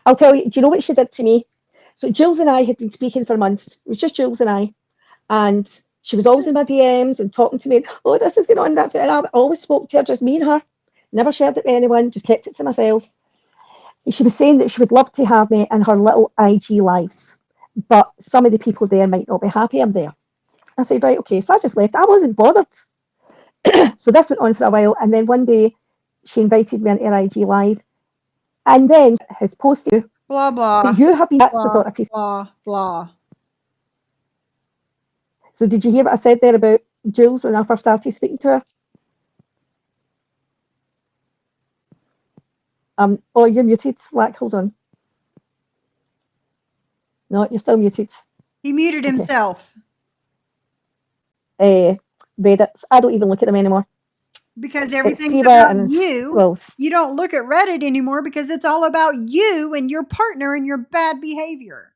I'll tell you, do you know what she did to me? So Jules and I had been speaking for months. It was just Jules and I. And she was always in my DMs and talking to me. Oh, this is going on. That's it. And I always spoke to her, just me and her. Never shared it with anyone, just kept it to myself. And she was saying that she would love to have me in her little IG lives. But some of the people there might not be happy I'm there. I said, right, okay. So I just left. I wasn't bothered. So this went on for a while. And then one day she invited me into her IG live. And then his post to you, Blah, blah. you have been, that's the Blah, sort of piece. blah, blah. So did you hear what I said there about Jules when I first started speaking to her? Oh, you're muted, Slack. Hold on. No, you're still muted. He muted Okay. himself Reddit. I don't even look at them anymore. because It's everything's Siva about and you. well, You don't look at Reddit anymore because it's all about you and your partner and your bad behavior.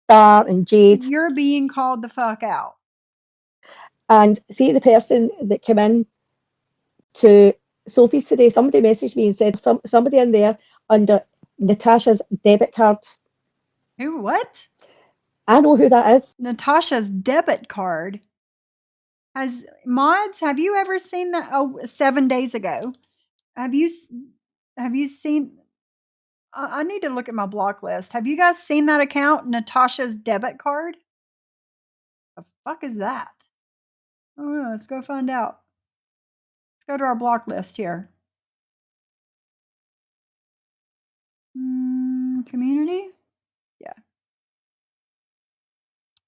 Star and Jade. You're being called the fuck out. And see the person that came in to Sophie's today, somebody messaged me and said somebody in there under Natasha's debit card. Who? What? I know who that is. Natasha's debit card. Has mods? Have you ever seen that? Oh, 7 days ago. Have you seen? I need to look at my block list. Have you guys seen that account, Natasha's debit card? The fuck is that? Oh, let's go find out. Let's go to our block list here. Community? Yeah.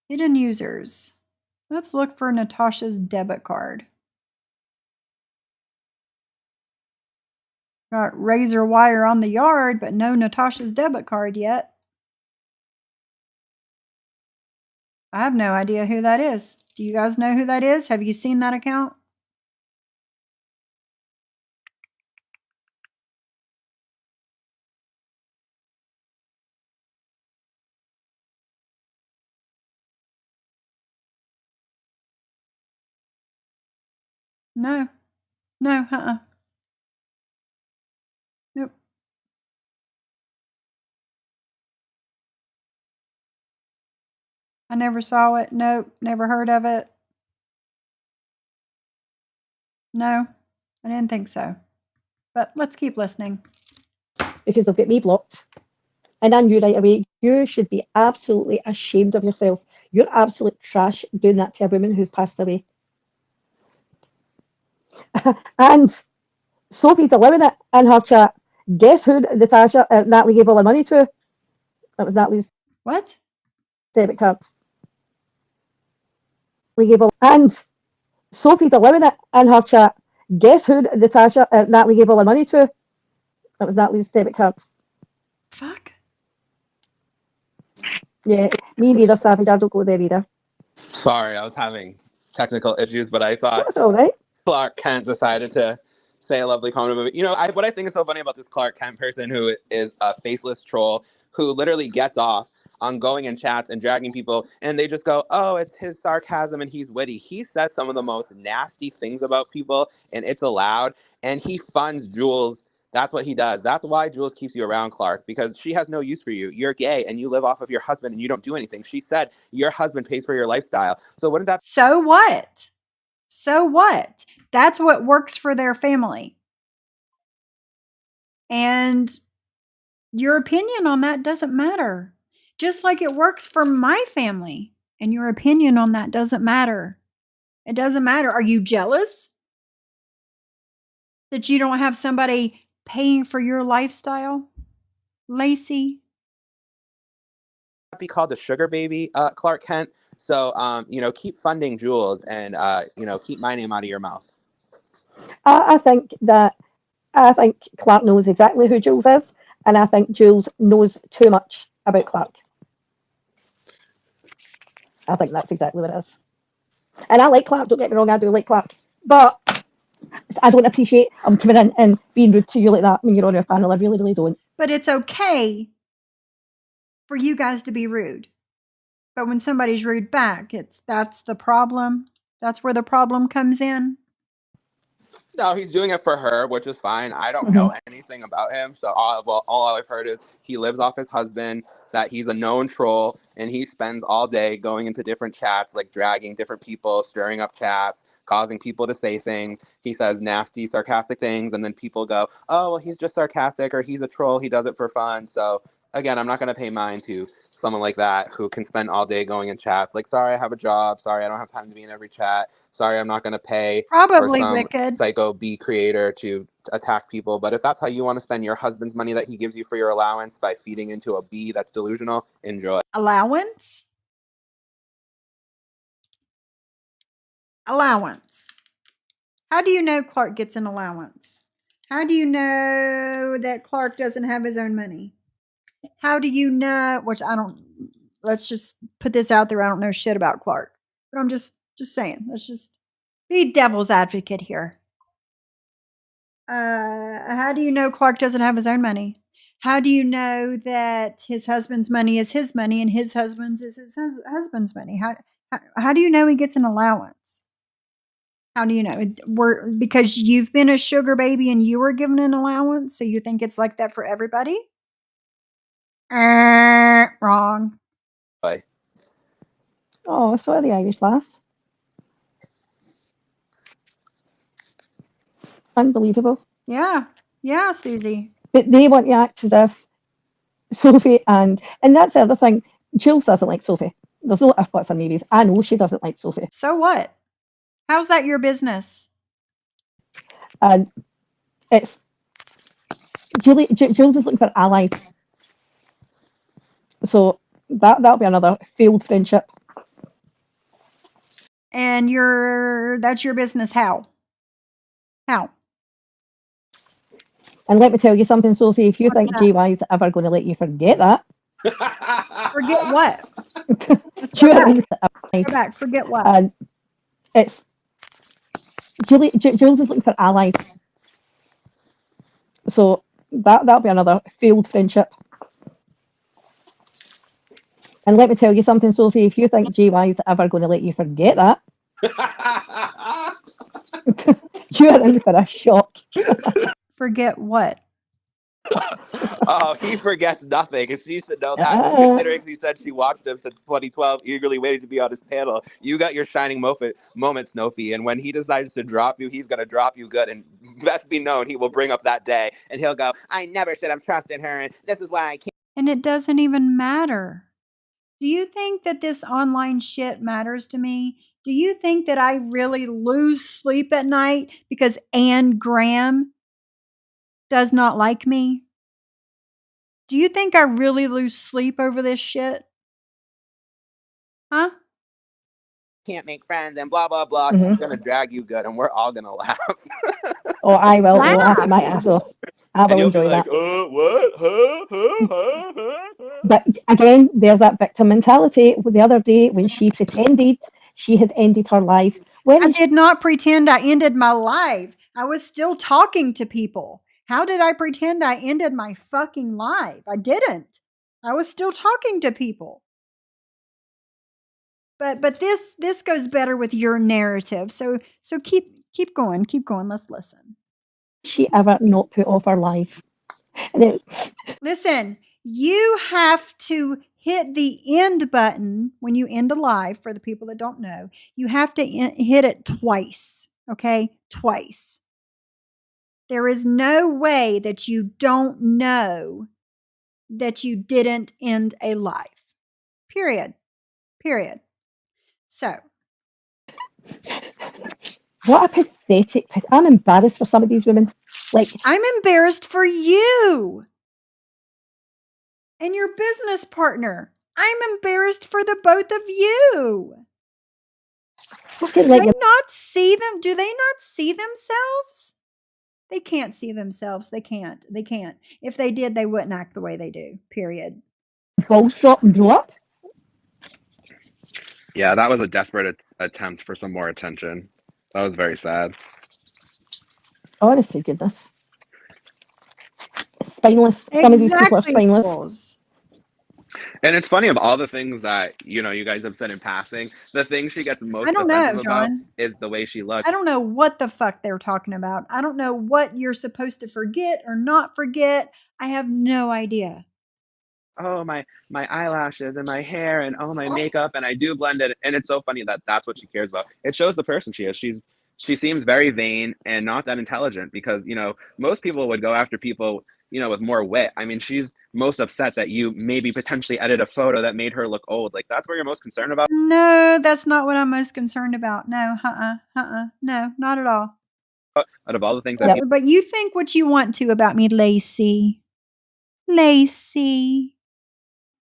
Hidden users. Let's look for Natasha's debit card. Got razor wire on the yard, but no Natasha's debit card yet. I have no idea who that is. Do you guys know who that is? Have you seen that account? No. No, Nope. I never saw it. Nope. Never heard of it. No, I didn't think so. But let's keep listening. Because they've got me blocked. And I knew right away, you should be absolutely ashamed of yourself. You're absolute trash doing that to a woman who's passed away. And Sophie's allowing it in her chat. Guess who Natalie gave all her money to? That was Natalie's What? debit card. And Sophie's allowing it in her chat. Guess who Natalie gave all her money to? That was Natalie's debit card. Fuck. Yeah, me neither, Savage. I don't go there either. Sorry, I was having technical issues, but I thought That's all right. Clark Kent decided to say a lovely comment about it. You know, what I think is so funny about this Clark Kent person who is a faceless troll who literally gets off on going in chats and dragging people, and they just go, oh, it's his sarcasm and he's witty. He says some of the most nasty things about people, and it's allowed, and he funds Jules. That's what he does. That's why Jules keeps you around, Clark, because she has no use for you. You're gay and you live off of your husband and you don't do anything. She said your husband pays for your lifestyle. So wouldn't that So what? So what? That's what works for their family. And your opinion on that doesn't matter. Just like it works for my family. And your opinion on that doesn't matter. It doesn't matter. Are you jealous that you don't have somebody paying for your lifestyle, Lacey? be called a sugar baby, Clark Kent? So, keep funding Jules and, keep my name out of your mouth. I think Clark knows exactly who Jules is, and I think Jules knows too much about Clark. I think that's exactly what it is. And I like Clark, don't get me wrong, I do like Clark. But I don't appreciate him coming in and being rude to you like that when you're on your panel. I really, really don't. But it's okay for you guys to be rude. But when somebody's rude back, that's the problem. That's where the problem comes in. No, he's doing it for her, which is fine. I don't know anything about him, so all I've heard is he lives off his husband, that he's a known troll, and he spends all day going into different chats, like dragging different people, stirring up chats, causing people to say things. He says nasty, sarcastic things, and then people go, oh, well, he's just sarcastic, or he's a troll, he does it for fun. So, again, I'm not going to pay mine to someone like that who can spend all day going in chats, like, sorry, I have a job, sorry, I don't have time to be in every chat, sorry, I'm not going to pay Probably for some wicked. psycho B creator to attack people. But if that's how you want to spend your husband's money that he gives you for your allowance by feeding into a B that's delusional, enjoy. Allowance? Allowance. How do you know Clark gets an allowance? How do you know that Clark doesn't have his own money? How do you know, let's just put this out there. I don't know shit about Clark, but I'm just saying, let's just be devil's advocate here. How do you know Clark doesn't have his own money? How do you know that his husband's money is his money and his husband's is his husband's money? How do you know he gets an allowance? How do you know? Because you've been a sugar baby and you were given an allowance, so you think it's like that for everybody? Wrong. Bye. Oh, so are the Irish lass. Unbelievable. Yeah, Susie. But they want to act as if Sophie and that's the other thing. Jules doesn't like Sophie. There's no if, buts, or maybes. I know she doesn't like Sophie. So what? How's that your business? And it's Jules is looking for allies. So that'll be another failed friendship. And that's your business. How? And let me tell you something, Sophie, if you What's think that? JY is ever going to let you forget that. Forget what? Let's you go are back. Go back. Forget what? And it's Jules is looking for allies. So that'll be another failed friendship. And let me tell you something, Sophie, if you think JY is ever going to let you forget that, you are in for a shock. Forget what? Oh, he forgets nothing. And she should know that. Considering she said she watched him since 2012, eagerly waiting to be on his panel. You got your shining moments, Nofi. And when he decides to drop you, he's going to drop you good. And best be known, he will bring up that day. And he'll go, I never should have trusted her. And this is why I can't. And it doesn't even matter. Do you think that this online shit matters to me? Do you think that I really lose sleep at night because Anne Graham does not like me? Do you think I really lose sleep over this shit? Huh? Can't make friends and blah, blah, blah. He's going to drag you good. And we're all going to laugh. Oh, I will Laugh. laugh my ass off. I will And you'll enjoy be like, that. what? Huh? But again, there's that victim mentality. The other day when she pretended she had ended her life. When I did not pretend I ended my life. I was still talking to people. How did I pretend I ended my fucking life? I didn't. I was still talking to people. But this goes better with your narrative. So keep going. Let's listen. She ever not put off her life. And then, Listen, you have to hit the end button when you end a live. For the people that don't know, you have to hit it twice. Okay, twice. There is no way that you don't know that you didn't end a live. Period. So, what a pathetic. I'm embarrassed for some of these women. Like, I'm embarrassed for you and your business partner. I'm embarrassed for the both of you. fucking Do like, they not see them? Do they not see themselves? They can't see themselves. They can't. If they did, they wouldn't act the way they do. Period. balls drop and blow up. Yeah, that was a desperate attempt for some more attention. That was very sad. Honest to goodness. Spineless. Some of these people are spineless. Fools. And it's funny, of all the things that you guys have said in passing, the thing she gets most I don't know, defensive about John. is the way she looks. I don't know what the fuck they're talking about. I don't know what you're supposed to forget or not forget. I have no idea. Oh, my eyelashes and my hair and oh, my makeup, and I do blend it. And it's so funny that that's what she cares about. It shows the person she is. She seems very vain and not that intelligent, because most people would go after people with more wit. I mean, she's most upset that you maybe potentially edited a photo that made her look old. Like, that's what you're most concerned about. No, that's not what I'm most concerned about. No, no, not at all. Out of all the things that Yep. people, But you think what you want to about me, Lacey. Lacey.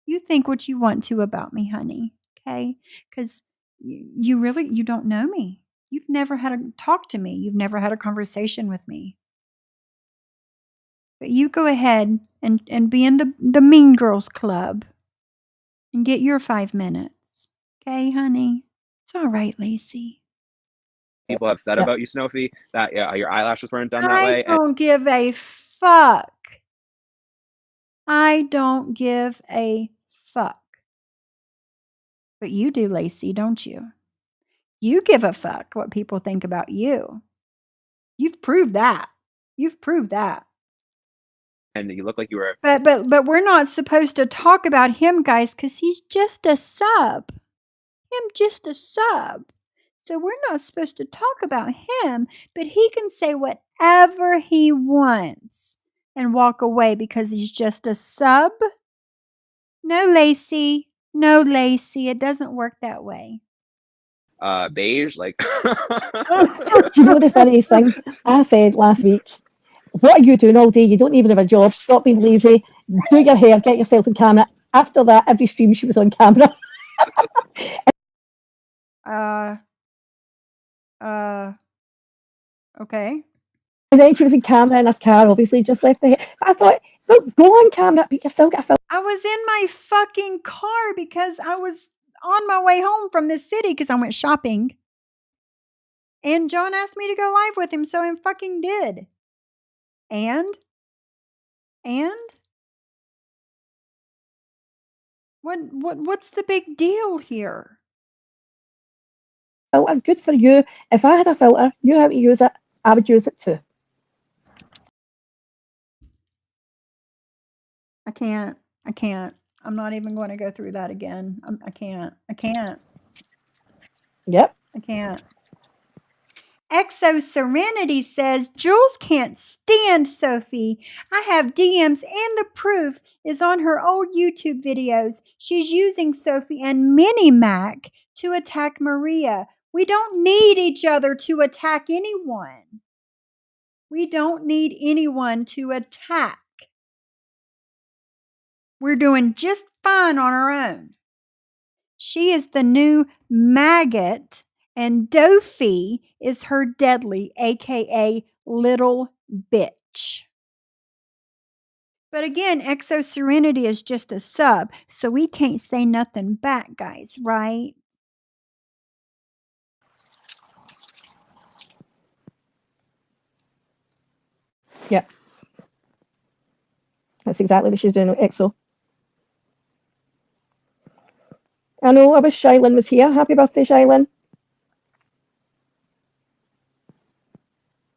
You think what you want to about me, honey. Okay? Because you don't know me. You've never had a talk to me. You've never had a conversation with me. But you go ahead and be in the Mean Girls Club and get your 5 minutes. Okay, honey? It's all right, Lacey. have said Yep. about you, Snowfy, that your eyelashes weren't done that way. I don't give a fuck. I don't give a fuck. But you do, Lacey, don't you? You give a fuck what people think about you. You've proved that. And you look like you were. But we're not supposed to talk about him, guys, because he's just a sub. So we're not supposed to talk about him, but he can say whatever he wants and walk away because he's just a sub. No, Lacey. It doesn't work that way. Beige, like. Do you know the funniest thing? I said last week, what are you doing all day? You don't even have a job. Stop being lazy. Do your hair. Get yourself on camera. After that, every stream she was on camera. Okay. And then she was in camera in her car, obviously, just left the hair. But I thought, look, go on camera, but you still get a film. I was in my fucking car because I was on my way home from the city because I went shopping. And John asked me to go live with him, so I fucking did. And? What's the big deal here? Filter, good for you. If I had a filter, knew how to use it, I would use it too. I can't. I'm not even going to go through that again. I can't. Yep. I can't. Exo Serenity says, Jules can't stand Sophie. I have DMs and the proof is on her old YouTube videos. She's using Sophie and Mini Mac to attack Maria. We don't need each other to attack anyone. We don't need anyone to attack. We're doing just fine on our own. She is the new maggot, and Dophie is her deadly, aka little bitch. But again, Exo Serenity is just a sub, so we can't say nothing back, guys, right? Yep. That's exactly what she's doing with EXO. I know, I wish Shylin was here. Happy birthday, Shylin.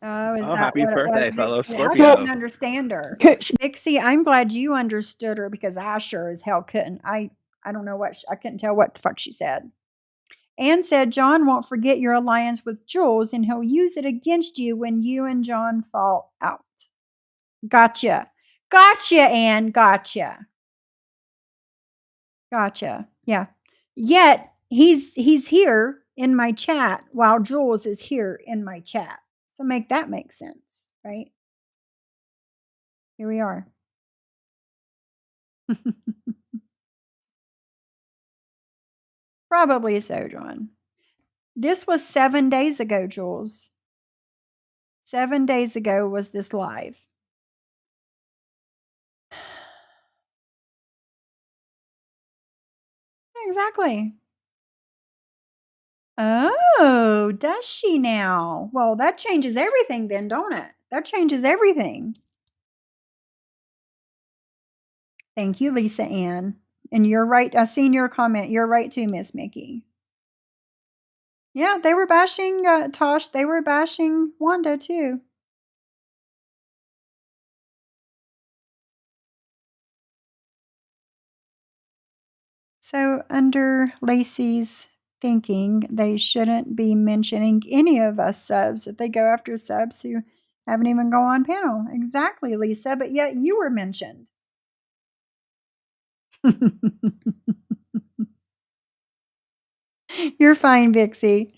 Oh, is Oh, that happy what it was, birthday, fellow Vixie? I Scorpio. couldn't understand her. Cooch, Vixie, I'm glad you understood her because I sure as hell couldn't. I don't know what I couldn't tell what the fuck she said. Anne said John won't forget your alliance with Jules and he'll use it against you when you and John fall out. Gotcha. Gotcha, Anne. Gotcha. Gotcha. Yeah. Yet he's here in my chat while Jules is here in my chat. So make that make sense, right? Here we are. Probably so, John. This was 7 days ago, Jules. 7 days ago was this live. Exactly. Oh, does she now? Well, that changes everything then, don't it? That changes everything. Thank you, Lisa Ann. And you're right. I seen your comment. You're right too, Miss Mickey. Yeah, they were bashing Tosh. They were bashing Wanda too. So under Lacey's thinking, they shouldn't be mentioning any of us subs, that they go after subs who haven't even gone on panel. Exactly, Lisa, but yet you were mentioned. You're fine, Vixie.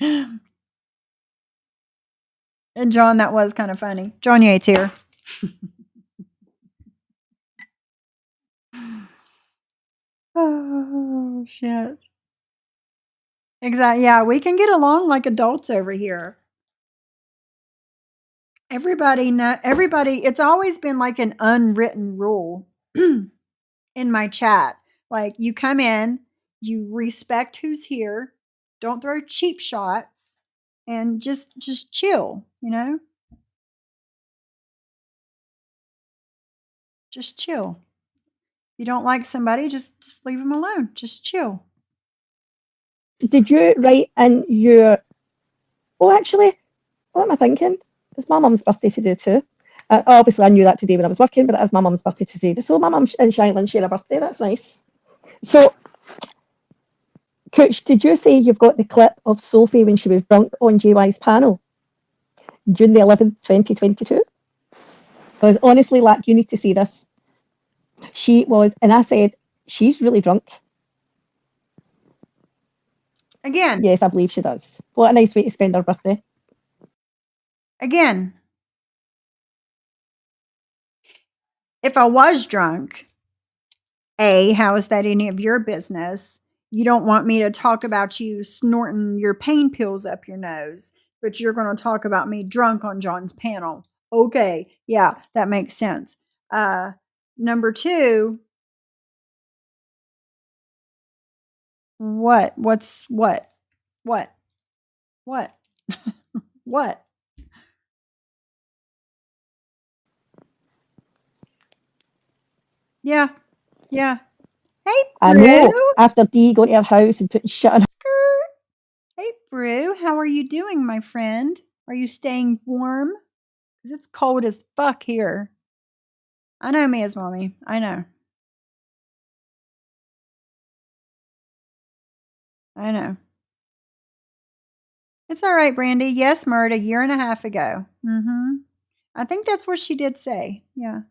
And John, that was kind of funny. John Yates here. Oh, shit. Exactly. Yeah, we can get along like adults over here. Everybody, it's always been like an unwritten rule in my chat. Like, you come in, you respect who's here, don't throw cheap shots, and just chill, you know? Just chill. If you don't like somebody, just leave them alone. Just chill. did you write in your... Oh, actually, what am I thinking? It's my mum's birthday today too. Obviously, I knew that today when I was working, but it is my mum's birthday today. So my mum and Shylin share a birthday. That's nice. So, Cooch, did you say you've got the clip of Sophie when she was drunk on JY's panel? June the 11th, 2022? Because honestly, Lack, you need to see this. She was, and I said, she's really drunk. Again. Yes, I believe she does. What a nice way to spend her birthday. Again. If I was drunk, A, how is that any of your business? You don't want me to talk about you snorting your pain pills up your nose, but you're going to talk about me drunk on John's panel. Okay, yeah, that makes sense. Number two, what? What's what? What? What? What? Yeah, yeah. Hey, I Brew. know, after Dee going to her house and putting shit on her. Skirt. Hey, Brew. How are you doing, my friend? Are you staying warm? Because it's cold as fuck here. I know, Mia's mommy. I know. I know. It's all right, Brandy. Yes, Mert, a year and a half ago. Mm-hmm. I think that's what she did say. Yeah.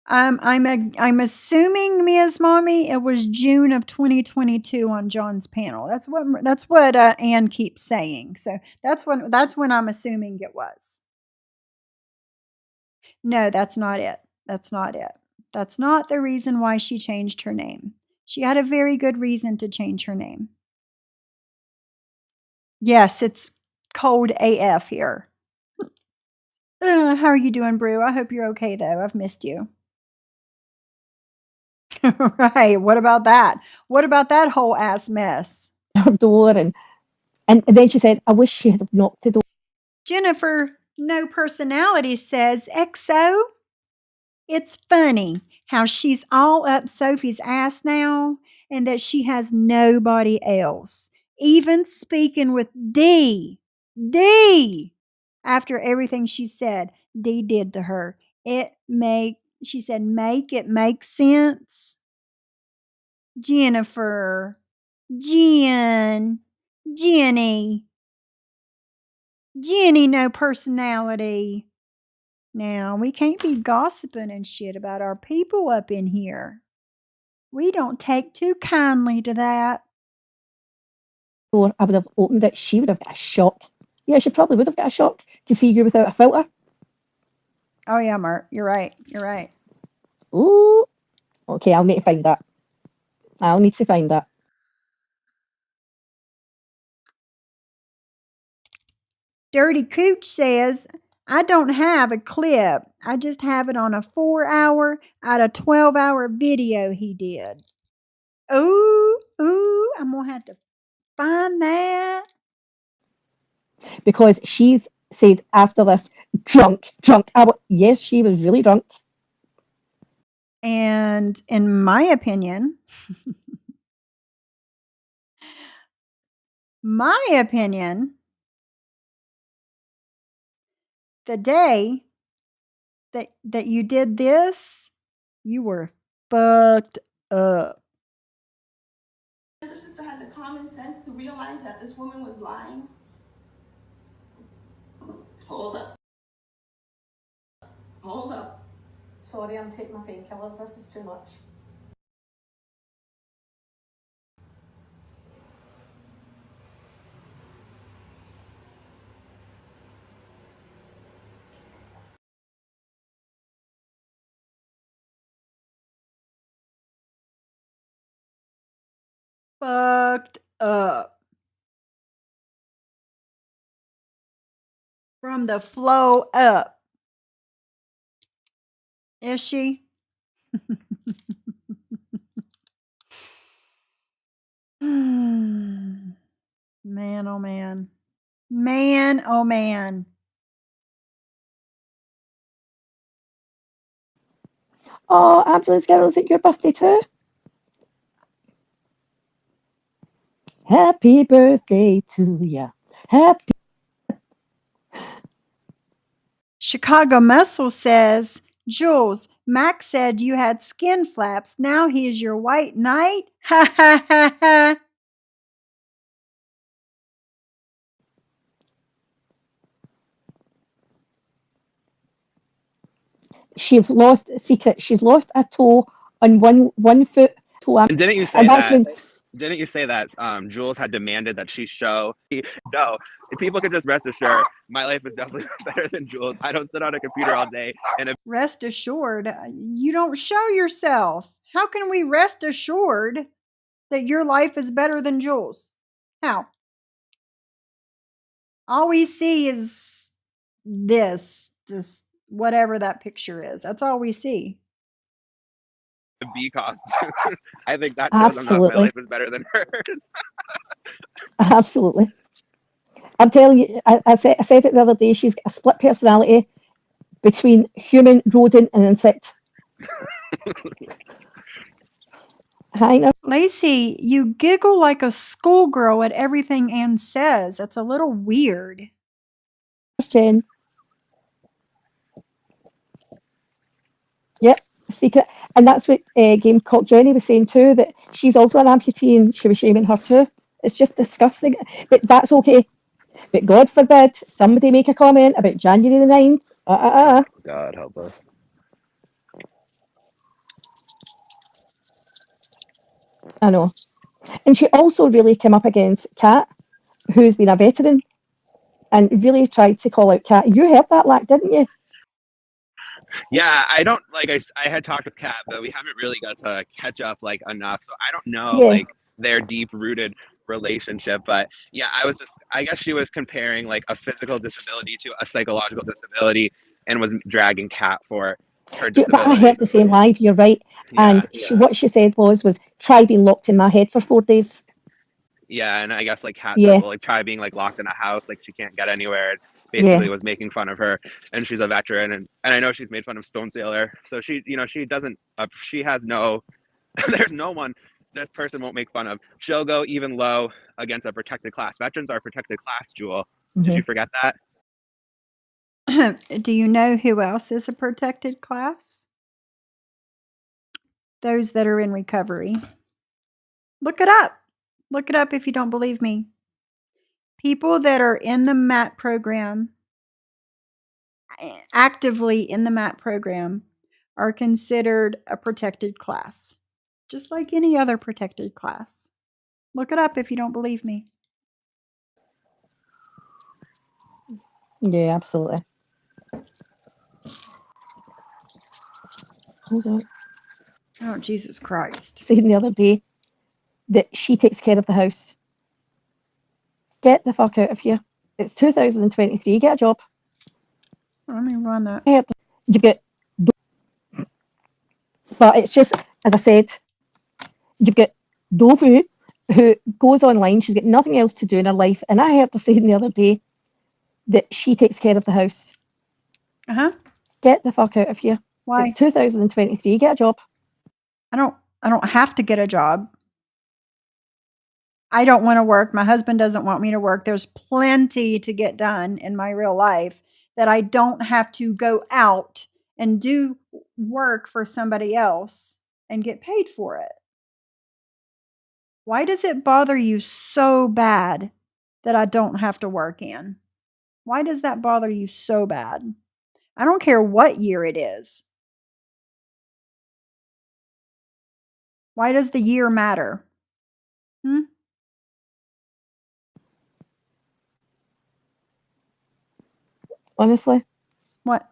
I'm assuming, Mia's mommy, it was June of 2022 on John's panel. That's what Anne keeps saying. So that's when I'm assuming it was. No, that's not it. That's not it. That's not the reason why she changed her name. She had a very good reason to change her name. Yes, it's cold AF here. How are you doing, Brew? I hope you're okay, though. I've missed you. Right. What about that? What about that whole ass mess? Her door and then she said, I wish she had knocked the door. Jennifer, no personality, says, XO, it's funny how she's all up Sophie's ass now and that she has nobody else. Even speaking with D. After everything she said, D did to her. She said, make it make sense. Jennifer. Jenny. Jenny, no personality. Now, we can't be gossiping and shit about our people up in here. We don't take too kindly to that. Or I would have opened it, she would have got a shock. Yeah, she probably would have got a shock to see you without a filter. Oh, yeah, Mark. You're right. You're right. Ooh. Okay, I'll need to find that. I'll need to find that. Dirty Cooch says, I don't have a clip. I just have it on a 4-hour out of 12-hour video he did. Ooh, I'm going to have to find that. Because she's said after this, drunk. Yes, she was really drunk. And in my opinion, the day that you did this, you were fucked up. Your sister had the common sense to realize that this woman was lying. Hold up. Sorry, I'm taking my painkillers. This is too much. Fucked up. From the flow up. Is she? Man, oh man. Man, oh man. Oh, ambulance girl, is it your birthday too? Happy birthday to ya. Happy. Chicago Muscle says, Jules, Max said you had skin flaps. Now he is your white knight? Ha ha ha ha. She's lost secret. She's lost a toe on one foot. Toe. And didn't you say And that's that? when Didn't you say that Jules had demanded that she show? No, if people could just rest assured, my life is definitely better than Jules. I don't sit on a computer all day, and Rest assured, you don't show yourself. How can we rest assured that your life is better than Jules? How? All we see is this whatever that picture is. That's all we see. the bee costume. I think that shows enough. My absolutely, life is better than hers. absolutely. I'm telling you, I said it the other day. She's got a split personality between human, rodent, and insect. I know. Lacey, you giggle like a schoolgirl at everything Anne says. That's a little weird. Jen. Yep, secret. And that's what Gamecock Jenny was saying too, that she's also an amputee and she was shaming her too. It's just disgusting. But that's okay. But God forbid somebody make a comment about January the 9th. God help us. I know. And she also really came up against Kat, who's been a veteran, and really tried to call out Kat. You heard that, Lack, didn't you? Yeah, I don't like. I had talked with Kat, but we haven't really got to catch up like enough. So I don't know Yeah. like their deep rooted relationship. But yeah, I guess she was comparing like a physical disability to a psychological disability, and was dragging Kat for her Yeah, but I disability. heard the same live. You're right. Yeah, And what she said was try being locked in my head for 4 days. yeah, and I guess like Kat Yeah. said, well, like try being like locked in a house, like she can't get anywhere. basically Yeah. was making fun of her, and she's a veteran, and I know she's made fun of Stone Sailor, so she, you know, she doesn't, she has no, there's no one this person won't make fun of. She'll go even low against a protected class. Veterans are a protected class, Jewel. Did you forget that? Do you know who else is a protected class? Those that are in recovery. Look it up. Look it up if you don't believe me. People that are in the MAT program, actively in the MAT program, are considered a protected class, just like any other protected class. Look it up if you don't believe me. Yeah, absolutely. Hold on. Oh, Jesus Christ. Saying the other day that she takes care of the house. Get the fuck out of here. It's 2023. Get a job. Let me run that. You've got, but it's just, as I said, you've got Dovu, who goes online. She's got nothing else to do in her life. And I heard her saying the other day that she takes care of the house. Get the fuck out of here. Why? It's 2023. Get a job. I don't have to get a job. I don't want to work. My husband doesn't want me to work. There's plenty to get done in my real life that I don't have to go out and do work for somebody else and get paid for it. Why does it bother you so bad that I don't have to work in? Why does that bother you so bad? I don't care what year it is. Why does the year matter? Honestly. What?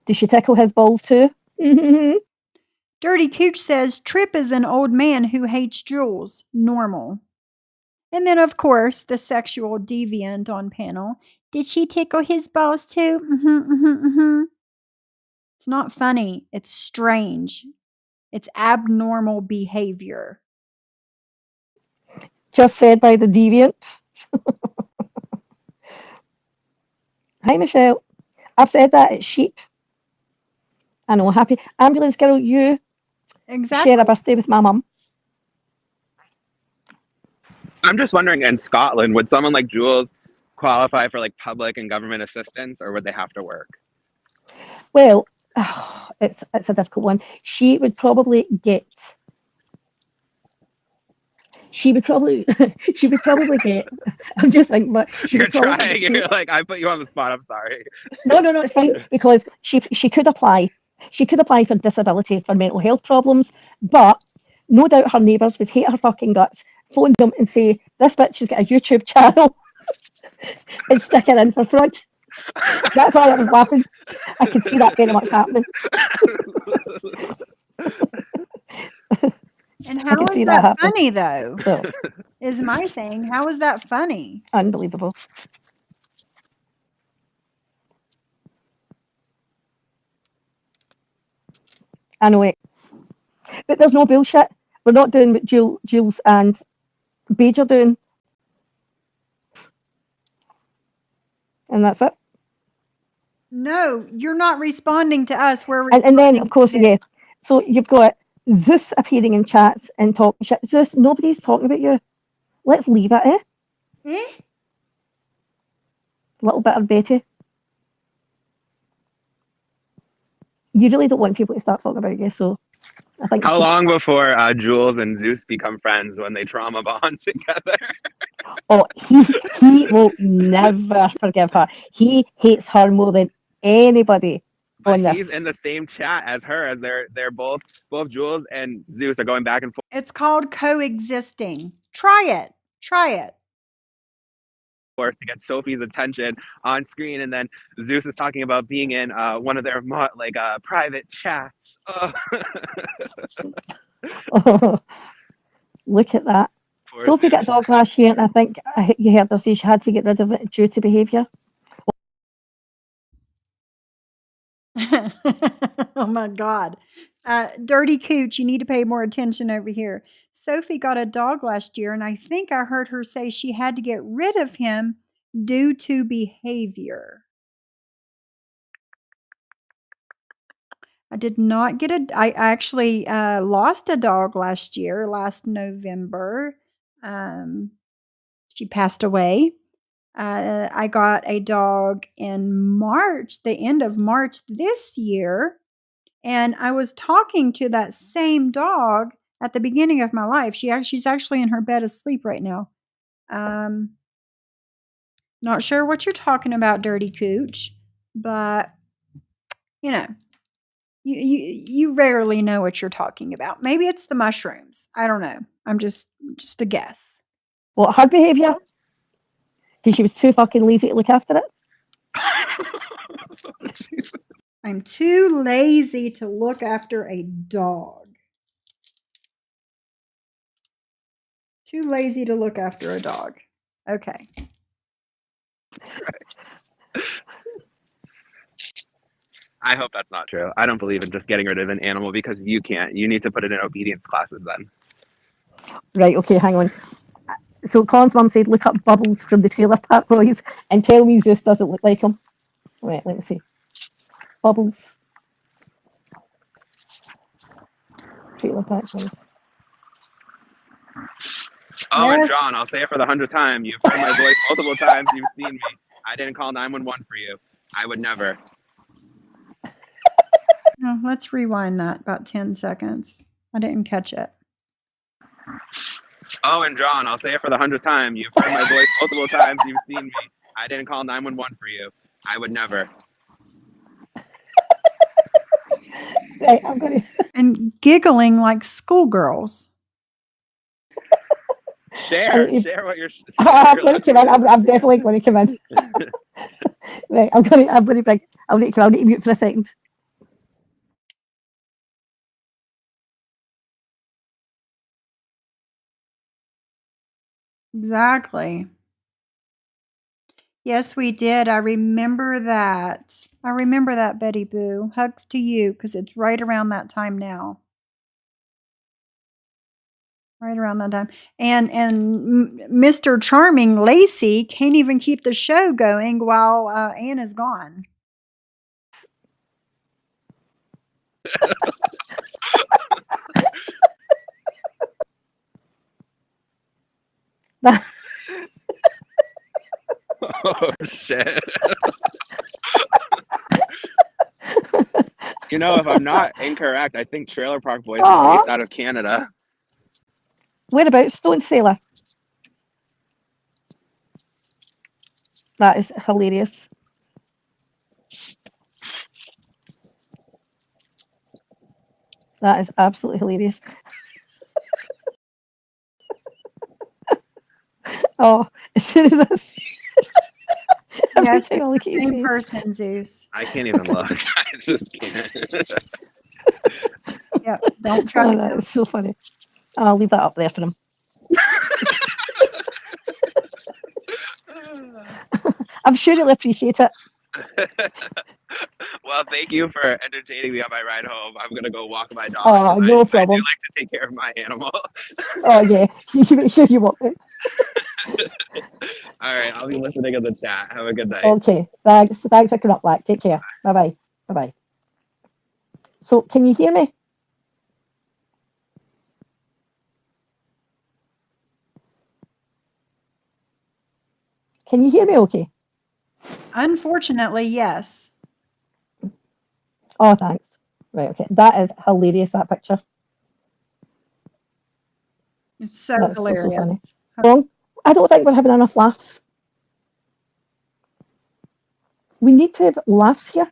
Does she tickle his balls too? Dirty Cooch says Trip is an old man who hates Jules. Normal. And then, of course, the sexual deviant on panel. Did she tickle his balls too? It's not funny. It's strange. It's abnormal behavior. Just said by the deviant. Hi, Michelle. I've said that. It's sheep. I know. Happy ambulance girl. You share a birthday with my mum. I'm just wondering, in Scotland, would someone like Jules qualify for like public and government assistance, or would they have to work? Well, it's a difficult one. She would probably get. She would probably get. I'm just thinking, but You're trying. You're like, I put you on the spot. I'm sorry. No, it's fine, because she could apply. She could apply for disability for mental health problems, but no doubt her neighbours would hate her fucking guts, phone them and say, this bitch has got a YouTube channel and stick her in for fraud. That's why I was laughing. I could see that very much happening. And how is that funny, though? So, is my thing. How is that funny? Unbelievable. I know it. But there's no bullshit. We're not doing what Jules and Paige are doing. And that's it. No, you're not responding to us. We're and then, of course, yeah. So you've got Zeus appearing in chats and talking shit. Zeus, nobody's talking about you. Let's leave it, eh? Little bit of Betty. You really don't want people to start talking about you, so I think. How long before Jules and Zeus become friends when they trauma bond together? Oh, he will never forgive her. He hates her more than anybody. But he's in the same chat as her, as they're both Jules and Zeus are going back and forth. It's called coexisting. Try it. To get Sophie's attention on screen, and then Zeus is talking about being in one of their private chats. Oh. Oh, look at that. Poor Sophie got a dog last year, and I think you heard her say she had to get rid of it due to behaviour. Oh my God. Dirty Cooch, you need to pay more attention over here. Sophie got a dog last year, and I think I heard her say she had to get rid of him due to behavior. I did not get I actually lost a dog last year, last November. She passed away. I got a dog in March, the end of March this year. And I was talking to that same dog at the beginning of my life. She's actually in her bed asleep right now. Not sure what you're talking about, Dirty Cooch, but you know, you rarely know what you're talking about. Maybe it's the mushrooms. I don't know. I'm just a guess. What, her behaviour? Because she was too fucking lazy to look after it? I'm too lazy to look after a dog. Too lazy to look after a dog. Okay. I hope that's not true. I don't believe in just getting rid of an animal because you can't. You need to put it in obedience classes then. Right, okay, hang on. So Colin's mum said, look up Bubbles from the Trailer Park Boys and tell me Zeus doesn't look like him. Right, let me see. Bubbles. Trailer Park Boys. Oh, Yes. and John, I'll say it for the 100th time. You've heard my voice multiple times. You've seen me. I didn't call 911 for you. I would never. Oh, let's rewind that about 10 seconds. I didn't catch it. Oh, and John, I'll say it for the 100th time. You've heard my voice multiple times. You've seen me. I didn't call 911 for you. I would never. Right, I'm going to... And giggling like schoolgirls. Share what you're. I'm going to come in. I'm definitely going to come in. Right, I'm going to mute for a second. Exactly. Yes, we did. I remember that. Betty Boo. Hugs to you because it's right around that time now. Right around that time. And Mr. Charming Lacey can't even keep the show going while Anne is gone. Oh, shit. You know, if I'm not incorrect, I think Trailer Park Boys is based out of Canada. Whereabouts? Stone Sailor. That is hilarious. That is absolutely hilarious. Oh, as soon as I see Yes, every time I look it's at the your same face. person, Zeus. I can't even look. I just can't. Yep, don't try Oh, to. that is so funny. I'll leave that up there for him. I'm sure he'll appreciate it. Well, thank you for entertaining me on my ride home. I'm gonna go walk my dog. Oh, no I do problem. like to take care of my animal. Oh, yeah. You should make sure you walk it. All right, I'll be listening in the chat. Have a good night. Okay. Thanks for coming up, Black. Take care. Bye-bye. Bye-bye. So, can you hear me? Can you hear me okay? Unfortunately, yes. Oh, thanks. Right, okay. That is hilarious, that picture. It's so That's hilarious. so funny. Wrong. I don't think we're having enough laughs. We need to have laughs here.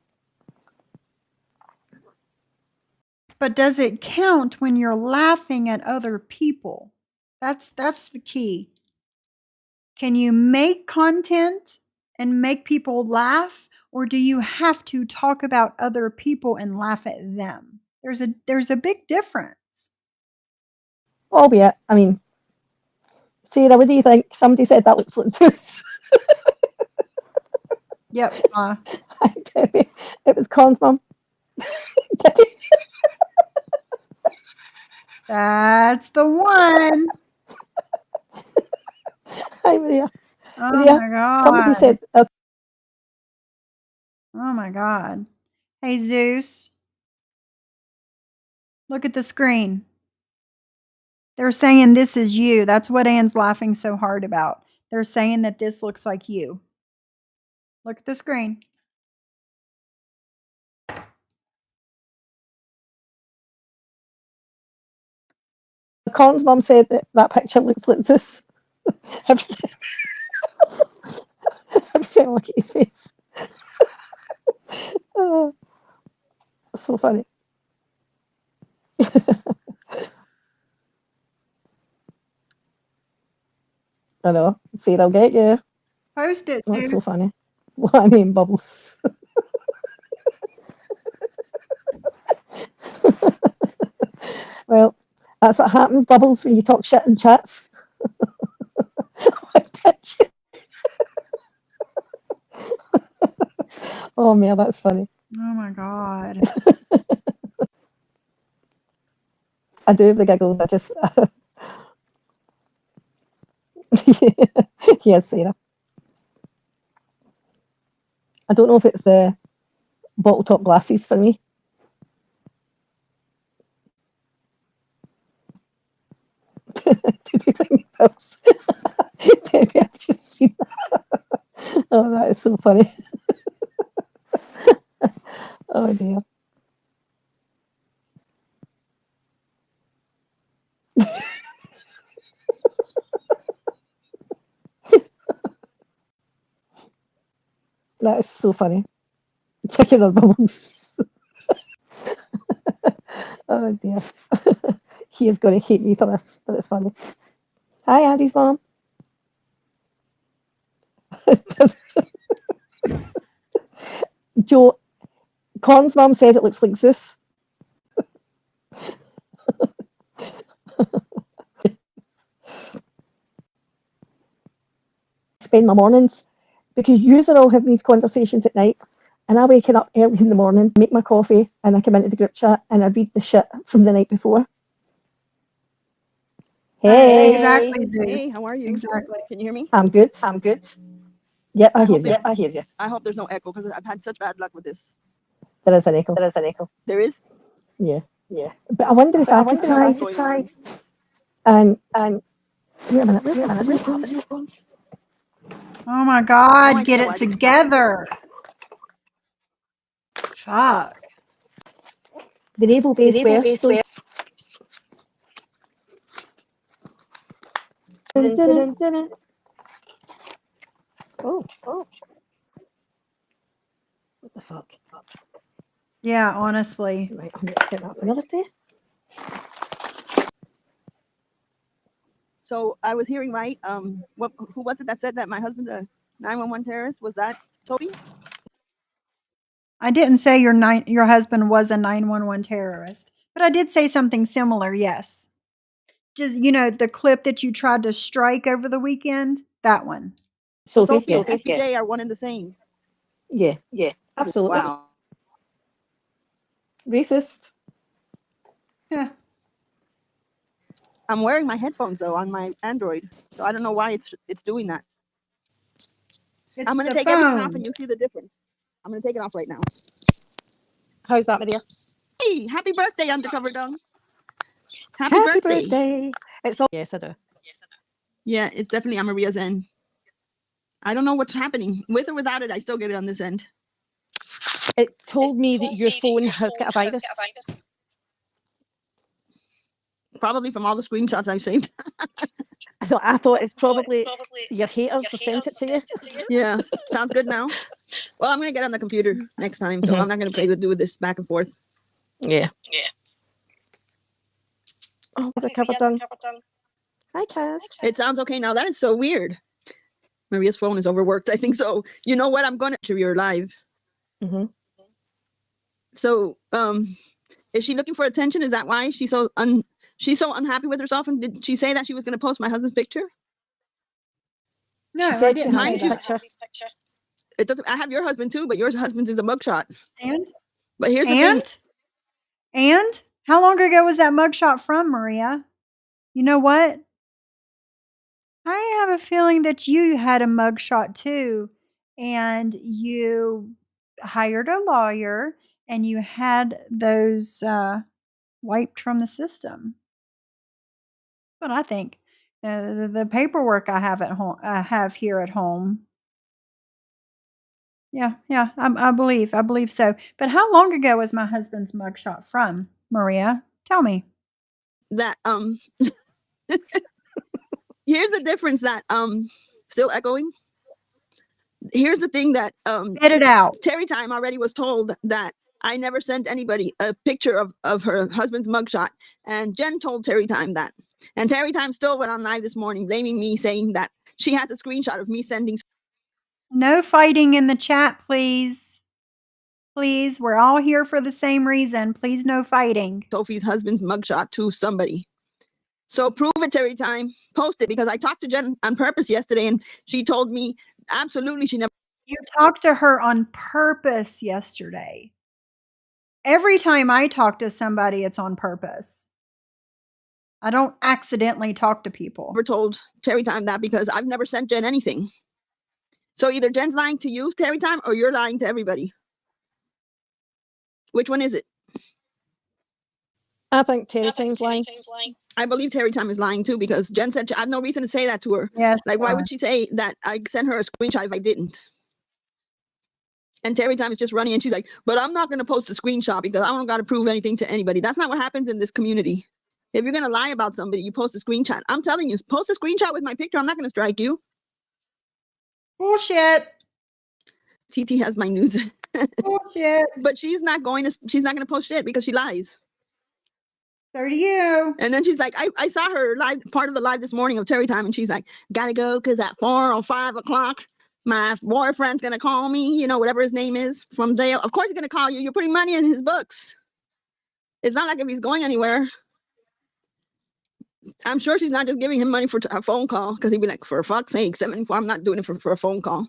But does it count when you're laughing at other people? That's the key. Can you make content and make people laugh, or do you have to talk about other people and laugh at them? There's a big difference. Albeit, I mean, Sarah, what do you think? Somebody said that looks like Zeus. Yep. It was Con's mum. That's the one. Hi, Maria. Oh Maria, my somebody God. said, Oh my God. Hey, Zeus. Look at the screen. They're saying this is you. That's what Anne's laughing so hard about. They're saying that this looks like you. Look at the screen. Colin's mum said that picture looks like Zeus. Every time I look at his face. Oh, so funny. I know. Sarah, I'll get you. Post it, That's so Zeus. funny. What I mean, Bubbles. Well, that's what happens, Bubbles, when you talk shit in chats. Oh, man, that's funny. Oh my God. I do have the giggles. I just. Yes, Sarah. I don't know if it's the bottle top glasses for me. Maybe I've just seen that. Oh, that is so funny. Oh, dear. That is so funny. Chicken or Bubbles. Oh, dear. He is going to hate me for this, but it's funny. Hi, Andy's mom. Joe, Colin's mum said it looks like Zeus. Spend my mornings because you are all having these conversations at night, and I waking up early in the morning, make my coffee, and I come into the group chat and I read the shit from the night before. Hey, Exactly, Zeus. Hey, how are you? Exactly. Can you hear me? I'm good. I'm good. Yep, I hear you. I hear you. I hope there's no echo because I've had such bad luck with this. There is an echo. There is? Yeah. But I wonder if I could try. And wait a minute. Where's my earphones? Oh my God. I Get know, it I just- together. Fuck. The naval base where? Oh. What the fuck? Yeah, honestly. Right, I'm going to set that for another day. So I was hearing right. Who was it that said that my husband's a 911 terrorist? Was that Toby? I didn't say your husband was a 911 terrorist, but I did say something similar, yes. Just, the clip that you tried to strike over the weekend, that one. Sophie Yeah. and FBJ are one and the same. Yeah. Absolutely. Wow. Racist. Yeah. I'm wearing my headphones though on my Android, so I don't know why it's doing that. I'm gonna take everything off and you'll see the difference. I'm gonna take it off right now. How's that, Maria? Hey, happy birthday, Undercover Dung. Happy birthday. It's all. Yes, I do. Yeah, it's definitely on Maria's end. I don't know what's happening. With or without it, I still get it on this end. It told me that your phone has got a virus. Probably from all the screenshots I've saved. I thought it's probably your haters have sent it to you. Yeah, sounds good now. Well, I'm gonna get on the computer next time, so I'm not gonna do this back and forth. Yeah. Oh, Undercover Dung. Hi, Cass. It sounds okay now. That is so weird. Maria's phone is overworked. I think so. You know what? I'm gonna to your live. Mm-hmm. So, is she looking for attention? Is that why she's so unhappy with herself? And did she say that she was going to post my husband's picture? No, She I said didn't say she that. picture. It doesn't. I have your husband too, but your husband's is a mugshot. And But here's the thing. How long ago was that mugshot from, Maria? You know what? I have a feeling that you had a mugshot too, and you hired a lawyer and you had those wiped from the system. But I think the paperwork I have at home, I have here at home. Yeah, I believe so. But how long ago was my husband's mugshot from, Maria? Tell me. That here's the difference that still echoing. Here's the thing that Get it out. Terry Time already was told that I never sent anybody a picture of her husband's mugshot, and Jen told Terry Time that. And Terry Time still went on live this morning blaming me, saying that she has a screenshot of me sending No fighting in the chat, please. Please, we're all here for the same reason. Please, no fighting. Sophie's husband's mugshot to somebody. So prove it, Terry Time. Post it, because I talked to Jen on purpose yesterday, and she told me absolutely she never. You talked to her on purpose yesterday. Every time I talk to somebody, it's on purpose. I don't accidentally talk to people. Never told Terry Time that, because I've never sent Jen anything. So either Jen's lying to you, Terry Time, or you're lying to everybody. Which one is it? I think Terry Time's lying. I believe Terry Time is lying too, because Jen said I have no reason to say that to her. Yes. Like, why would she say that I sent her a screenshot if I didn't? And Terry Time is just running, and she's like, but I'm not going to post a screenshot because I don't got to prove anything to anybody. That's not what happens in this community. If you're going to lie about somebody, you post a screenshot. I'm telling you, post a screenshot with my picture. I'm not going to strike you. Bullshit. TT has my nudes. Bullshit. But she's not going to post shit because she lies. So do you. And then she's like, I saw her live, part of the live this morning of Terry Time, and she's like, gotta go because at 4 or 5 o'clock, my boyfriend's gonna call me, you know, whatever his name is, from jail. Of course he's gonna call you. You're putting money in his books. It's not like if he's going anywhere. I'm sure she's not just giving him money for a phone call, because he'd be like, for fuck's sake, 74, I'm not doing it for a phone call.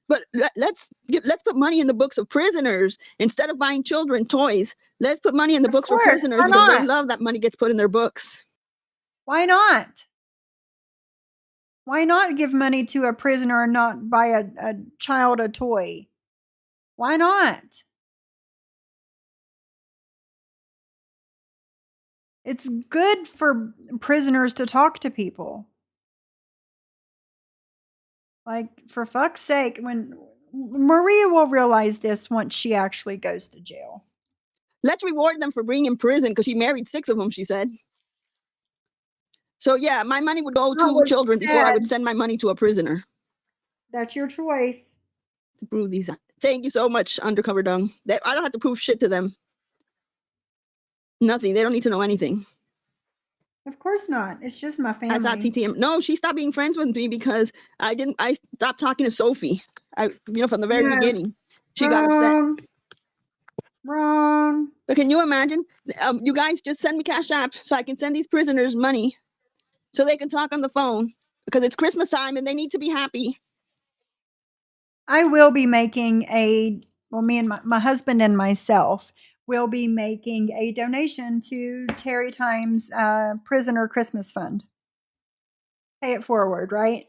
But let's put money in the books of prisoners instead of buying children toys. Let's put money in the books for prisoners, because they love that money gets put in their books. Why not? Why not give money to a prisoner and not buy a child a toy? Why not? It's good for prisoners to talk to people. Like, for fuck's sake, when Maria will realize this once she actually goes to jail. Let's reward them for being in prison, because she married 6 of them, she said. So yeah, my money would go to children before I would send my money to a prisoner. That's your choice. To prove these. Thank you so much, Undercover Dung. I don't have to prove shit to them. Nothing. They don't need to know anything. Of course not. It's just my family. I thought TTM. No, she stopped being friends with me because I stopped talking to Sophie. From the very beginning. She got upset. Wrong. But can you imagine? You guys just send me Cash App so I can send these prisoners money so they can talk on the phone, because it's Christmas time and they need to be happy. I will be making me and my husband and myself will be making a donation to Terry Time's prisoner Christmas fund. Pay it forward, right?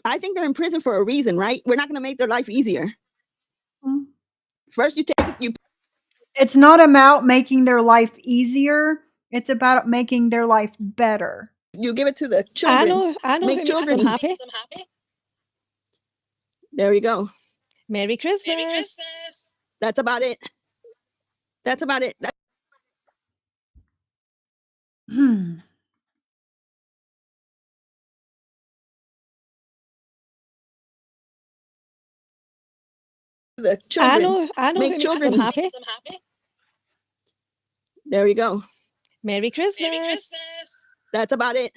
I think they're in prison for a reason, right? We're not going to make their life easier. Mm-hmm. First, It's not about making their life easier. It's about making their life better. You give it to the children. I know. Make children happy. There you go. Merry Christmas. That's about it. That's about it. The children. I know. Make children happy. There you go. Merry Christmas. That's about it.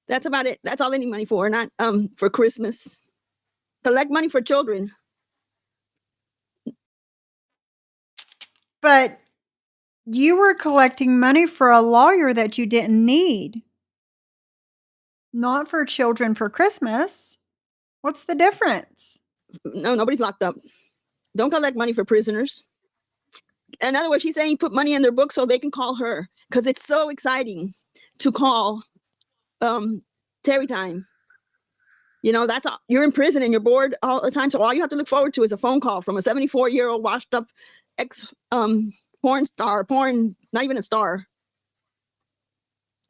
That's about it. That's all they need money for, not for Christmas. Collect money for children. But you were collecting money for a lawyer that you didn't need. Not for children for Christmas. What's the difference? No, nobody's locked up. Don't collect money for prisoners. In other words, she's saying put money in their book so they can call her because it's so exciting to call Terry time. You know, that's all, you're in prison and you're bored all the time. So all you have to look forward to is a phone call from a 74-year-old washed up ex porn star, not even a star.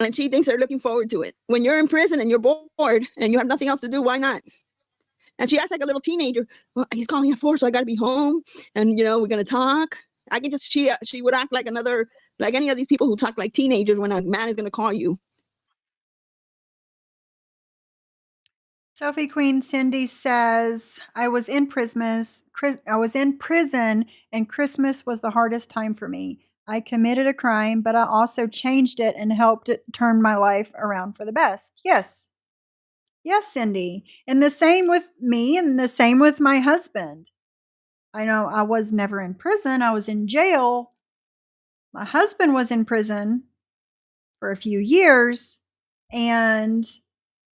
And she thinks they're looking forward to it. When you're in prison and you're bored and you have nothing else to do, why not? And she acts like a little teenager. Well, he's calling at 4, so I got to be home. And, you know, we're going to talk. I could just, she would act like like any of these people who talk like teenagers when a man is going to call you. Selfie Queen Cindy says, I was in prison and Christmas was the hardest time for me. I committed a crime, but I also changed it and helped it turn my life around for the best. Yes. Yes, Cindy. And the same with me and the same with my husband. I know I was never in prison. I was in jail. My husband was in prison for a few years and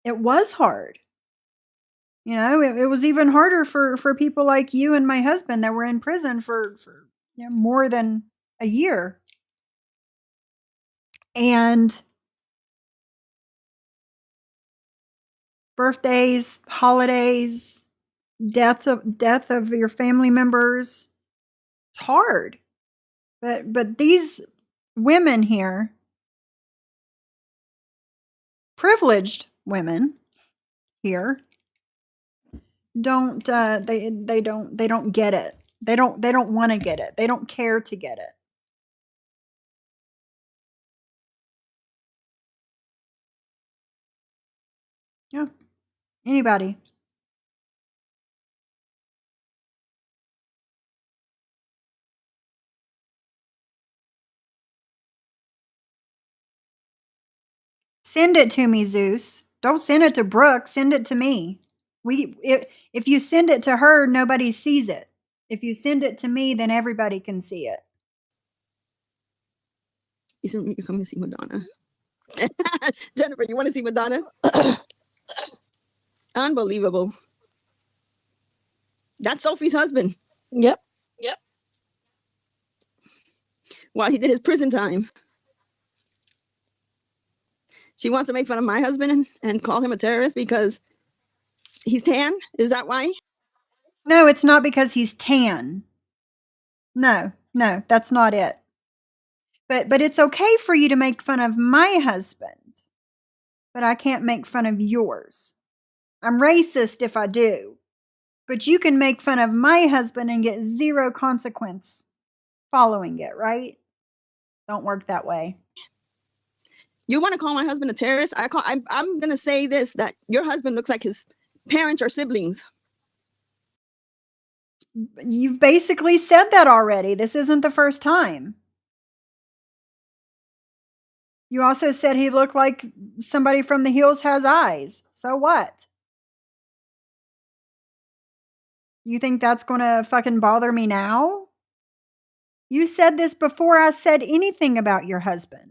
it was hard. You know, it was even harder for people like you and my husband that were in prison for you know, more than a year. And birthdays, holidays, death of your family members, it's hard. But these women here, privileged women here, don't they don't get it. They don't want to get it. They don't care to get it. Yeah. Anybody. Send it to me, Zeus. Don't send it to Brooke. Send it to me. If you send it to her, nobody sees it. If you send it to me, then everybody can see it. You're coming to see Madonna. Jennifer, you want to see Madonna? Unbelievable. That's Sophie's husband. Yep. While he did his prison time. She wants to make fun of my husband and call him a terrorist because he's tan. Is that why? No, it's not because he's tan. No, that's not it. But it's okay for you to make fun of my husband, but I can't make fun of yours. I'm racist if I do, but you can make fun of my husband and get zero consequence following it, right? Don't work that way. You want to call my husband a terrorist? I'm going to say this, that your husband looks like his parents or siblings. You've basically said that already. This isn't the first time. You also said he looked like somebody from the Hills Has Eyes. So what? You think that's going to fucking bother me now? You said this before I said anything about your husband.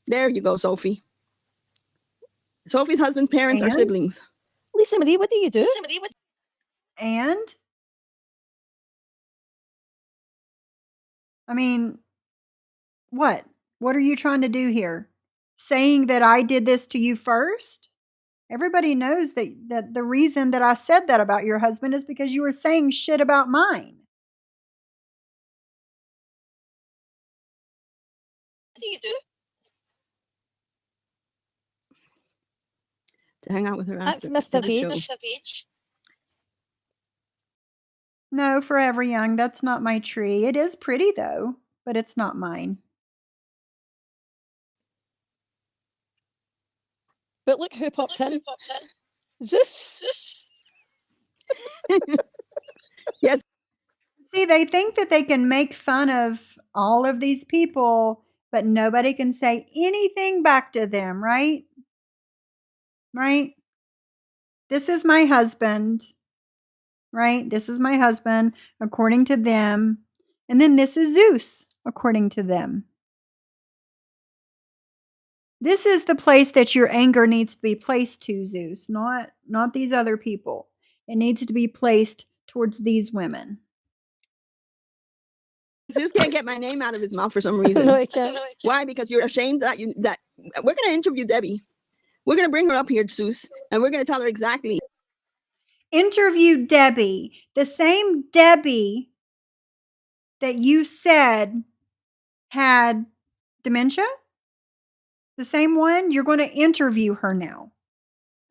There you go, Sophie. Sophie's husband's parents are And? siblings. Lisa Marie, what do you do? And? I mean, what? What are you trying to do here? Saying that I did this to you first? Everybody knows that the reason that I said that about your husband is because you were saying shit about mine. What do you do? To hang out with her That's after Mr. the show. Beach. No, Forever Young, that's not my tree. It is pretty though, but it's not mine. But look who popped in. Zeus. Yes. See, they think that they can make fun of all of these people, but nobody can say anything back to them, right? Right? This is my husband, right? This is my husband, according to them. And then this is Zeus, according to them. This is the place that your anger needs to be placed to, Zeus, not these other people. It needs to be placed towards these women. Zeus can't get my name out of his mouth for some reason. No, I can't. Why? Because you're ashamed that we're gonna interview Debbie. We're gonna bring her up here, Zeus, and we're gonna tell her exactly. Interview Debbie, the same Debbie that you said had dementia? The same one? You're going to interview her now.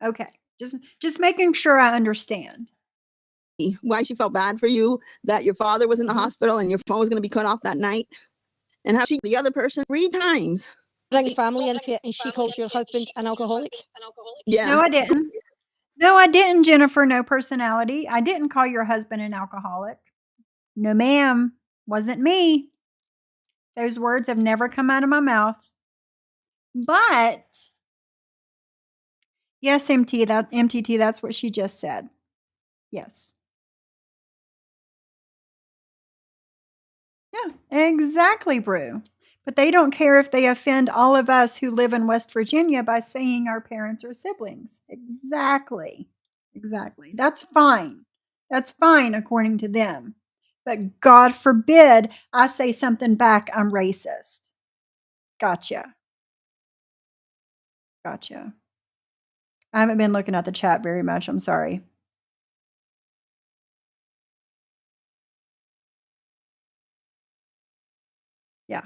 Okay. Just making sure I understand. Why she felt bad for you, that your father was in the hospital and your phone was going to be cut off that night, and how she the other person 3 times. Bring family into it, and she calls your husband an alcoholic. Yeah. No, I didn't. No, I didn't, Jennifer. No personality. I didn't call your husband an alcoholic. No, ma'am. Wasn't me. Those words have never come out of my mouth. But yes, MTT, that's what she just said. Yes. Yeah, exactly, Brew. But they don't care if they offend all of us who live in West Virginia by saying our parents are siblings. Exactly. Exactly. That's fine. That's fine according to them. But God forbid I say something back, I'm racist. Gotcha. Gotcha. I haven't been looking at the chat very much. I'm sorry. Yeah.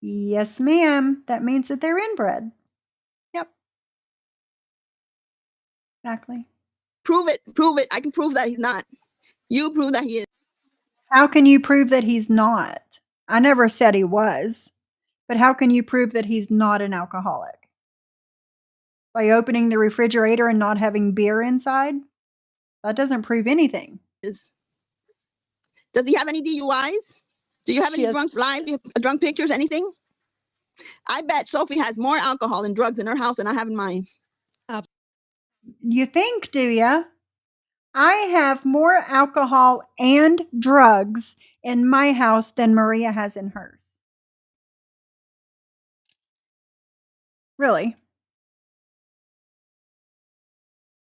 Yes, ma'am. That means that they're inbred. Yep. Exactly. Prove it. Prove it. I can prove that he's not. You prove that he is. How can you prove that he's not? I never said he was. But how can you prove that he's not an alcoholic? By opening the refrigerator and not having beer inside? That doesn't prove anything. Does he have any DUIs? Do you have any drunk pictures, anything? I bet Sophie has more alcohol and drugs in her house than I have in mine. You think, do ya? I have more alcohol and drugs in my house than Maria has in hers. Really?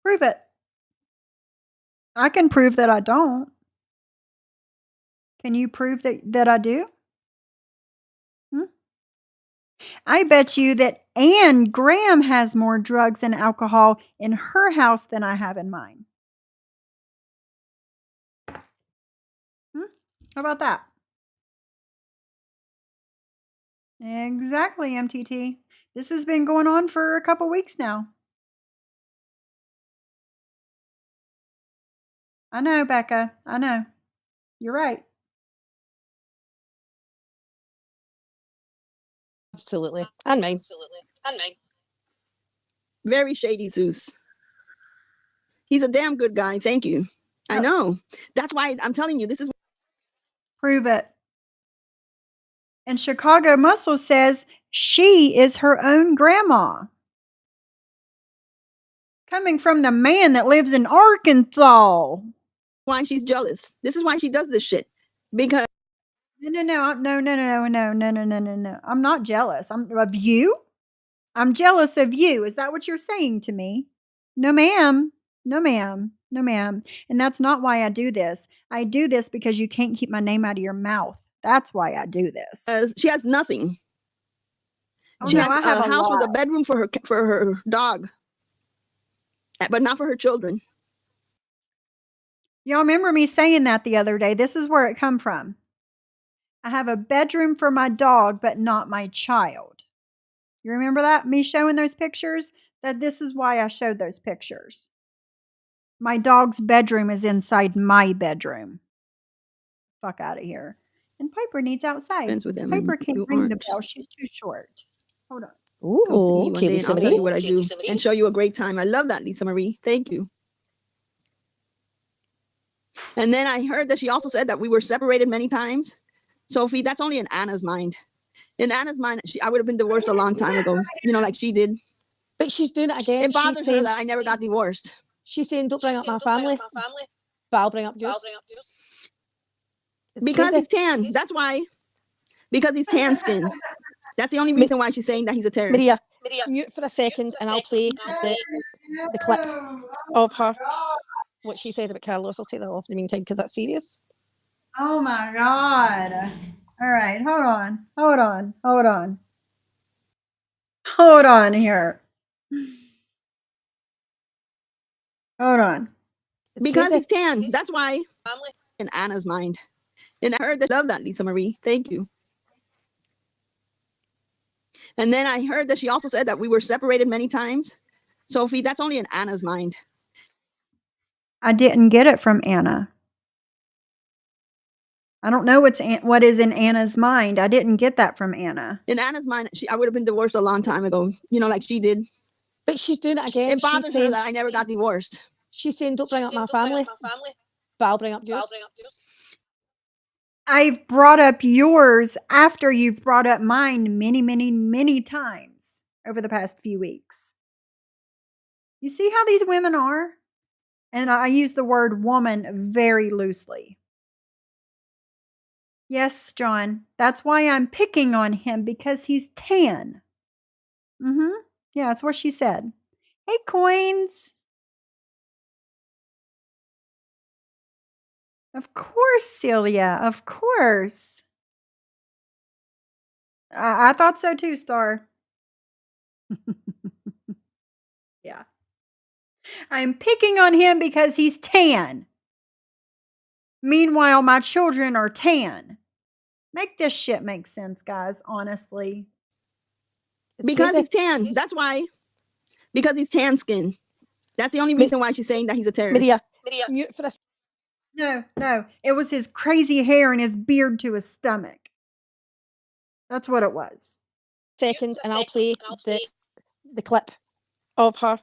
Prove it. I can prove that I don't. Can you prove that I do? I bet you that Ann Graham has more drugs and alcohol in her house than I have in mine. How about that? Exactly, MTT. This has been going on for a couple weeks now. I know, Becca. I know. You're right. Absolutely. And mine. Very shady, Zeus. He's a damn good guy. Thank you. I know. That's why I'm telling you, this is. Prove it. And Chicago Muscle says she is her own grandma. Coming from the man that lives in Arkansas. Why she's jealous. This is why she does this shit. Because No. I'm not jealous. I'm of you. I'm jealous of you. Is that what you're saying to me? No, ma'am. No, ma'am. No, ma'am. And that's not why I do this. I do this because you can't keep my name out of your mouth. That's why I do this. she has nothing. Oh, She no, has I have a house with lot. a bedroom for her dog, but not for her children. Y'all remember me saying that the other day. This is where it come from. I have a bedroom for my dog, but not my child. You remember that? Me showing those pictures? That this is why I showed those pictures. My dog's bedroom is inside my bedroom. Fuck out of here. And Piper needs outside. Friends with them Piper and can't you ring the aren't. bell. She's too short. Hold on. Come see me Ooh, one okay, day and Lisa I'll tell Marie. you what I do and show you a great time. I love that, Lisa Marie. Thank you. And then I heard that she also said that we were separated many times. Sophie, that's only in Anna's mind. In Anna's mind, I would have been divorced a long time ago, like she did. But she's doing it again. It bothers She's her saying, that I never got divorced. she's saying, don't bring up my family, but I'll bring up yours. It's Because crazy. he's tan. That's why. Because he's tan skinned. That's the only reason why she's saying that he's a terrorist. Maria, mute for a second and I'll play the clip of her, what she said about Carlos. I'll take that off in the meantime because that's serious. Oh my God. All right, hold on. Hold on. Hold on. Hold on here. Hold on. It's Because crazy. he's tan. That's why. In Anna's mind. And I heard that. Love that, Lisa Marie. Thank you. And then I heard that she also said that we were separated many times. Sophie, that's only in Anna's mind. I didn't get it from Anna. I don't know what is in Anna's mind. I didn't get that from Anna. In Anna's mind, I would have been divorced a long time ago, you know, like she did. But she's doing it again. It bothers her that I never got divorced. She's saying, don't bring up my family, but I'll bring up yours. I've brought up yours after you've brought up mine many, many, many times over the past few weeks. You see how these women are? And I use the word woman very loosely. Yes, John, that's why I'm picking on him, because he's tan. Yeah, that's what she said. Hey, Coins. Of course, Celia. Of course. I thought so too, Star. Yeah. I'm picking on him because he's tan. Meanwhile, my children are tan. Make this shit make sense, guys, honestly. It's Because crazy. he's tan. That's why. Because he's tan skin. That's the only reason why she's saying that he's a terrorist. Maria, mute for a No. It was his crazy hair and his beard to his stomach. That's what it was. second, and I'll play the clip of her,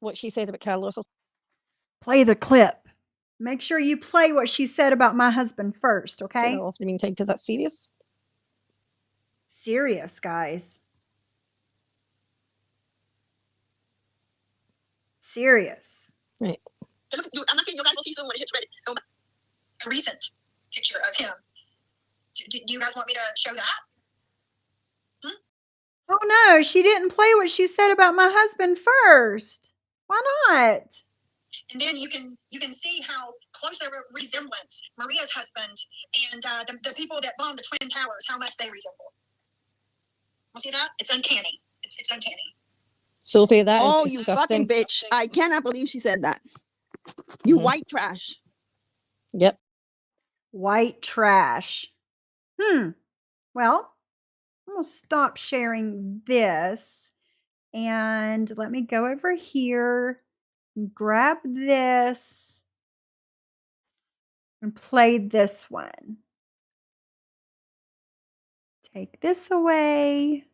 what she said about Carlos. Play the clip. Make sure you play what she said about my husband first, Take okay? that off in the meantime, because that's serious. Serious, guys. Serious. Right. I'm not kidding. You guys will see soon when it hits Reddit. A recent picture of him. Do you guys want me to show that? Oh no, she didn't play what she said about my husband first. Why not? And then you can see how close a resemblance Maria's husband and the people that bombed the Twin Towers, how much they resemble. You see that? It's uncanny. It's uncanny. Sophie, that is Oh, you disgusting. fucking bitch. I cannot believe she said that. You white trash. Yep. White trash. Well, I'm going to stop sharing this and let me go over here, grab this, and play this one. Take this away.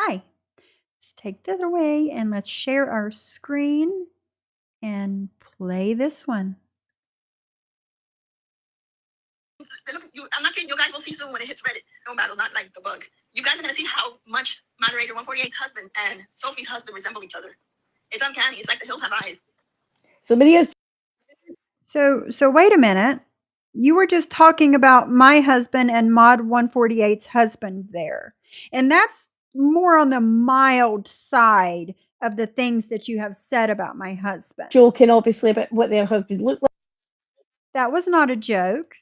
Hi. Let's take that away and let's share our screen and play this one. I'm not kidding. You guys will see soon when it hits Reddit. No battle, not like the bug. You guys are gonna see how much moderator 148's husband and Sophie's husband resemble each other. It's uncanny. It's like the hills have eyes. So Maria's So wait a minute. You were just talking about my husband and Mod 148's husband there. And that's more on the mild side of the things that you have said about my husband. joking, obviously, about what their husband looked That was not a joke.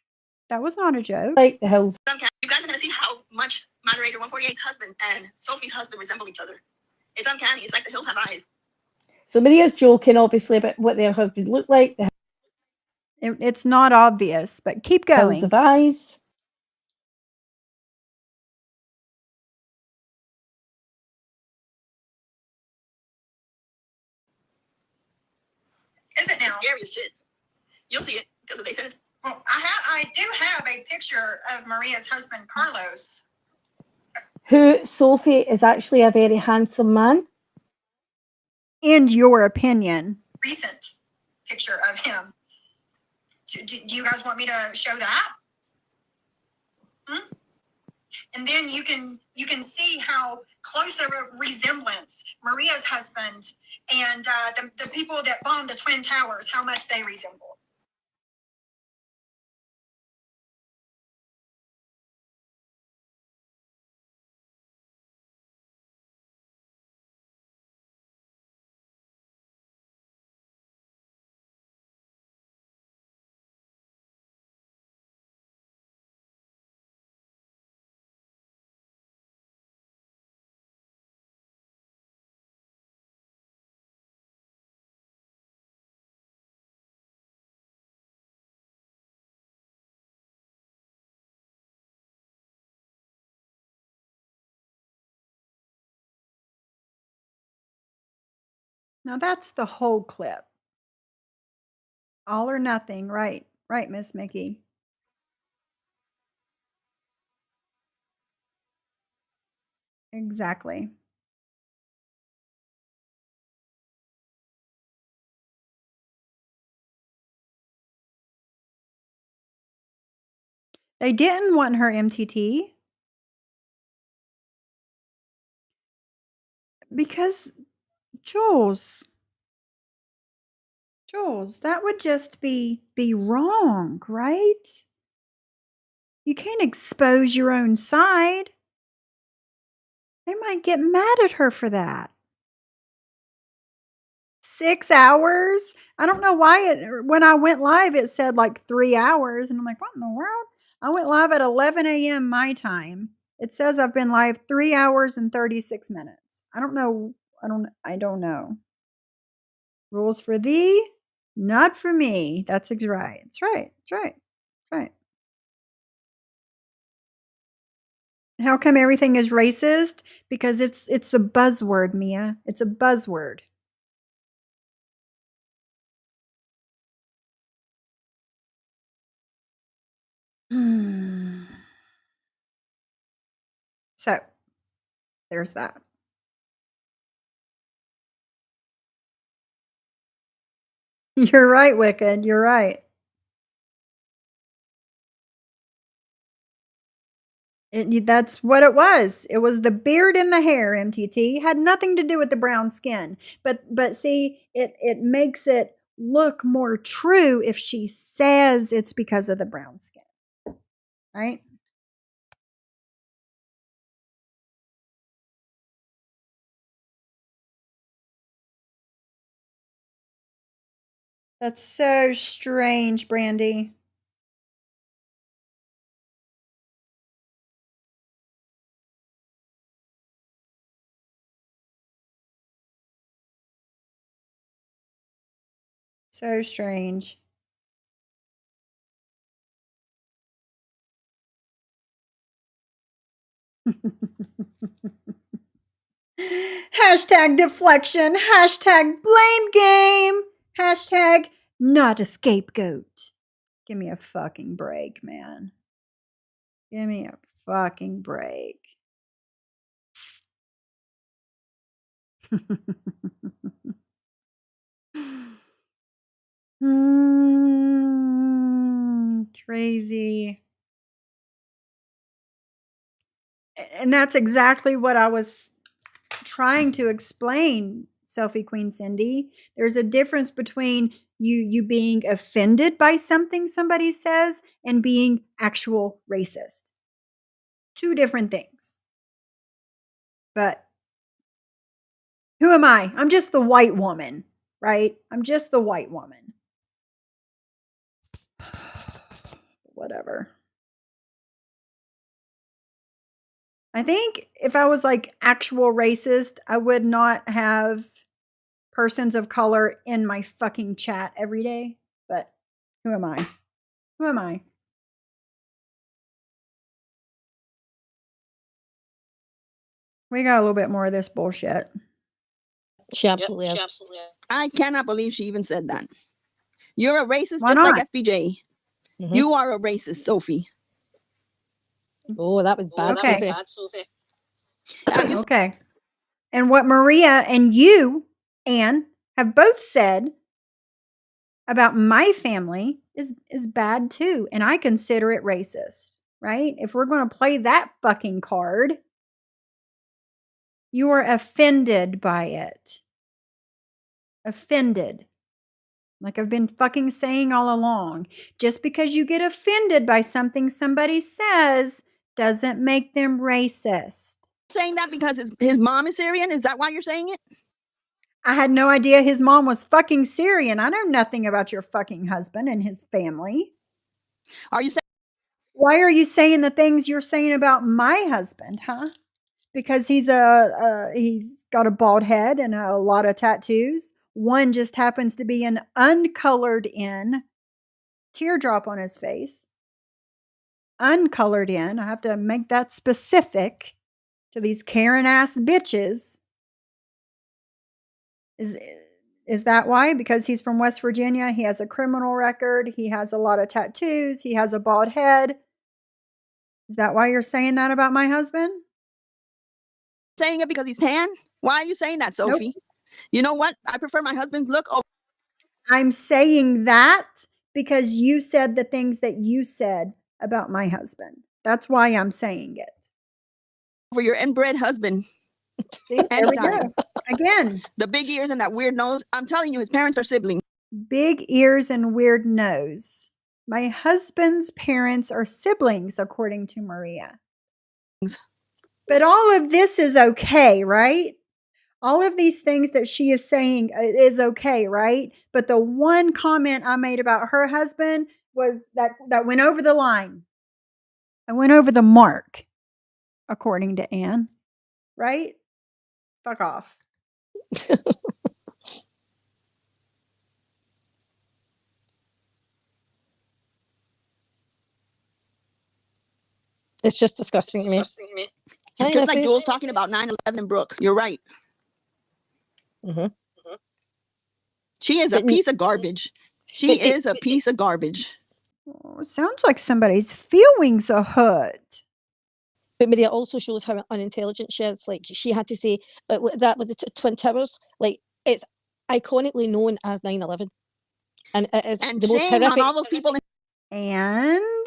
That was not a joke. like. The hills. It's uncanny. You guys are gonna see how much moderator 148's husband and Sophie's husband resemble each other. It's uncanny. It's like the hills have eyes. So Maria's joking, obviously, about what their husband looked like. The It's not obvious, but keep hills going. of eyes. Is it now? It's scary as shit. You'll see it because they said it. Well, I do have a picture of Maria's husband, Carlos. Who, Sophie, is actually a very handsome man. In your opinion. Recent picture of him. Do you guys want me to show that? And then you can see how close a resemblance Maria's husband and the people that bombed the Twin Towers, how much they resemble. Now that's the whole clip. All or nothing, right? Right, Miss Mickey. Exactly. They didn't want her MTT because Jules, that would just be wrong, right? You can't expose your own side. They might get mad at her for that. 6 hours? I don't know why when I went live, it said like 3 hours. And I'm like, what in the world? I went live at 11 a.m. my time. It says I've been live 3 hours and 36 minutes. I don't know. I don't know. Rules for thee, not for me. That's right. That's right. That's right. That's right. How come everything is racist? Because it's a buzzword, Mia. It's a buzzword. So, there's that. You're right, Wicked. You're right. That's what it was. It was the beard and the hair, MTT. Had nothing to do with the brown skin. But see, it makes it look more true if she says it's because of the brown skin. Right? That's so strange, Brandy. So strange. Hashtag deflection. Hashtag blame game. Hashtag not a scapegoat. Give me a fucking break, man. Give me a fucking break. Crazy. And that's exactly what I was trying to explain, Selfie Queen Cindy. There's a difference between you being offended by something somebody says and being actual racist. Two different things. But who am I? I'm just the white woman, right? I'm just the white woman. Whatever. I think if I was like actual racist, I would not have persons of color in my fucking chat every day. But who am I? Who am I? We got a little bit more of this bullshit. She absolutely Yep, she is. absolutely is. I cannot believe she even said that. You're a racist Why just like not? SBJ. Mhm. You are a racist, Sophie. Oh, that was bad, Okay. Sophie. Bad, Sophie. Okay. And what Maria and you, Anne, have both said about my family is bad too. And I consider it racist, right? If we're going to play that fucking card, you are offended by it. Offended. Like I've been fucking saying all along. Just because you get offended by something somebody says doesn't make them racist. Saying that because his mom is Syrian? Is that why you're saying it? I had no idea his mom was fucking Syrian. I know nothing about your fucking husband and his family. Are you saying? Why are you saying the things you're saying about my husband, huh? Because he's got a bald head and a lot of tattoos. One just happens to be an uncolored in teardrop on his face. Uncolored in. I have to make that specific to these Karen ass bitches. Is that why? Because he's from West Virginia, he has a criminal record, he has a lot of tattoos, he has a bald head. Is that why you're saying that about my husband? Saying it because he's tan? Why are you saying that, Nope. Sophie? You know what? I prefer my husband's look I'm saying that because you said the things that you said about my husband. That's why I'm saying it. over your inbred husband. See, there we Anytime. go. Again, The big ears and that weird nose. I'm telling you, his parents are siblings. big ears and weird nose. My husband's parents are siblings, according to Maria. But all of this is okay, right? All of these things that she is saying is okay, right? But the one comment I made about her husband was that went over the line. I went over the mark, according to Anne, right? Fuck off. It's just disgusting to me. Hi, Just like Missy. Jules talking about 9/11 and Brooke. You're right. Mhm. She is a But me- piece of garbage. She but the- is a piece of garbage. Oh, sounds like somebody's feelings are hurt. But Maria also shows how unintelligent she is. Like she had to say, but with the Twin Towers, like it's iconically known as 9/11, and it is And the most shame horrific. on all those people in And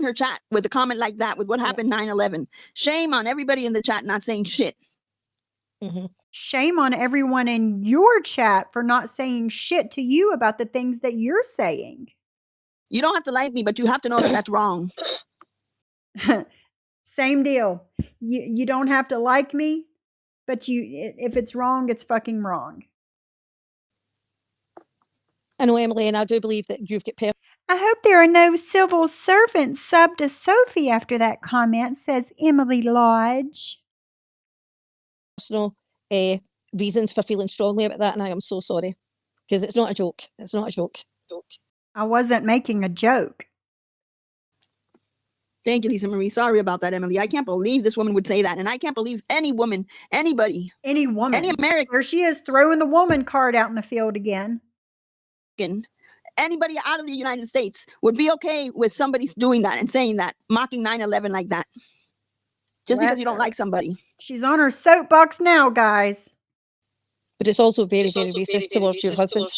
her chat with a comment like that with what happened 9/11. Shame on everybody in the chat not saying shit. Mhm. shame on everyone in your chat for not saying shit to you about the things that you're saying. You don't have to like me, but you have to know that that's wrong. Same deal. You don't have to like me, but if it's wrong, it's fucking wrong. I know, Emily, and I do believe that you've got I hope there are no civil servants sub to Sophie after that comment, says Emily Lodge. personal reasons for feeling strongly about that, and I am so sorry because it's not a joke. It's not a joke. I wasn't making a joke. Thank you, Lisa Marie. Sorry about that, Emily. I can't believe this woman would say that. And I can't believe any woman, anybody, Any woman. any American, There she is throwing the woman card out in the field again. anybody out of the United States would be okay with somebody doing that and saying that, mocking 9/11 like that. Just because you don't like somebody. She's on her soapbox now, guys. But it's also very, very racist towards your husband.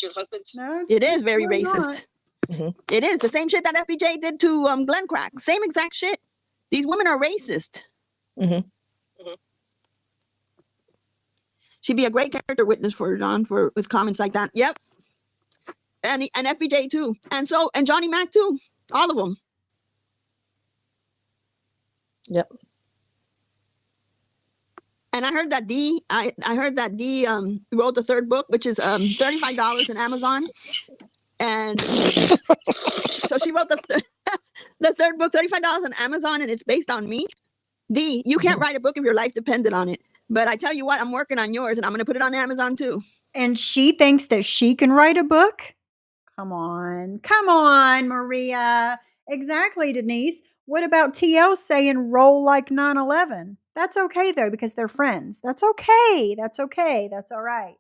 No, It is very really not. racist. Mhm. It is the same shit that FBJ did to Glenn Crack. Same exact shit. These women are racist. Mhm. She'd be a great character witness for John with comments like that. Yep. And FBJ too. And Johnny Mac too. All of them. Yep. And I heard that Dee wrote the third book, which is $35 on Amazon. And so she wrote the third book, $35 on Amazon, and it's based on me. Dee, you can't write a book if your life depended on it. But I tell you what, I'm working on yours, and I'm going to put it on Amazon too. And she thinks that she can write a book? Come on, Maria. Exactly, Denise. What about TL saying roll like 9/11? That's okay though, because they're friends. That's okay. That's okay. That's all right.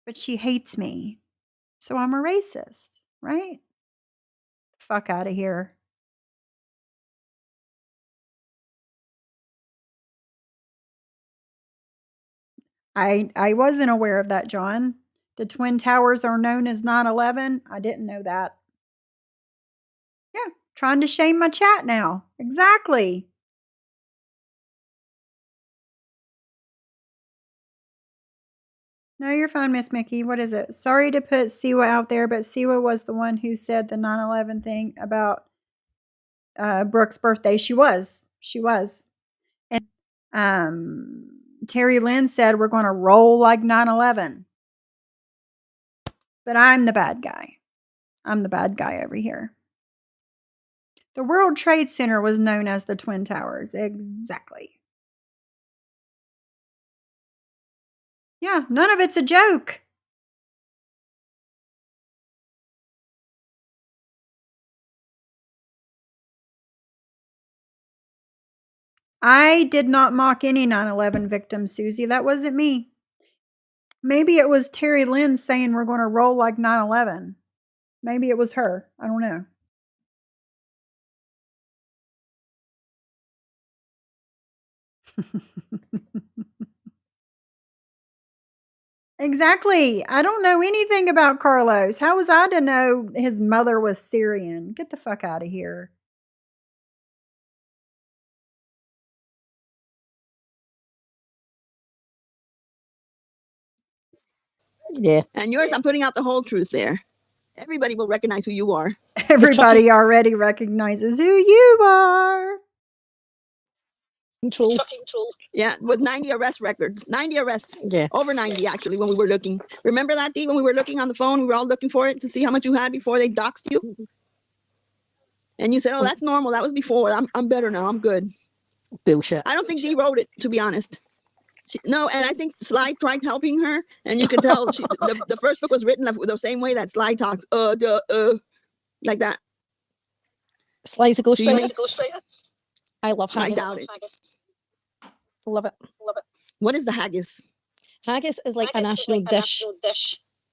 But she hates me. So I'm a racist, right? Fuck out of here. I wasn't aware of that, John. The Twin Towers are known as 9/11. I didn't know that. Yeah, trying to shame my chat now. Exactly. No, you're fine, Miss Mickey. What is it? Sorry to put Siwa out there, but Siwa was the one who said the 9/11 thing about Brooke's birthday. She was. And Terry Lynn said we're going to roll like 9/11. But I'm the bad guy. I'm the bad guy over here. The World Trade Center was known as the Twin Towers. Exactly. Yeah, none of it's a joke. I did not mock any 9/11 victims, Susie. That wasn't me. Maybe it was Terry Lynn saying we're going to roll like 9/11. Maybe it was her. I don't know. Exactly. I don't know anything about Carlos. How was I to know his mother was Syrian? Get the fuck out of here. Yeah. And yours, I'm putting out the whole truth there. Everybody will recognize who you are. Everybody already recognizes who you are. Control. Yeah, with 90 arrest records. 90 arrests. Yeah. Over 90, actually, when we were looking. Remember that, Dee, when we were looking on the phone? We were all looking for it to see how much you had before they doxed you? And you said, oh, that's normal. That was before. I'm better now. I'm good. Bullshit. I don't think Dee wrote it, to be honest. No, and I think Sly tried helping her, and you can tell the first book was written the same way that Sly talks. Like that. Sly's a Do you ghostwriter. I love I haggis. doubt it. Love it. What is the haggis? Haggis is like a national dish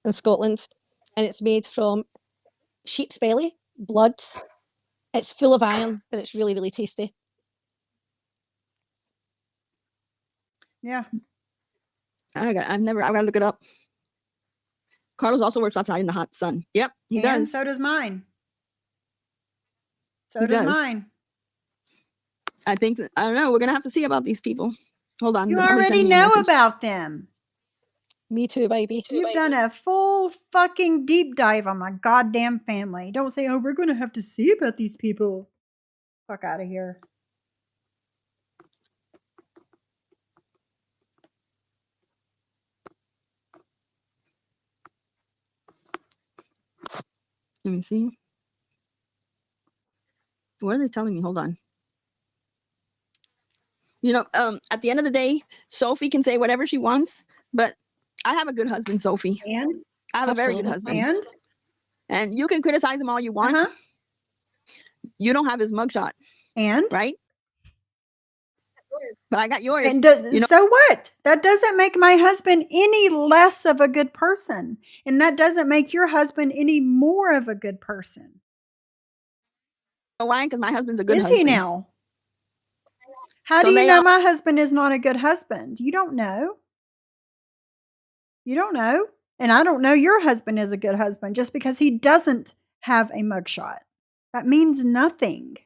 in Scotland, and it's made from sheep's belly, blood. It's full of iron, but it's really, really tasty. Yeah. I gotta look it up. Carlos also works outside in the hot sun. Yep, he And does. so does mine. So He does does. mine. I think I don't know. We're gonna have to see about these people. Hold on. You somebody already sent me a know message. about them. Me too, baby. You've done a full fucking deep dive on my goddamn family. Don't say, oh, we're going to have to see about these people. Fuck out of here. Let me see. What are they telling me? Hold on. You know, at the end of the day, Sophie can say whatever she wants, but I have a good husband, Sophie. And? I have a very good Absolutely. husband. And you can criticize him all you want. Uh-huh. You don't have his mugshot, And? right? But I got yours. And you know, so what? That doesn't make my husband any less of a good person. And that doesn't make your husband any more of a good person. why? Because my husband's a good Is husband. he now? How So do you they know all- my husband is not a good husband? You don't know. You don't know. And I don't know your husband is a good husband just because he doesn't have a mugshot. That means nothing.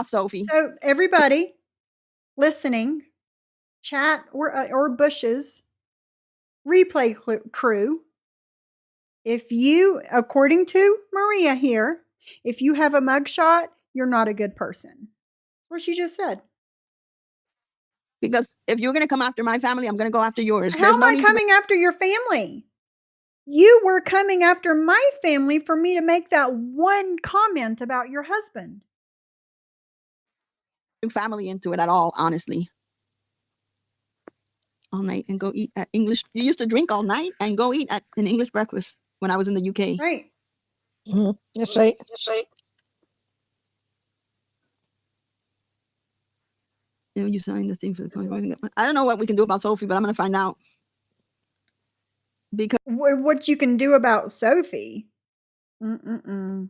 Sophie. So everybody listening, chat or bushes, replay crew, if you, according to Maria here, if you have a mugshot, you're not a good person. What she just said. Because if you're going to come after my family, I'm going to go after yours. How am I coming after your family? You were coming after my family for me to make that one comment about your husband. Family into it at all, honestly. All night and go eat at English. You used to drink all night and go eat at an English breakfast when I was in the UK. Right. Mm-hmm. That's right. You know, you signed the thing for the contract. I don't know what we can do about Sophie, but I'm going to find out. Because what you can do about Sophie? The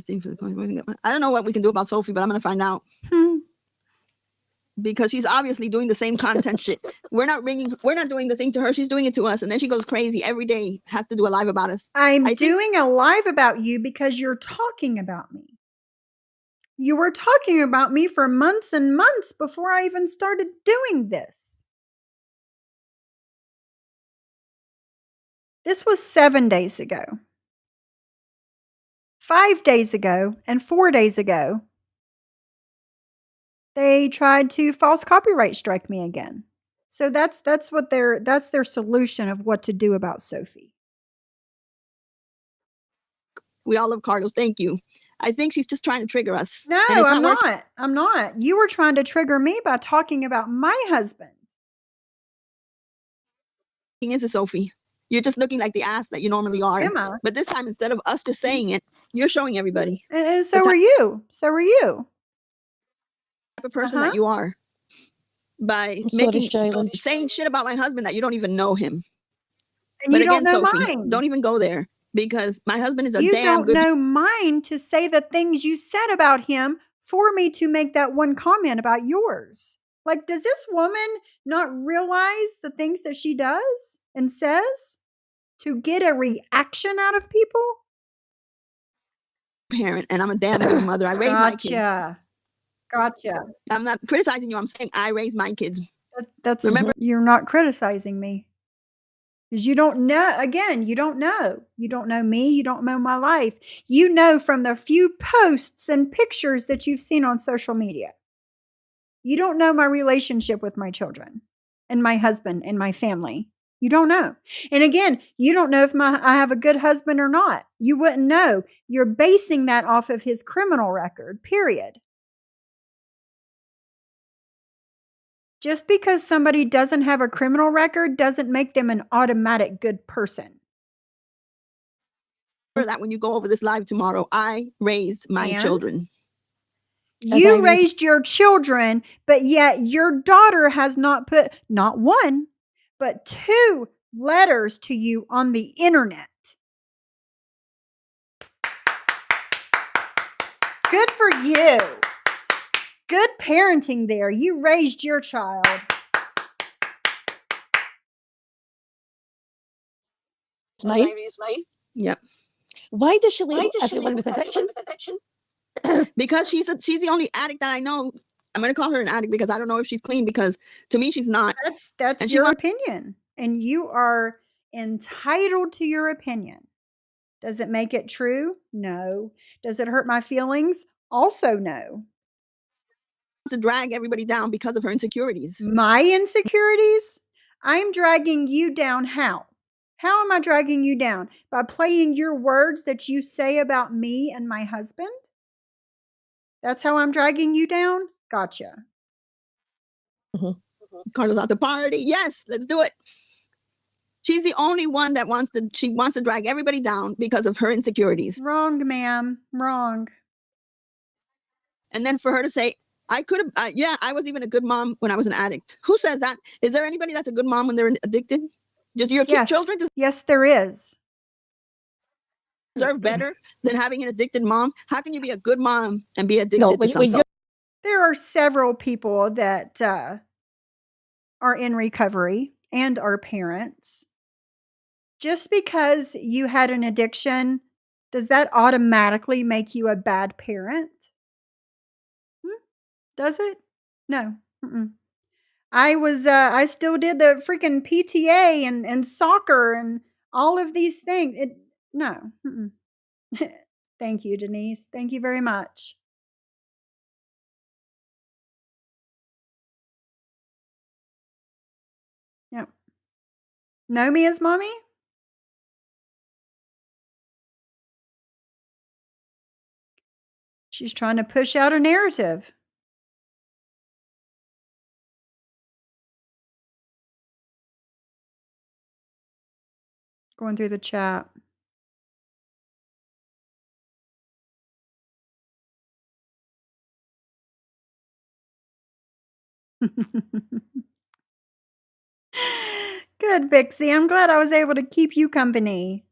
thing for the contract. I don't know what we can do about Sophie, but I'm going to find out. Because she's obviously doing the same content shit. We're not doing the thing to her. She's doing it to us. And then she goes crazy every day, has to do a live about us. I'm doing a live about you because you're talking about me. You were talking about me for months and months before I even started doing this. This was 7 days ago. 5 days ago and 4 days ago, they tried to false copyright strike me again. So that's their solution of what to do about Sophie. We all love Carlos. Thank you. I think she's just trying to trigger us. No, I'm not. I'm not. You were trying to trigger me by talking about my husband. Is it Sophie? You're just looking like the ass that you normally are. Am I? But this time, instead of us just saying it, you're showing everybody. And so are you. So are you. The type of person that you are. by I'm sorry, making Shylin. saying shit about my husband that you don't even know him. And But you don't again, know Sophie, mine. don't even go there because my husband is a You damn don't good. know mine to say the things you said about him for me to make that one comment about yours. Like, does this woman not realize the things that she does and says to get a reaction out of people? Parent, and I'm a damn good mother. I raise my kids. Gotcha. I'm not criticizing you. I'm saying I raise my kids. That's Remember, you're not criticizing me. Because you don't know, again, you don't know. You don't know me. You don't know my life. You know from the few posts and pictures that you've seen on social media. You don't know my relationship with my children and my husband and my family. You don't know. And again, you don't know if I have a good husband or not. You wouldn't know. You're basing that off of his criminal record, period. Just because somebody doesn't have a criminal record doesn't make them an automatic good person. that when you go over this live tomorrow, I raised my And? children. You raised your children, but yet your daughter has not put not one, but 2 letters to you on the internet. Good for you. Good parenting there. You raised your child. Mine? Yep. Why does she label everyone with addiction? Because she's the only addict that I know. I'm going to call her an addict because I don't know if she's clean, because to me she's not. That's And your opinion, and you are entitled to your opinion. Does it make it true? No. Does it hurt my feelings? Also no. To drag everybody down because of her insecurities. My insecurities? I'm dragging you down how? How am I dragging you down? By playing your words that you say about me and my husband? That's how I'm dragging you down? Gotcha. Carlos out the party. Yes, let's do it. She's the only one that wants to drag everybody down because of her insecurities. Wrong, ma'am. Wrong. And then for her to say, I could have, I was even a good mom when I was an addict. Who says that? Is there anybody that's a good mom when they're addicted? Does your children Yes, there is. deserve better than having an addicted mom? How can you be a good mom and be addicted to something? There are several people that are in recovery and are parents. Just because you had an addiction, does that automatically make you a bad parent? Does it? No. Mm-mm. I still did the freaking PTA and soccer and all of these things. No. Mm-mm. Thank you, Denise. Thank you very much. Yep. Know me as mommy? She's trying to push out a narrative. Going through the chat. Good, Bixie. I'm glad I was able to keep you company.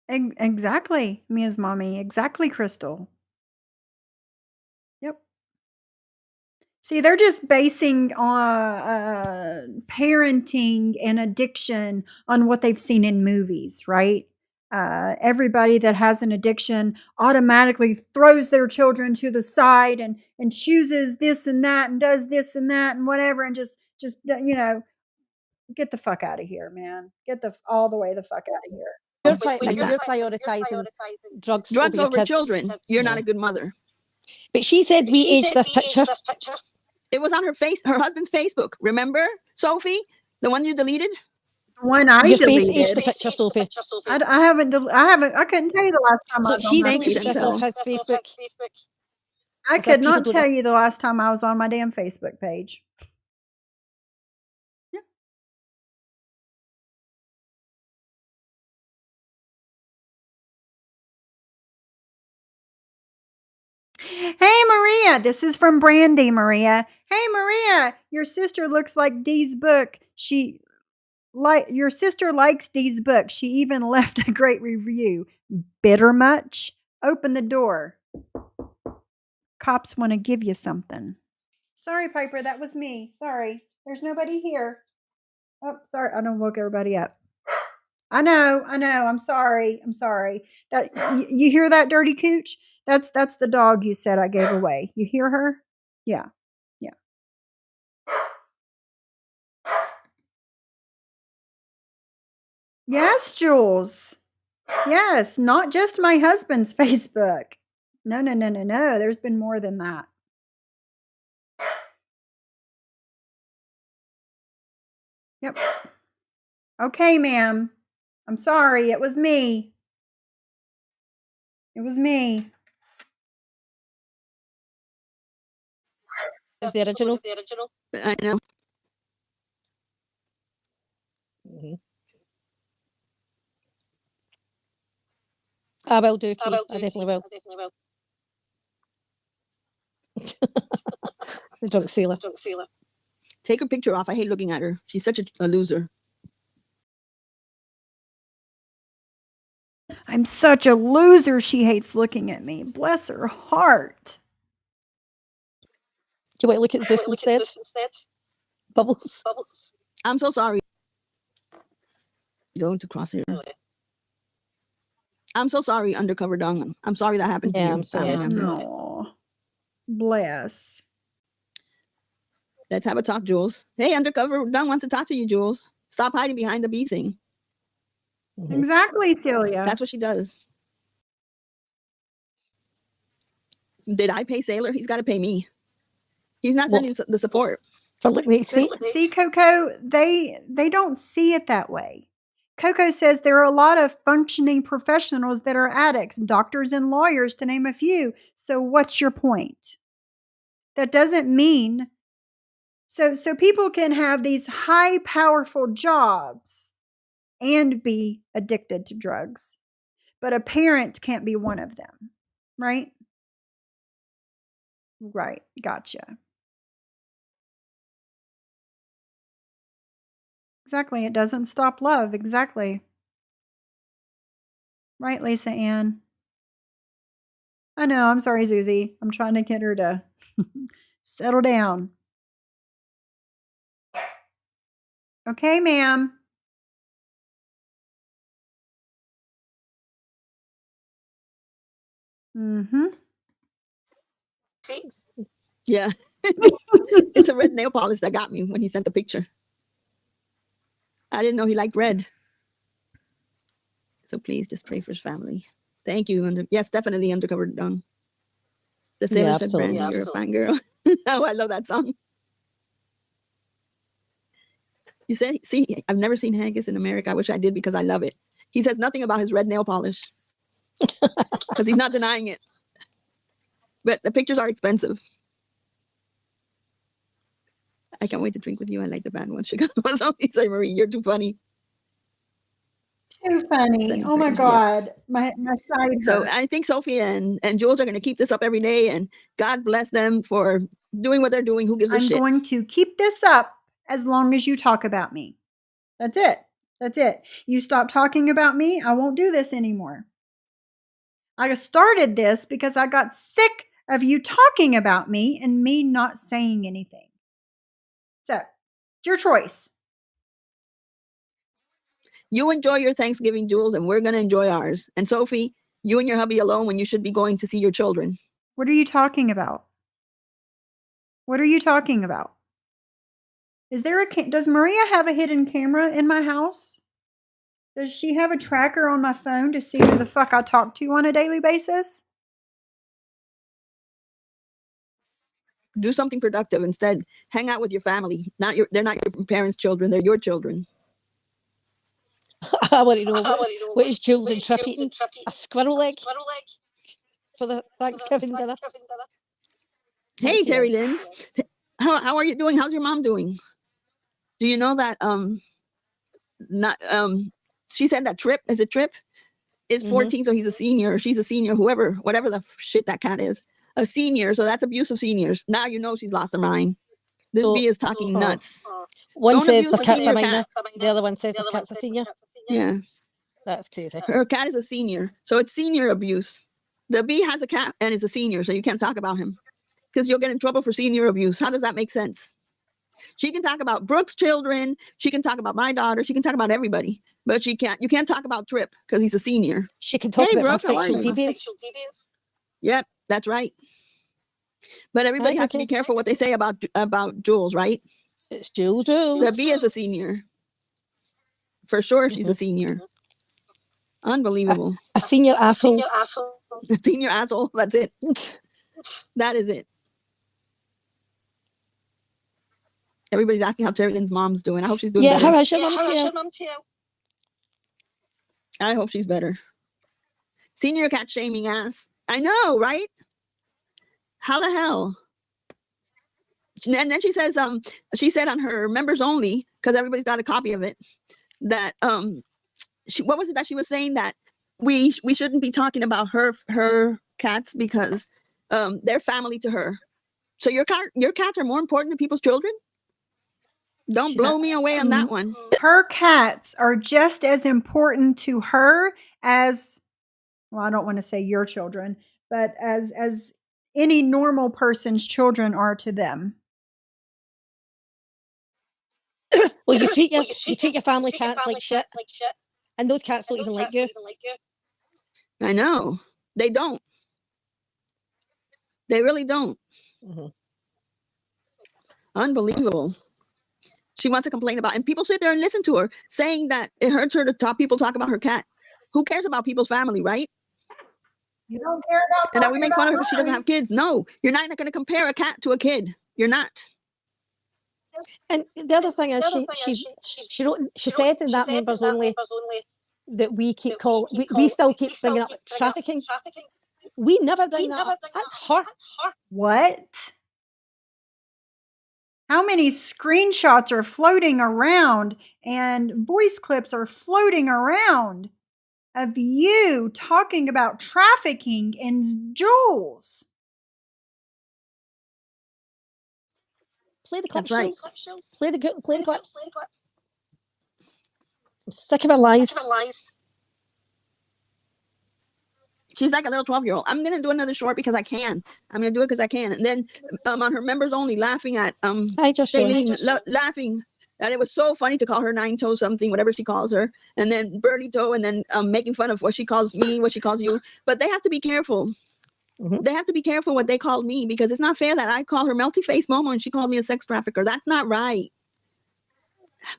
Exactly, me as mommy. Exactly, Crystal. Yep. See, they're just basing parenting and addiction on what they've seen in movies, right? Everybody that has an addiction automatically throws their children to the side and chooses this and that and does this and that and whatever and just get the fuck out of here, man. Get all the way the fuck out of here. You're prioritizing drugs over your kids. children. You're not a good mother. But she said we aged this picture. It was on her husband's Facebook. Remember, Sophie, the one you deleted? The one I Your deleted. face aged the picture, Sophie. I haven't. I couldn't tell you the last time I So was she's on my deleted this Chantel. off his Facebook. I As if could people not don't tell you the last time I was on my damn Facebook page. Hey, Maria. This is from Brandy, Maria. Hey, Maria. Your sister looks like Dee's book. Your sister likes Dee's book. She even left a great review. Bitter much? Open the door. Cops want to give you something. Sorry, Piper. That was me. Sorry. There's nobody here. Oh, sorry. I don't woke everybody up. I know. I'm sorry. That you hear that, dirty cooch? That's the dog you said I gave away. You hear her? Yeah. Yes, Jules. Yes, not just my husband's Facebook. No. There's been more than that. Yep. Okay, ma'am. I'm sorry. It was me. Is the original? I know. I will do, Kate. I definitely will. The drunk sailor. Take her picture off. I hate looking at her. She's such a loser. I'm such a loser. She hates looking at me. Bless her heart. Do you want to look at Zeus instead? Bubbles. I'm so sorry. Going to crosshair. I'm so sorry, Undercover Dong. I'm sorry that happened to you. I'm sorry. No. Bless. Let's have a talk, Jules. Hey, Undercover Dong wants to talk to you, Jules. Stop hiding behind the bee thing. Exactly, Celia. That's what she does. Did I pay Sailor? He's got to pay me. He's not sending the support. For looking at his feet. See, Coco, they don't see it that way. Coco says there are a lot of functioning professionals that are addicts, doctors and lawyers, to name a few. So what's your point? That doesn't mean so people can have these high powerful jobs and be addicted to drugs. But a parent can't be one of them, right? Right. Gotcha. Exactly. It doesn't stop love. Exactly. Right, Lisa Ann. I know. I'm sorry, Susie. I'm trying to get her to settle down. Okay, ma'am. Mm-hmm. Yeah. It's a red nail polish that got me when he sent the picture. I didn't know he liked red. So please just pray for his family. Thank you. Yes, definitely Undercover Dong. The sailor said, Brandy, you're a fine girl. Oh, I love that song. You said, see, I've never seen haggis in America. I wish I did because I love it. He says nothing about his red nail polish because he's not denying it. But the pictures are expensive. I can't wait to drink with you. I like the bad ones. He said, Marie, you're too funny. Too funny. Oh my God. My side. So I think Sophie and Jules are going to keep this up every day, and God bless them for doing what they're doing. Who gives a shit? I'm going to keep this up as long as you talk about me. That's it. That's it. You stop talking about me, I won't do this anymore. I started this because I got sick of you talking about me and me not saying anything. So, it's your choice. You enjoy your Thanksgiving, Jules, and we're going to enjoy ours. And Sophie, you and your hubby alone when you should be going to see your children. What are you talking about? What are you talking about? Is there does Maria have a hidden camera in my house? Does she have a tracker on my phone to see who the fuck I talk to on a daily basis? Do something productive instead. Hang out with your family. They're not your parents' children. They're your children. I want to know what is Jules and Trip eating? A squirrel leg for the Thanksgiving dinner. Hey, Terry Lynn. How are you doing? How's your mom doing? Do you know that she said that Trip is 14, so he's a senior, or she's a senior, whatever the shit that cat is. a senior, so that's abuse of seniors. Now you know she's lost her mind. This So- bee is talking nuts. One Don't says abuse the a cat's a senior minor, cat. the other one says the cat's a senior. Yeah, That's crazy. her cat is a senior, so it's senior abuse. The bee has a cat and is a senior, so you can't talk about him because you'll get in trouble for senior abuse. How does that make sense? She can talk about Brooke's children. She can talk about my daughter. She can talk about everybody, but you can't talk about Trip because he's a senior. She can talk Hey, about my Brooke, how are sexual you? deviance. Yep, that's right. But everybody Right, has to be okay. careful what they say about Jules, right? It's Jules. The bee is a senior. For sure, she's a senior. Unbelievable. A senior asshole. Senior asshole. That's it. That is it. Everybody's asking how Terry Lynn's mom's doing. I hope she's doing Yeah, better. how is your mum too? I hope she's better. Senior cat shaming ass. I know, right? How the hell? And then she says, she said on her members only, because everybody's got a copy of it, that what was it that she was saying, that we shouldn't be talking about her cats because they're family to her. So your cats are more important than people's children? Don't blow me away on that one. Her cats are just as important to her as, well, I don't want to say your children, but as any normal person's children are to them. Well, you treat your family cats like shit, and those cats don't even like you. I know. They don't. They really don't. Unbelievable. She wants to complain about, and people sit there and listen to her, saying that it hurts her to people talk about her cat. Who cares about people's family, right? You don't care about And that we talking make fun of her about because she doesn't have kids. No, you're not going to compare a cat to a kid. You're not. And the other thing is, she said in that members only that we still keep bringing up trafficking. We never bring that up. That's her. What? How many screenshots are floating around and voice clips are floating around of you talking about trafficking in Jules? Play the clips, That's right. Jules. Play the clips. I'm sick of her lies. She's like a little 12-year-old. I'm going to do another short because I can. I'm going to do it because I can. And then on her members only, laughing at Shailene, laughing that it was so funny to call her 9-toe something, whatever she calls her, and then Burly Toe, and then making fun of what she calls me, what she calls you. But they have to be careful. They have to be careful what they called me, because it's not fair that I call her melty face Momo and she called me a sex trafficker. That's not right.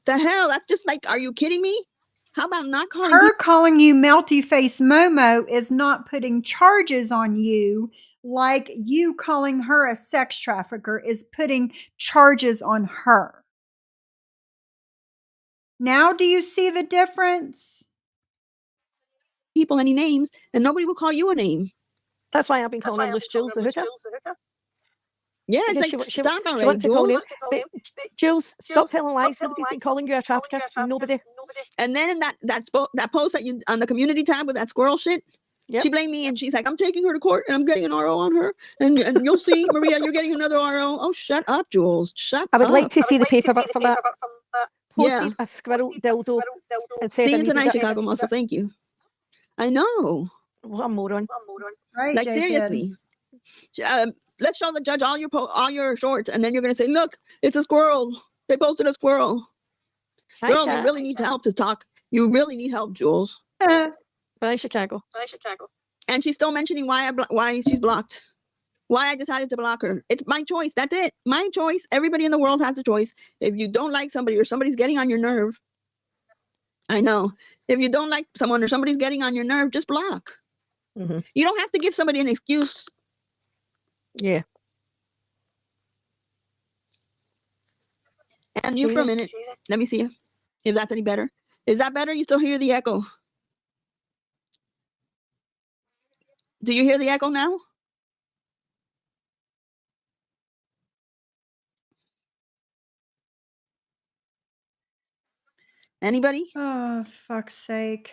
The hell? That's just like, are you kidding me? How about not calling her calling you melty face Momo is not putting charges on you, like you calling her a sex trafficker is putting charges on her. Now do you see the difference? people any names, and nobody will call you a name. That's why I've been calling her Loose Jules the hooker. Yeah, it's Because like, she stop already, wants to call Jules. me. Jules, stop telling lies. Nobody's been calling you a trafficker. Nobody. And then that post that you on the community tab with that squirrel shit, Yep. she blamed me, and she's like, I'm taking her to court and I'm getting an RO on her. And you'll see, Maria, you're getting another RO. Oh, shut up, Jules. Shut up. I would like to see the paperwork for that. Yeah. Posted a squirrel dildo and said See I you needed tonight, it. Chicago Muscle. Thank you. I know. What a moron. Right, Like, J-Fed. seriously. Let's show the judge all your shorts, and then you're going to say, look, it's a squirrel. They posted a squirrel. Hi, Girl, you chat. really need help to talk. You really need help, Jules. Bye, Chicago. And she's still mentioning why she's blocked. Why I decided to block her. It's my choice. That's it. My choice. Everybody in the world has a choice. If you don't like somebody or somebody's getting on your nerve, I know. If you don't like someone or somebody's getting on your nerve, just block. You don't have to give somebody an excuse. Yeah. And mute for a minute. Let me see if that's any better. Is that better? You still hear the echo? Do you hear the echo now? Anybody? Oh, fuck's sake.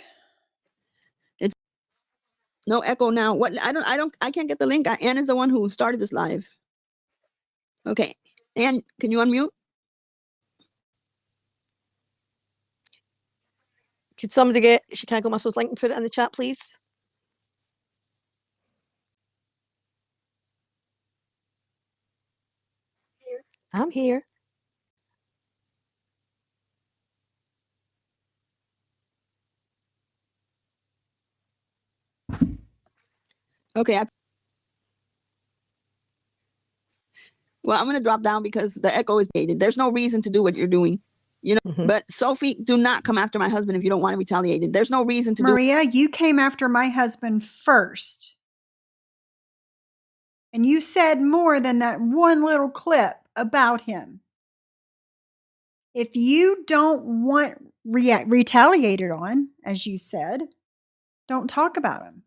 No echo now. What? I can't get the link. Ann is the one who started this live. Okay. Ann, can you unmute? Could somebody get Chicago Muscles link and put it in the chat, please? I'm here. Okay. Well, I'm going to drop down because the echo is gated. There's no reason to do what you're doing. But Sophie, do not come after my husband if you don't want to retaliate. There's no reason to Maria, you came after my husband first. And you said more than that one little clip about him. If you don't want retaliated on, as you said, don't talk about him.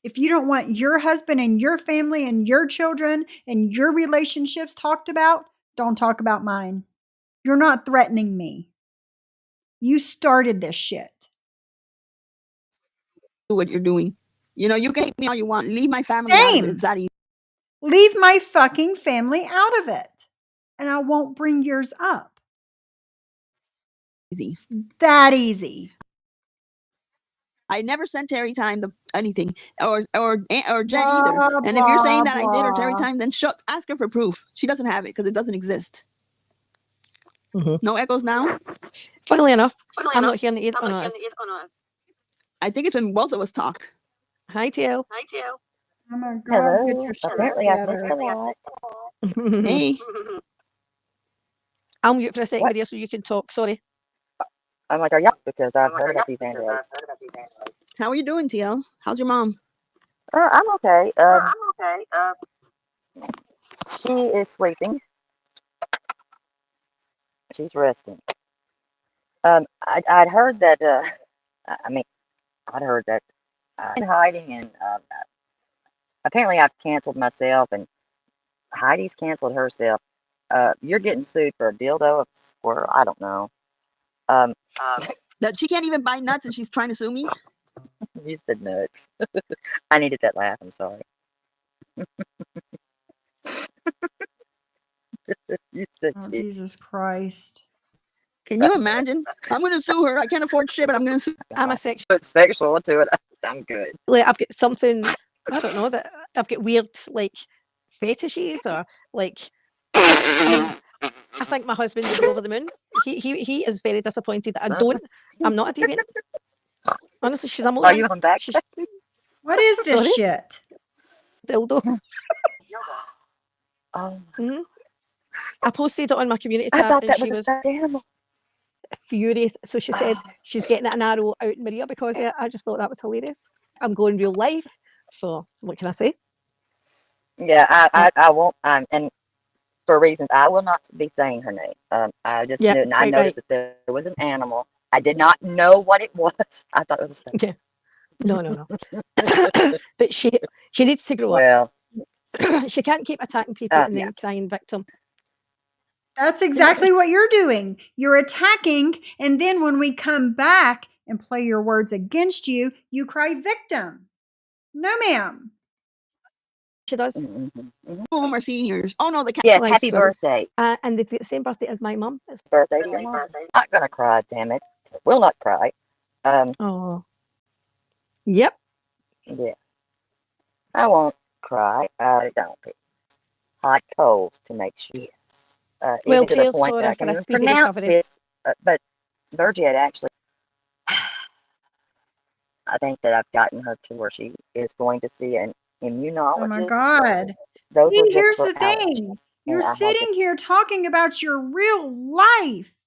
If you don't want your husband and your family and your children and your relationships talked about, don't talk about mine. You're not threatening me. You started this shit. do what you're doing. You can hate me all you want. Leave my family out of it. Same. It's that easy. Leave my fucking family out of it. And I won't bring yours up. It's that easy. I never sent Terry Time anything or Jen Blah, either. And if you're saying blah, that I did or Terry blah. Time, then ask her for proof. She doesn't have it because it doesn't exist. No echoes now? Funnily enough, I'm not hearing it on us. I think it's when both of us talk. Hi, Teal. Oh my God, get Hello. your shit Apparently I've missed together. a lot. Hey, I'll mute for a second, What? Maria, so you can talk. Sorry. I'm like, are y'all? Because I've heard about these androids. how are you doing, TL? How's your mom? I'm okay. She is sleeping. She's resting. I'd heard that. I mean, I'd heard that I'm hiding, and apparently I've canceled myself, and Heidi's canceled herself. You're getting sued for a dildo, a squirrel. I don't know. That she can't even buy nuts and she's trying to sue me? You said nuts. I needed that laugh. I'm sorry. You said Oh, shit. Jesus Christ. Can you imagine? I'm going to sue her. I can't afford shit, but I'm going to sue. I'm a sexual. Put sexual to it. I'm good. I've got something, I don't know, that I've got weird, like, fetishes or, like, I think my husband is over the moon. He is very disappointed that I'm not a deviant. Honestly, she's a Are moron. you on back? She's What is this Sorry? shit? dildo. Oh, I posted it on my community I tab thought and that she was a was stuffed animal. furious. So she said she's getting an arrow out Maria because of it. I just thought that was hilarious. I'm going real life. So what can I say? Yeah, I won't. And for reasons I will not be saying her name. I just Yeah, knew, and I quite noticed right. that there was an animal. I did not know what it was. I thought it was a stuffed. Okay. No. But she needs to grow up. Well, She can't keep attacking people and yeah. then crying victim. That's exactly what you're doing. You're attacking, and then when we come back and play your words against you, you cry victim. No, ma'am. She does. Mhm. Two of them are seniors. Oh, no, the cat. Yes, Like happy squirrels. birthday. And they've got the same birthday as my mum. Birthday to your mom. Not gonna cry, damn it. Will not cry. Oh. Yep. Yeah, I won't cry. I don't pick hot coals to make sure. Well, Even to the cheers point that I for can a even speedy pronounce recovery. this. But Virgie had actually, I think that I've gotten her to where she is going to see an immunologist. Oh my God. Those are See, just here's for the thing. allergies. You're And I had to, sitting here talking about your real life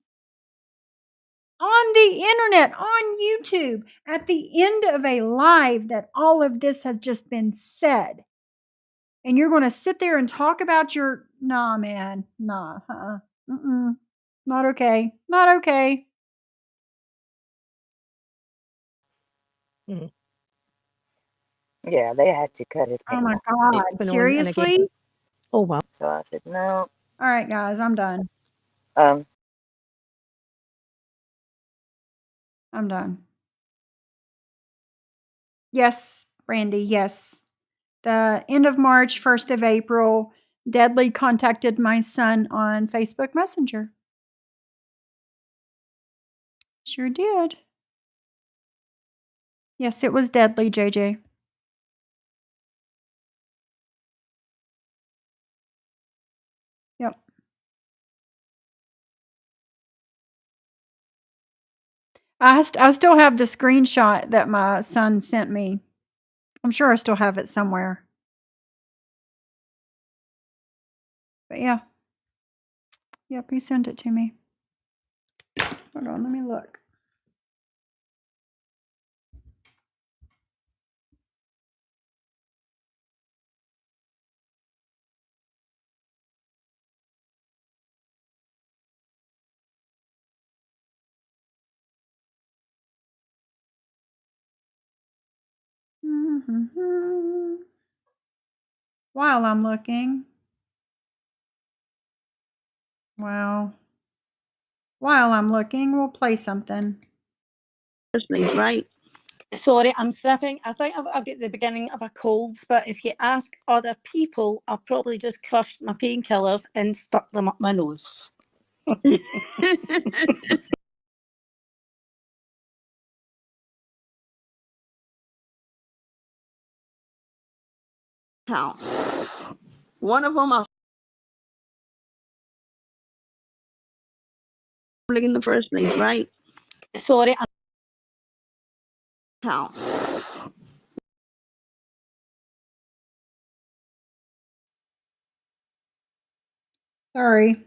on the internet, on YouTube, at the end of a live that all of this has just been said. And you're going to sit there and talk about your, nah, man, nah, not okay, not okay. yeah, they had to cut his Oh pants my off. God, Been on and again. seriously? Oh wow. So I said, no. All right, guys, I'm done. I'm done. Yes, Brandy, yes. The end of March, 1st of April, Deadly contacted my son on Facebook Messenger. Sure did. Yes, it was Deadly, JJ. Yep. I still have the screenshot that my son sent me. I'm sure I still have it somewhere. But yeah. Yep, he sent it to me. Hold on, let me look. While I'm looking. Wow. While I'm looking, we'll play something. First place, right? Sorry, I'm sniffing. I think I've got the beginning of a cold, but if you ask other people, I've probably just crushed my painkillers and stuck them up my nose. Count. One of them, I'll look in the first place, right? Sorry, Count. Sorry.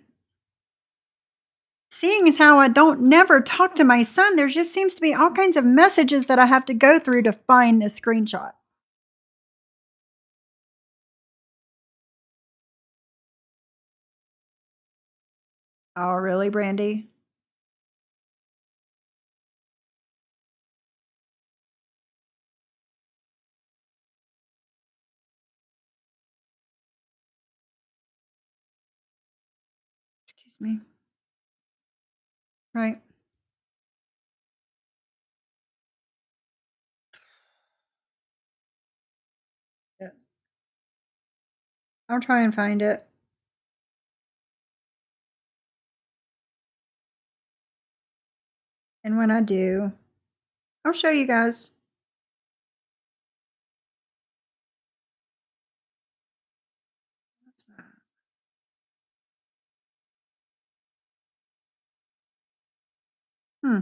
Seeing as how I don't never talk to my son, there just seems to be all kinds of messages that I have to go through to find this screenshot. Oh, really, Brandy? Excuse me. Right. Yeah. I'll try and find it. And when I do, I'll show you guys. What's that? Hmm.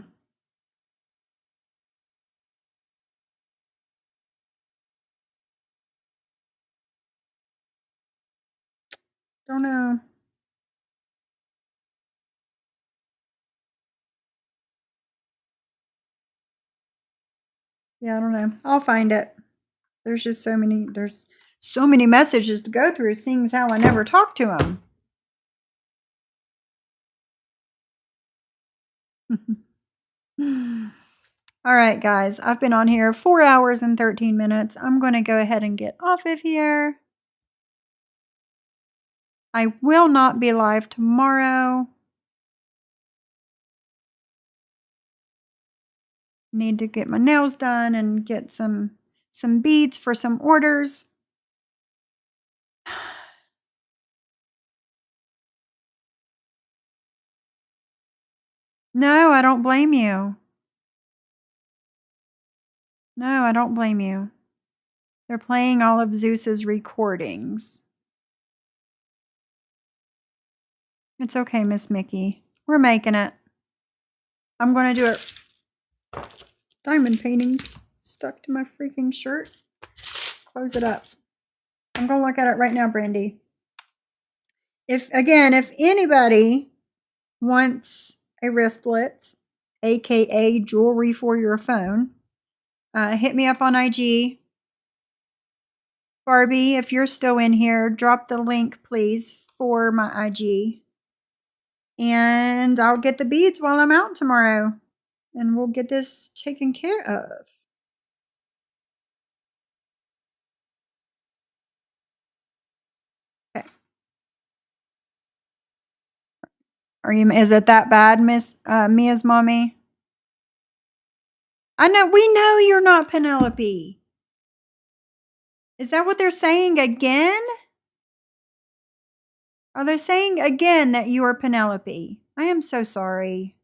Don't know. Yeah, I don't know. I'll find it. There's just there's so many messages to go through, seeing as how I never talk to him. All right, guys, I've been on here 4 hours and 13 minutes. I'm going to go ahead and get off of here. I will not be live tomorrow. Need to get my nails done and get some beads for some orders. No, I don't blame you. No, I don't blame you. They're playing all of Zeus's recordings. It's okay, Miss Mickey. We're making it. I'm going to do it. Diamond painting stuck to my freaking shirt. Close it up. I'm going to look at it right now, Brandy. If anybody wants a wristlet, aka jewelry for your phone, hit me up on IG. Barbie, if you're still in here, drop the link, please, for my IG. And I'll get the beads while I'm out tomorrow. And we'll get this taken care of. Okay. Is it that bad, Miss Mia's mommy? I know, we know you're not Penelope. Is that what they're saying again? Are they saying again that you are Penelope? I am so sorry.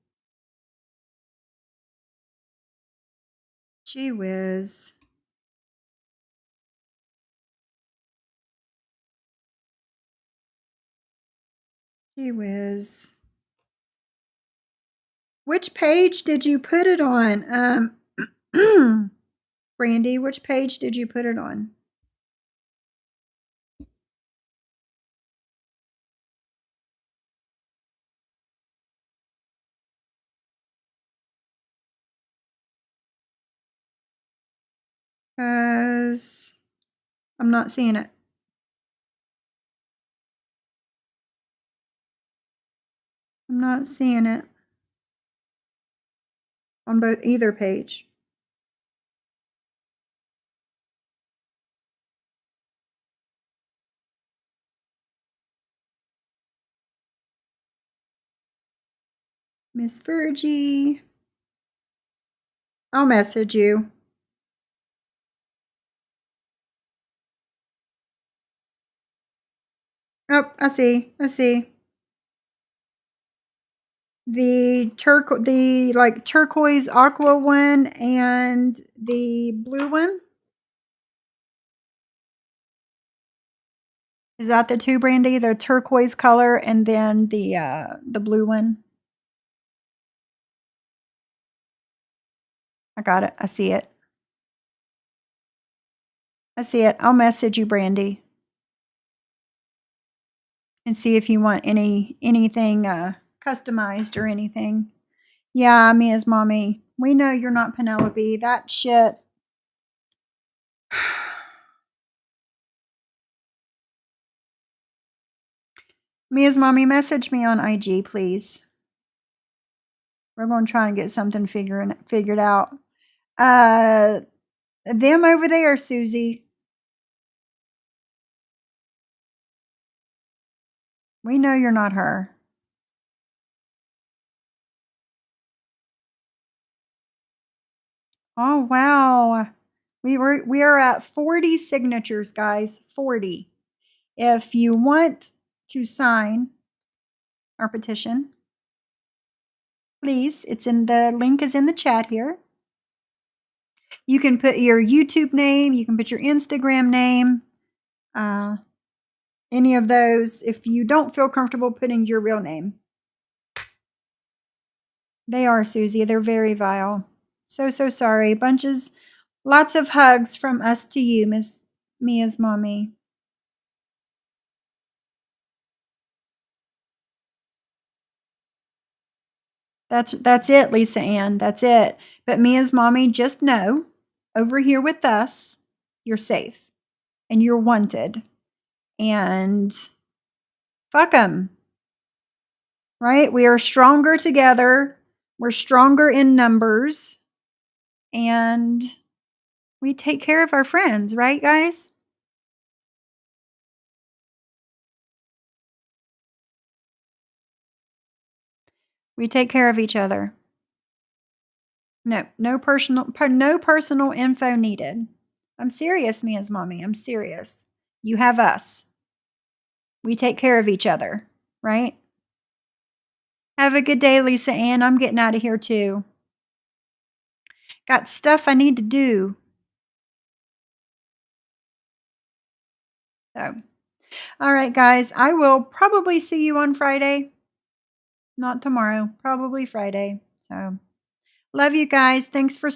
Gee whiz. Gee whiz. Which page did you put it on? Brandy, which page did you put it on? Because I'm not seeing it. I'm not seeing it on either page. Miss Virgie. I'll message you. Oh, I see. I see. The turquoise aqua one and the blue one. Is that the two, Brandy? The turquoise color and then the blue one. I got it. I see it. I see it. I'll message you, Brandy, and see if you want anything customized or anything. Yeah, Mia's mommy. We know you're not Penelope. That shit. Mia's mommy, message me on IG, please. We're going to try and get something figured out. Them over there, Susie. We know you're not her. Oh wow. We are at 40 signatures, guys. 40. If you want to sign our petition, please, the link is in the chat here. You can put your YouTube name, you can put your Instagram name, any of those. If you don't feel comfortable putting your real name. They are, Susie. They're very vile. So sorry. Lots of hugs from us to you, Miss Mia's mommy. That's it, Lisa Ann. That's it. But Mia's mommy, just know, over here with us, you're safe and you're wanted. And fuck them. Right? We are stronger together. We're stronger in numbers. And we take care of our friends, right, guys? We take care of each other. No personal info needed. I'm serious, Mia's mommy. I'm serious. You have us. We take care of each other, right? Have a good day, Lisa Ann. I'm getting out of here too. Got stuff I need to do. So, all right, guys. I will probably see you on Friday. Not tomorrow. Probably Friday. So, love you guys. Thanks for